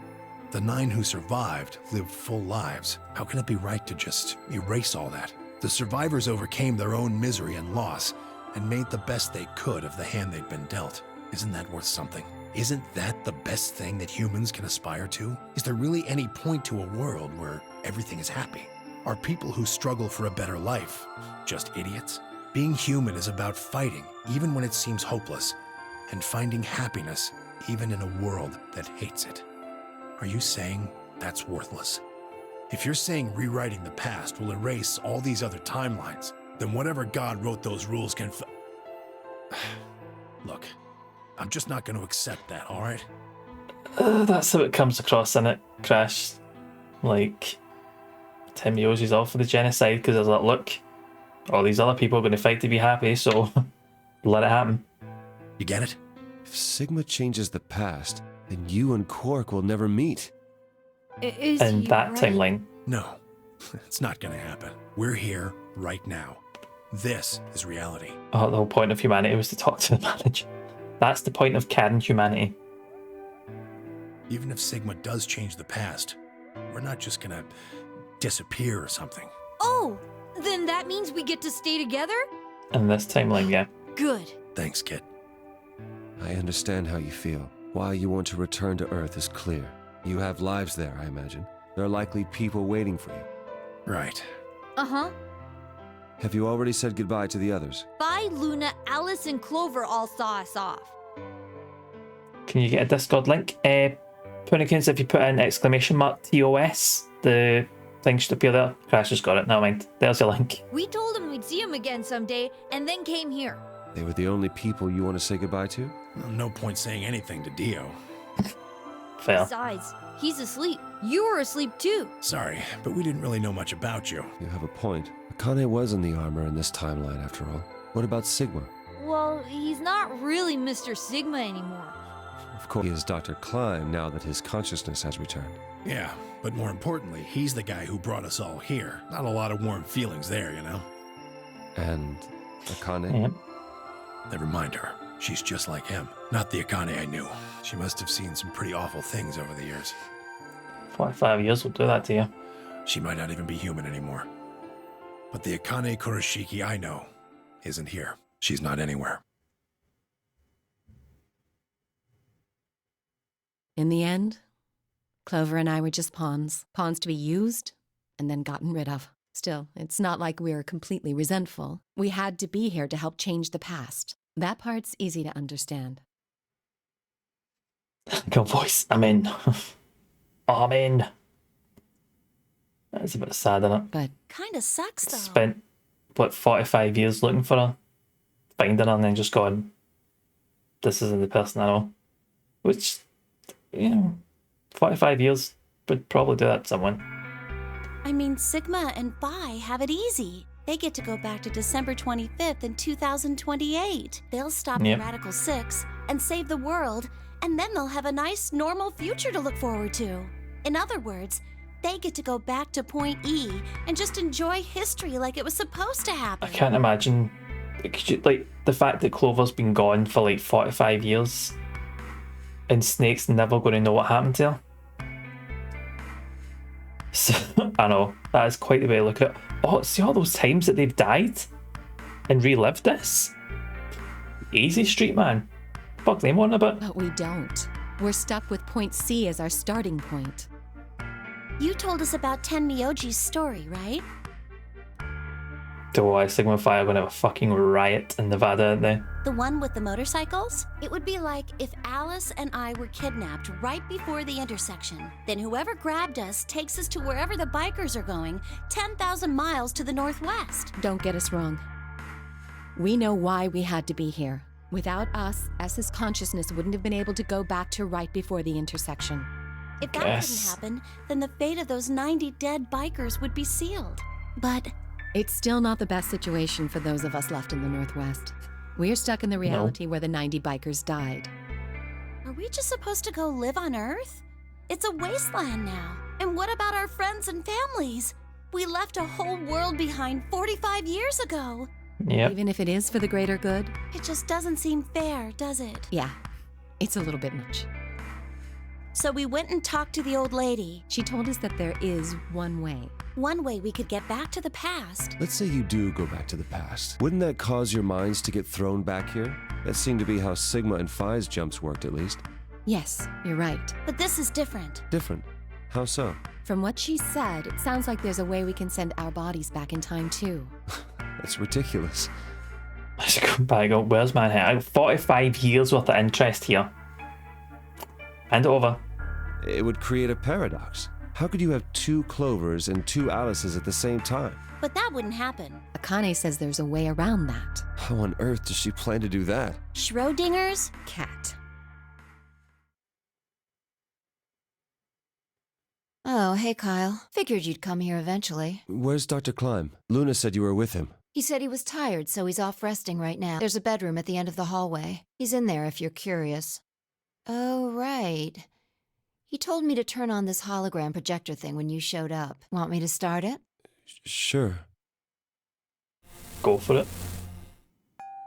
The 9 who survived lived full lives. How can it be right to just erase all that? The survivors overcame their own misery and loss and made the best they could of the hand they'd been dealt. Isn't that worth something? Isn't that the best thing that humans can aspire to? Is there really any point to a world where everything is happy? Are people who struggle for a better life just idiots? Being human is about fighting, even when it seems hopeless, and finding happiness, even in a world that hates it. Are you saying that's worthless? If you're saying rewriting the past will erase all these other timelines, then whatever God wrote those rules can Look, I'm just not going to accept that, alright? That's how it comes across, innit, Crash? Like, Tim Yo's all for the genocide because there's like, look, all these other people are going to fight to be happy, so let it happen. You get it? If Sigma changes the past, then you and Quark will never meet. In that timeline. No, it's not going to happen. We're here right now. This is reality. Oh, the whole point of humanity was to talk to the manager. That's the point of caring humanity. Even if Sigma does change the past, we're not just going to disappear or something. Oh, then that means we get to stay together? In this timeline, yeah. Good. Thanks, kid. I understand how you feel. Why you want to return to Earth is clear. You have lives there, I imagine. There are likely people waiting for you. Right. Uh-huh. Have you already said goodbye to the others? Bye, Luna, Alice, and Clover all saw us off. Can you get a Discord link? Punikins, if you put in exclamation mark TOS, the thing should appear there. Crash just got it, never mind. There's your link. We told him we'd see him again someday, and then came here. They were the only people you want to say goodbye to? Well, no point saying anything to Dio. Fair. Besides, he's asleep. You were asleep too. Sorry, but we didn't really know much about you. You have a point. Akane was in the armor in this timeline, after all. What about Sigma? Well, he's not really Mr. Sigma anymore. Of course, he is Dr. Klein now that his consciousness has returned. Yeah, but more importantly, he's the guy who brought us all here. Not a lot of warm feelings there, you know? And Akane? Yep. Never mind her. She's just like him. Not the Akane I knew. She must have seen some pretty awful things over the years. 45 years will do that to you. She might not even be human anymore. But the Akane Kurashiki I know isn't here. She's not anywhere. In the end, Clover and I were just pawns. Pawns to be used and then gotten rid of. Still, it's not like we were completely resentful. We had to be here to help change the past. That part's easy to understand. Go voice. I'm in. I'm in. That's a bit sad, isn't it? But kinda sucks though. Spent, what, 45 years looking for her, finding her, and then just going, this isn't the person I know. Which, you know, 45 years would probably do that to someone. I mean, Sigma and Pi have it easy. They get to go back to December 25th in 2028. They'll stop Yep. the Radical Six and save the world, and then they'll have a nice, normal future to look forward to. In other words, they get to go back to Point E and just enjoy history like it was supposed to happen. I can't imagine, like, the fact that Clover's been gone for like 45 years and Snake's never going to know what happened to her. So, I know, that is quite the way to look at it. Oh, see all those times that they've died and relived this? Easy street, man. Fuck them on a bit. But we don't. We're stuck with Point C as our starting point. You told us about Ten Myoji's story, right? So why Sigma Phi are going to have a fucking riot in Nevada, aren't they? The one with the motorcycles? It would be like if Alice and I were kidnapped right before the intersection. Then whoever grabbed us takes us to wherever the bikers are going, 10,000 miles to the northwest. Don't get us wrong. We know why we had to be here. Without us, S's consciousness wouldn't have been able to go back to right before the intersection. If that couldn't happen, then the fate of those 90 dead bikers would be sealed. But it's still not the best situation for those of us left in the Northwest. We're stuck in the reality where the 90 bikers died. are we just supposed to go live on Earth? It's a wasteland now. And what about our friends and families? We left a whole world behind 45 years ago. Yep. Even if it is for the greater good? It just doesn't seem fair, does it? Yeah, it's a little bit much. So we went and talked to the old lady. She told us that there is one way. One way we could get back to the past. Let's say you do go back to the past. Wouldn't that cause your minds to get thrown back here? That seemed to be how Sigma and Phi's jumps worked, at least. Yes, you're right. But this is different. Different? How so? From what she said, it sounds like there's a way we can send our bodies back in time, too. That's ridiculous. I should go back and go, where's my head? I got 45 years worth of interest here. Hand it over. It would create a paradox. How could you have two Clovers and two Alices at the same time? But that wouldn't happen. Akane says there's a way around that. How on earth does she plan to do that? Schrodinger's cat. Oh, hey, Kyle. Figured you'd come here eventually. Where's Dr. Klein? Luna said you were with him. He said he was tired, so he's off resting right now. There's a bedroom at the end of the hallway. He's in there if you're curious. Oh, right. He told me to turn on this hologram projector thing when you showed up. Want me to start it? Sure. Go for it.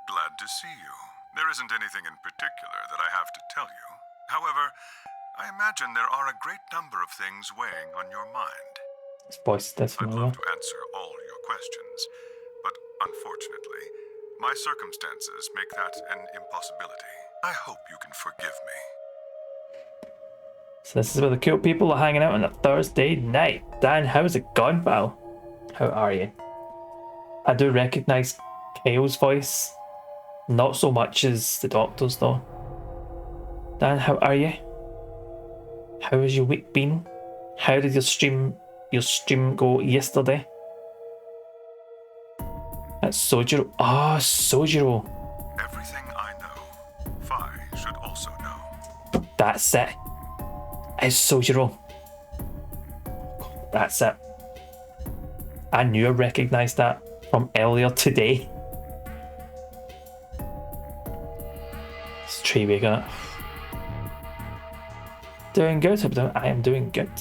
Glad to see you. There isn't anything in particular that I have to tell you. However, I imagine there are a great number of things weighing on your mind. This voice is I'd familiar. love to answer all your questions, but unfortunately, my circumstances make that an impossibility. I hope you can forgive me. So this is where the cool people are hanging out on a Thursday night. Dan, how's it going, pal? How are you? I do recognise Kyle's voice. Not so much as the Doctor's though. Dan, how are you? How has your week been? How did your stream go yesterday? That's Sojiro. Ah, Sojiro. Everything I know, Fi should also know. That's it. It's Sojiro. That's it. I knew I recognised that from earlier today. It's Tribeca. Doing good. I am doing good.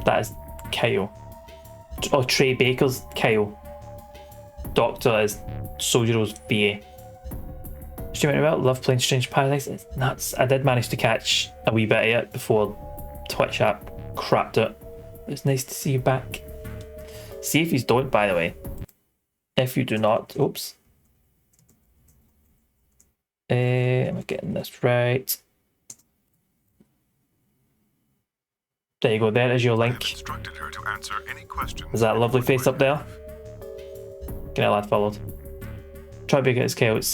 That is Kyle. Oh, Trey Baker's Kyle. Doctor is Sojiro's VA. Streaming about, love playing Strange Paradise. It's nuts. I did manage to catch a wee bit of it before Twitch app crapped it. It's nice to see you back. See if you don't, by the way. If you do not, oops. Am I getting this right? There you go, there is your link. Instructed her to answer any questions. Is that lovely face up there? Get a lad followed. Try Baker is Kyle, it's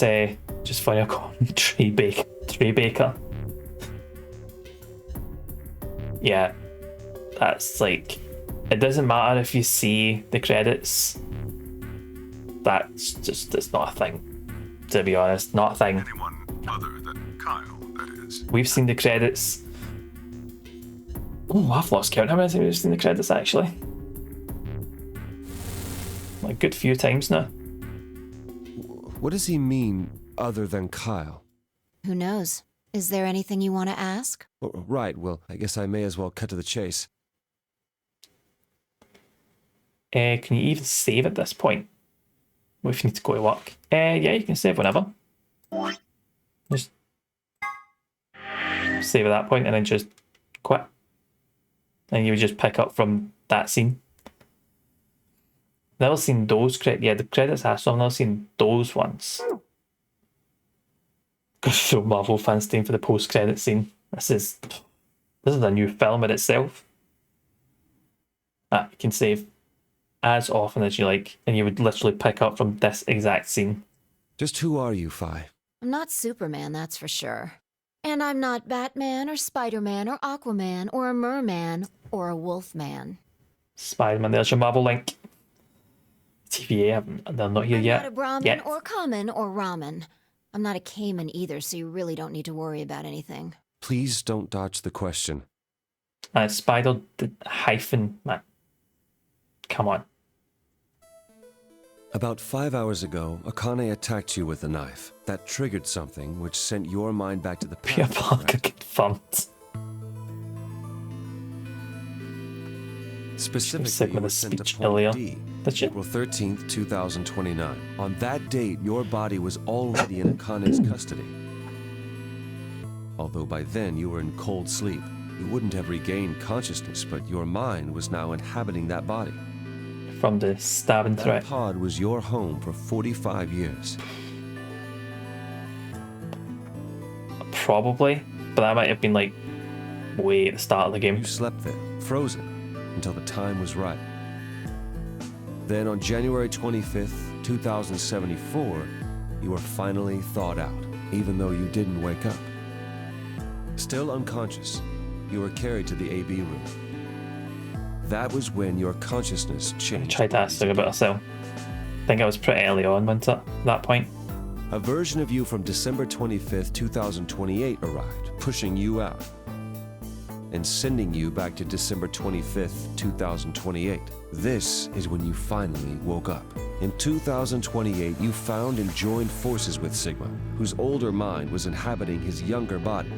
just funny I call him Tree Baker. Yeah. That's like, it doesn't matter if you see the credits. It's not a thing. To be honest, not a thing. Anyone other than Kyle, that is. We've seen the credits. Oh, I've lost count. How many times have we seen the credits actually? Like a good few times now. What does he mean, other than Kyle? Who knows? Is there anything you want to ask? Right, well, I guess I may as well cut to the chase. Can you even save at this point? What if you need to go to work? Yeah, you can save whenever. Just save at that point and then just quit. And you would just pick up from that scene. Never seen those credits. Yeah, the credits I saw, I've never seen those ones. So Marvel fans staying for the post-credit scene. This is a new film in itself. You can save as often as you like, and you would literally pick up from this exact scene. Just who are you, Fi? I'm not Superman, that's for sure. And I'm not Batman or Spider-Man or Aquaman or a Merman or a Wolfman. Spider-Man, there's your Marvel link. TVA, they're not here yet. I'm not a Brahmin or Kamen or Ramen. I'm not a Cayman either, so you really don't need to worry about anything. Please don't dodge the question. Spider hyphen, man. Come on. About 5 hours ago, Akane attacked you with a knife. That triggered something which sent your mind back to the past. Peter Parker confirmed. Specifically, you were sent to Point D, April 13th, 2029. On that date, your body was already in Akane's custody. Although by then you were in cold sleep, you wouldn't have regained consciousness, but your mind was now inhabiting that body. From the stabbing threat. That pod was your home for 45 years. Probably, but that might have been like way at the start of the game. You slept there, frozen, until the time was right. Then on January 25th, 2074, you were finally thawed out, even though you didn't wake up. Still unconscious, you were carried to the AB room. That was when your consciousness changed. I tried to ask her about herself. I think I was pretty early on, wasn't it, at that point? A version of you from December 25th, 2028 arrived, pushing you out and sending you back to December 25th, 2028. This is when you finally woke up. In 2028, you found and joined forces with Sigma, whose older mind was inhabiting his younger body.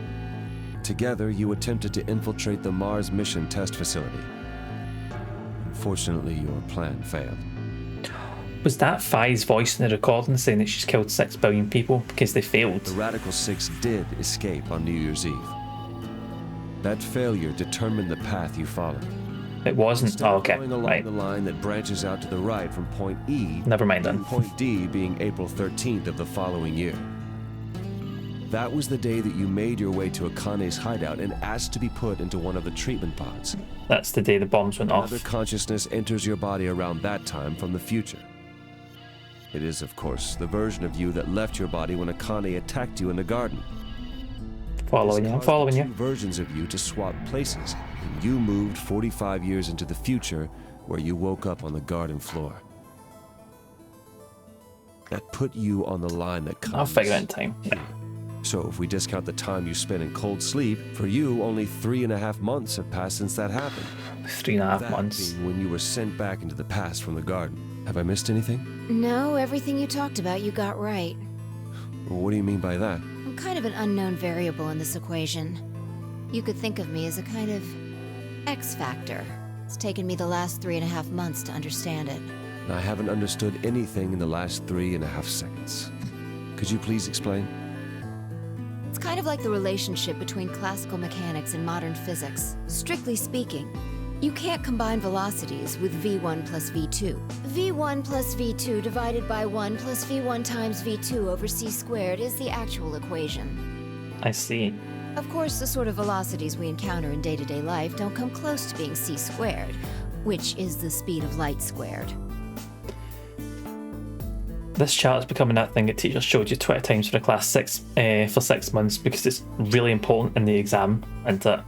Together, you attempted to infiltrate the Mars mission test facility. Unfortunately, your plan failed. Was that Fi's voice in the recording saying that she's killed 6 billion people because they failed? The Radical Six did escape on New Year's Eve. That failure determined the path you followed. It wasn't? Instead Oh, of okay. going along Right. the line that branches out to the right from point E, Never mind then. and point D being April 13th of the following year. That was the day that you made your way to Akane's hideout and asked to be put into one of the treatment pods. That's the day the bombs went off. Another consciousness enters your body around that time from the future. It is, of course, the version of you that left your body when Akane attacked you in the garden. Following you, I'm following Two you. versions of you to swap places, and you moved 45 years into the future, where you woke up on the garden floor. That put you on the line that comes. I'll figure it in time. Yeah. So if we discount the time you spent in cold sleep, for you only 3.5 months have passed since that happened. 3.5 That months. being when you were sent back into the past from the garden. Have I missed anything? No, everything you talked about you got right. What do you mean by that? I'm kind of an unknown variable in this equation. You could think of me as a kind of X factor. It's taken me the last 3.5 months to understand it. I haven't understood anything in the last 3.5 seconds. Could you please explain? It's kind of like the relationship between classical mechanics and modern physics. Strictly speaking, you can't combine velocities with v1 plus v2. v1 plus v2 divided by 1 plus v1 times v2 over c squared is the actual equation. I see. Of course, the sort of velocities we encounter in day-to-day life don't come close to being c squared, which is the speed of light squared. This chart is becoming that thing that teachers showed you 20 times for the class 6 for 6 months because it's really important in the exam. And I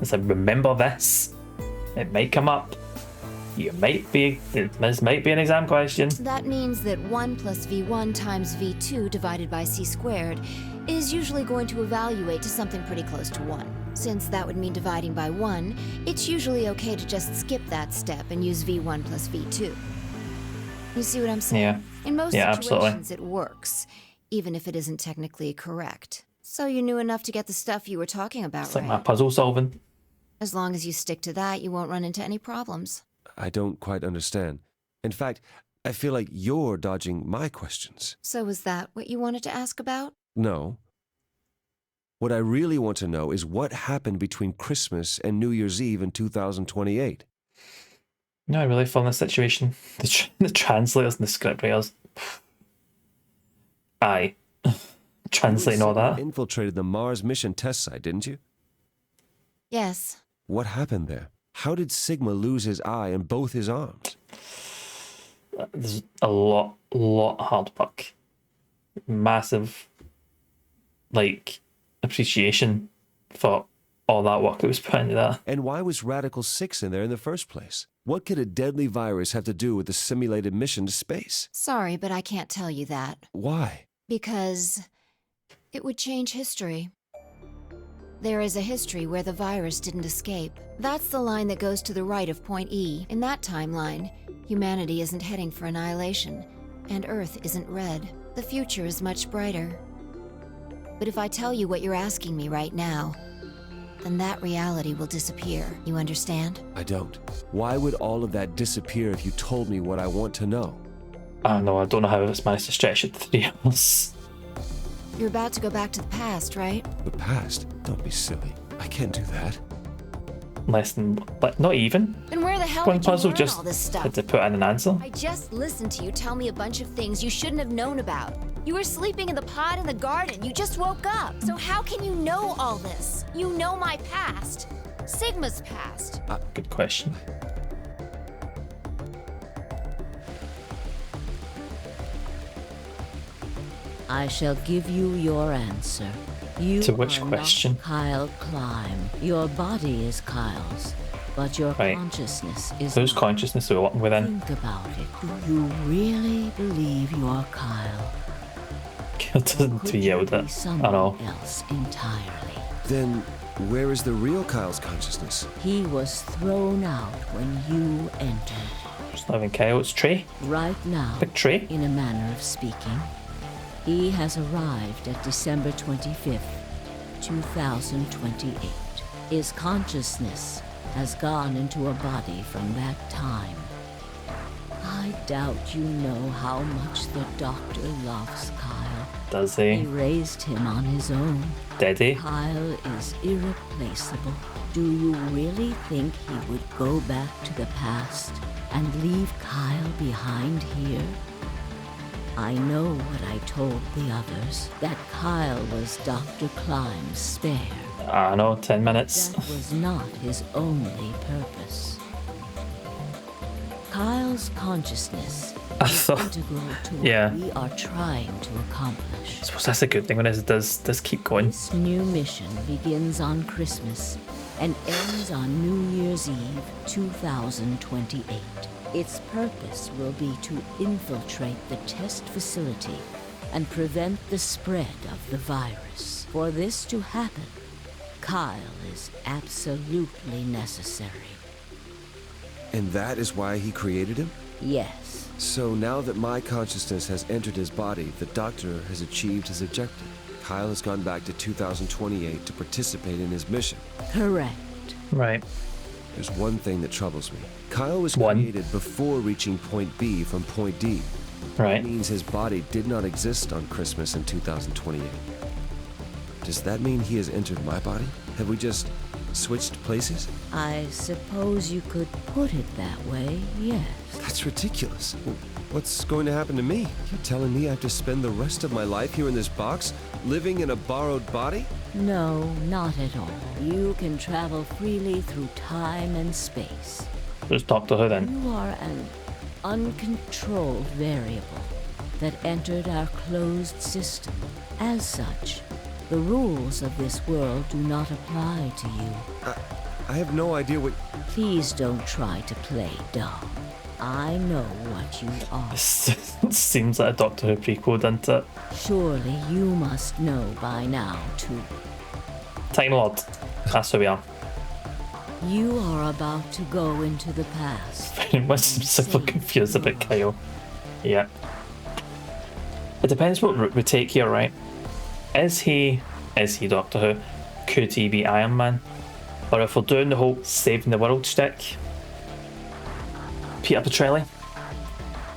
said, remember this. It may come up. This might be an exam question. That means that 1 plus v1 times v2 divided by c squared is usually going to evaluate to something pretty close to 1. Since that would mean dividing by 1, it's usually okay to just skip that step and use v1 plus v2. You see what I'm saying? Yeah. In most Yeah, situations, absolutely. it works, even if it isn't technically correct. So you knew enough to get the stuff you were talking about, It's like right? my puzzle solving. As long as you stick to that, you won't run into any problems. I don't quite understand. In fact, I feel like you're dodging my questions. So was that what you wanted to ask about? No. What I really want to know is what happened between Christmas and New Year's Eve in 2028. No, I really feel in this situation. The translators and the script writers. Aye. Translating all that. You infiltrated the Mars mission test site, didn't you? Yes. What happened there? How did Sigma lose his eye and both his arms? There's a lot of hard work. Massive, appreciation for all that work that was put into that. And why was Radical 6 in there in the first place? What could a deadly virus have to do with the simulated mission to space? Sorry, but I can't tell you that. Why? Because it would change history. There is a history where the virus didn't escape. That's the line that goes to the right of point E. In that timeline, humanity isn't heading for annihilation, and Earth isn't red. The future is much brighter. But if I tell you what you're asking me right now, then that reality will disappear. You understand? I don't. Why would all of that disappear if you told me what I want to know? I don't know how it's managed to stretch it to 3 hours. You're about to go back to the past, right? The past? Don't be silly. I can't do that. Less than, not even. Then where the hell One did you puzzle learn just all this stuff? had to put in an answer. I just listened to you tell me a bunch of things you shouldn't have known about. You were sleeping in the pod in the garden. You just woke up. So how can you know all this? You know my past. Sigma's past. Good question. I shall give you your answer. You To which are question? not Kyle Climb. Your body is Kyle's, but your Right. consciousness is Whose not. consciousness are we within? Think about it. Do you really believe you are Kyle? It doesn't to yelled at Someone at all. else entirely. Then, where is the real Kyle's consciousness? He was thrown out when you entered. It's not even Kyle, it's Trey. Right now, Big Trey. in a manner of speaking, he has arrived at December 25th, 2028. His consciousness has gone into a body from that time. I doubt you know how much the Doctor loves Kyle. Does He he? raised him on his own. Did he? Kyle is irreplaceable. Do you really think he would go back to the past and leave Kyle behind here? I know what I told the others, that Kyle was Dr. Climb's spare. I know, 10 minutes. That was not his only purpose. Kyle's consciousness I is thought, integral to what yeah. we are trying to accomplish. I suppose that's a good thing when it does keep going. This new mission begins on Christmas and ends on New Year's Eve 2028. Its purpose will be to infiltrate the test facility and prevent the spread of the virus. For this to happen, Kyle is absolutely necessary. And that is why he created him? Yes. So now that my consciousness has entered his body, the Doctor has achieved his objective. Kyle has gone back to 2028 to participate in his mission. Correct. Right. There's one thing that troubles me. Kyle was created before reaching point B from point D. Right. That means his body did not exist on Christmas in 2028. Does that mean he has entered my body? Have we just switched places? I suppose you could put it that way, yes. That's ridiculous. What's going to happen to me? You're telling me I have to spend the rest of my life here in this box, living in a borrowed body? No, not at all. You can travel freely through time and space. There's Doctor Who then. You are an uncontrolled variable that entered our closed system. As such, the rules of this world do not apply to you. I have no idea what... Please don't try to play dumb. I know what you are. Seems like a Doctor Who prequel, doesn't it? Surely you must know by now, too. Time Lord. That's who we are. You are about to go into the past. Very much so confused about Kyle. Yeah. It depends what route we take here, right? Is he Doctor Who? Could he be Iron Man? Or if we're doing the whole saving the world shtick, Peter Petrelli,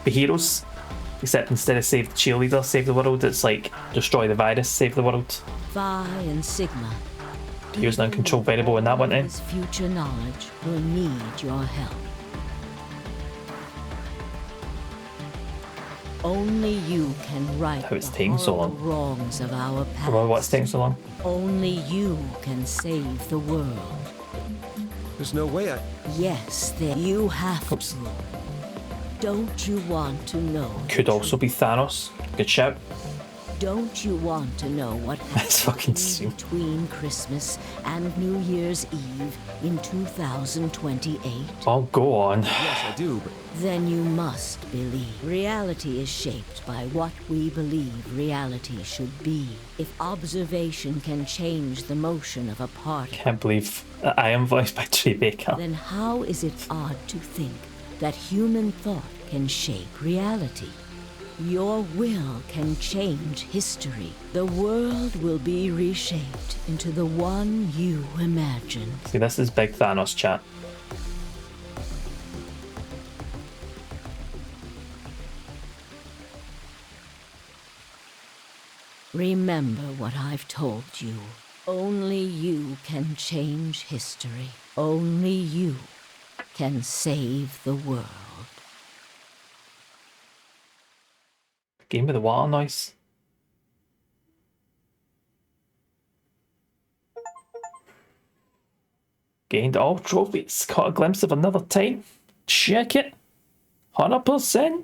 the heroes, except instead of save the cheerleader, save the world, it's like destroy the virus, save the world. Phi and Sigma. He was an uncontrolled variable in that one, eh? His future knowledge will need your help. Only you can right How it's the taking so long. horrible wrongs of our past. Well, what's taking so long? Only you can save the world. There's no way I... Yes, you have to. Don't you want to know? Could also be Thanos. Good shout. Don't you want to know what That's fucking happened between Christmas and New Year's Eve in 2028? Oh, go on. Yes, I do, but... Then you must believe. Reality is shaped by what we believe reality should be. If observation can change the motion of a particle, Can't believe I am voiced by Trey Baker. then how is it odd to think that human thought can shape reality? Your will can change history. The world will be reshaped into the one you imagine. See, this is big Thanos chat. Remember what I've told you. Only you can change history. Only you can save the world. Game with the water noise. Gained all trophies. Caught a glimpse of another time. Check it. 100%.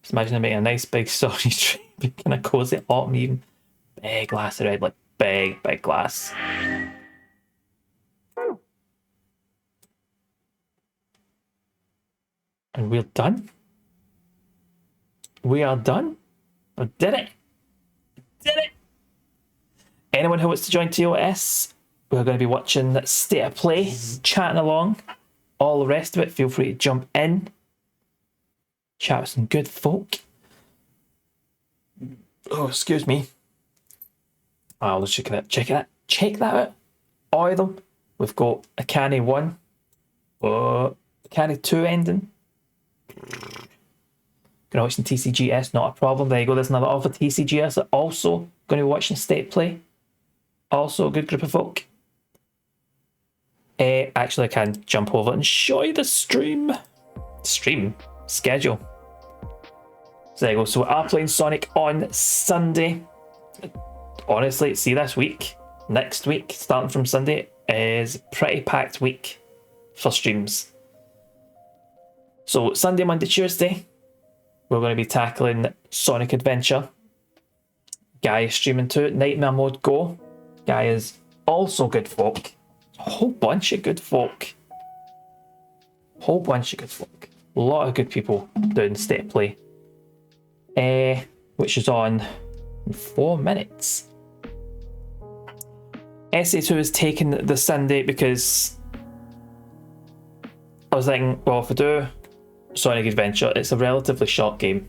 Just imagine making a nice big story tree. Kind of cozy autumn even. Big glass of red, like big glass. And we're done. We are done. I did it. Did it. Anyone who wants to join TOS, we're going to be watching State of Play, chatting along. All the rest of it, feel free to jump in. Chat with some good folk. Oh, excuse me. Oh, let's check that. Check that out. All of them. We've got a Canny 1. A Canny 2 ending. Going to watch the TCGS, not a problem. There you go. There's another other TCGS that also going to be watching State Play. Also a good group of folk. Actually, I can jump over and show you the stream schedule. So there you go. So we are playing Sonic on Sunday. Honestly, see this week, next week, starting from Sunday, is a pretty packed week for streams. So Sunday, Monday, Tuesday, we're going to be tackling Sonic Adventure. Guy is streaming to it. Nightmare Mode Go. Guy is also good folk. A whole bunch of good folk. A lot of good people doing State Play. Which is on in 4 minutes. SA2 is taking the Sunday because I was thinking, well, if I do Sonic Adventure, it's a relatively short game.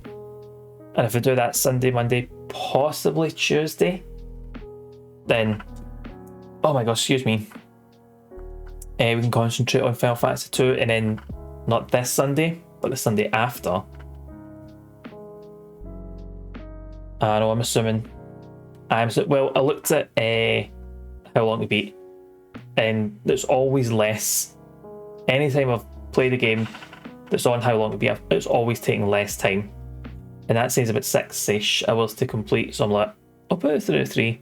And if I do that Sunday, Monday, possibly Tuesday, then, oh my gosh, excuse me, we can concentrate on Final Fantasy 2, and then not this Sunday, but the Sunday after. I know, I'm assuming. Well, I looked at how long to beat, and there's always less. Anytime I've played a game that's on how long to beat, it's always taking less time. And that says about 6-ish hours to complete, so I'm like, I'll put it through 3.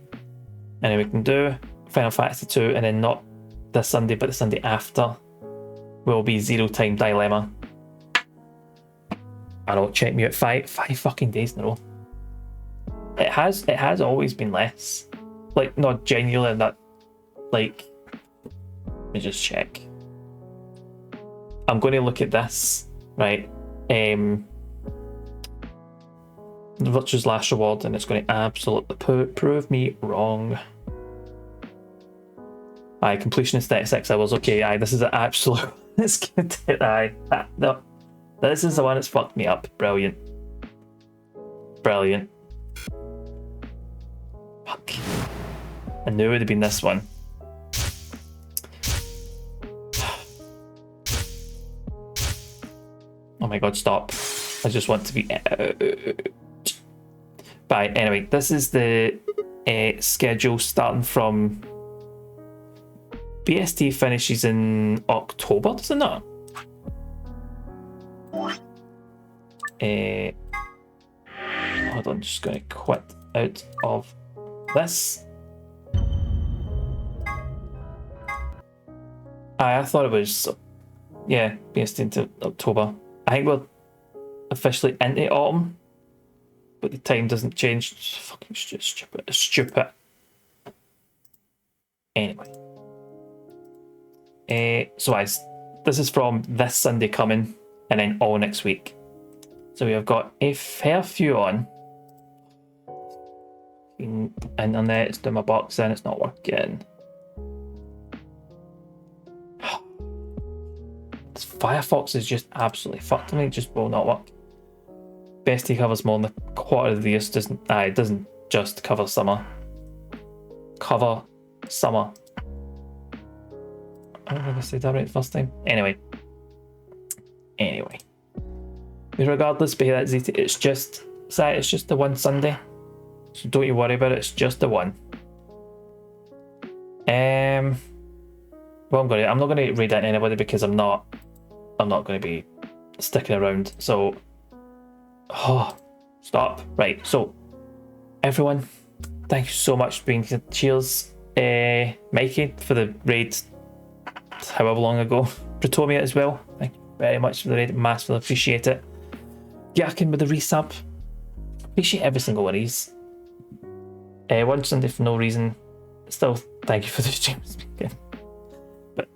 And then we can do Final Fantasy 2, and then not this Sunday, but the Sunday after will be Zero Time Dilemma. I know, check me out, 5 fucking days in a row. It has always been less. Like, not genuinely that, like, let me just check. I'm going to look at this, right? The Virtue's Last Reward, and it's going to absolutely prove me wrong. Aye, completion is 36 hours. Okay, aye, this is an absolute. It's good. Aye, no, this is the one that's fucked me up. Brilliant. Fuck. I knew it would have been this one. Oh my god, stop. I just want to be out. But anyway, this is the schedule starting from... BST finishes in October, does it not? Hold on, just going to quit out of this. I thought it was... Yeah, BST into October. I think we're officially into autumn, but the time doesn't change. It's fucking stupid. Anyway. So this is from this Sunday coming, and then all next week. So we have got a fair few on. Internet's doing my box in, it's not working. Firefox is just absolutely fucked me, it just will not work. Bestie covers more than a quarter of the year, so it doesn't just cover summer. Cover summer. I don't know if I said that right the first time. Anyway. Regardless, but it's just the one Sunday. So don't you worry about it, it's just the one. Well, I'm not gonna read out to anybody because I'm not going to be sticking around. So, stop. Right. So, everyone, thank you so much for being here. Cheers, Mikey, for the raid. However long ago, Protomia as well. Thank you very much for the raid. Massively appreciate it. Yakin with the resub. Appreciate every single one of these. One Sunday for no reason. Still, thank you for the streams. But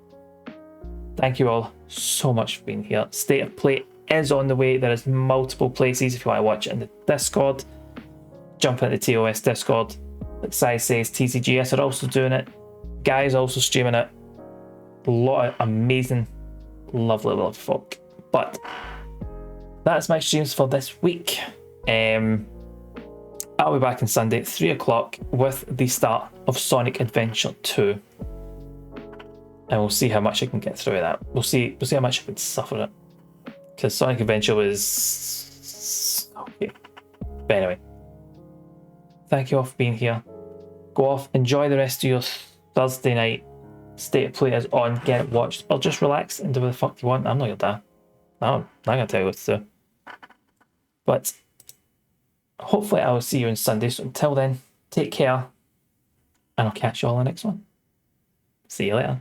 thank you all so much for being here. State of Play is on the way. There is multiple places if you want to watch it in the Discord. Jump into the TOS Discord. Like Sai says, TCGS are also doing it. Guy's also streaming it. A lot of amazing, lovely folk. But that's my streams for this week. I'll be back on Sunday at 3 o'clock with the start of Sonic Adventure 2. And we'll see how much I can get through that. We'll see how much I can suffer it. Because Sonic Adventure was But anyway, thank you all for being here. Go off, enjoy the rest of your Thursday night. State of Play is on, get it watched, or just relax and do what the fuck you want. I'm not your dad. No, I'm not going to tell you what to do. But hopefully I will see you on Sunday. So until then, take care, and I'll catch you all in the next one. See you later.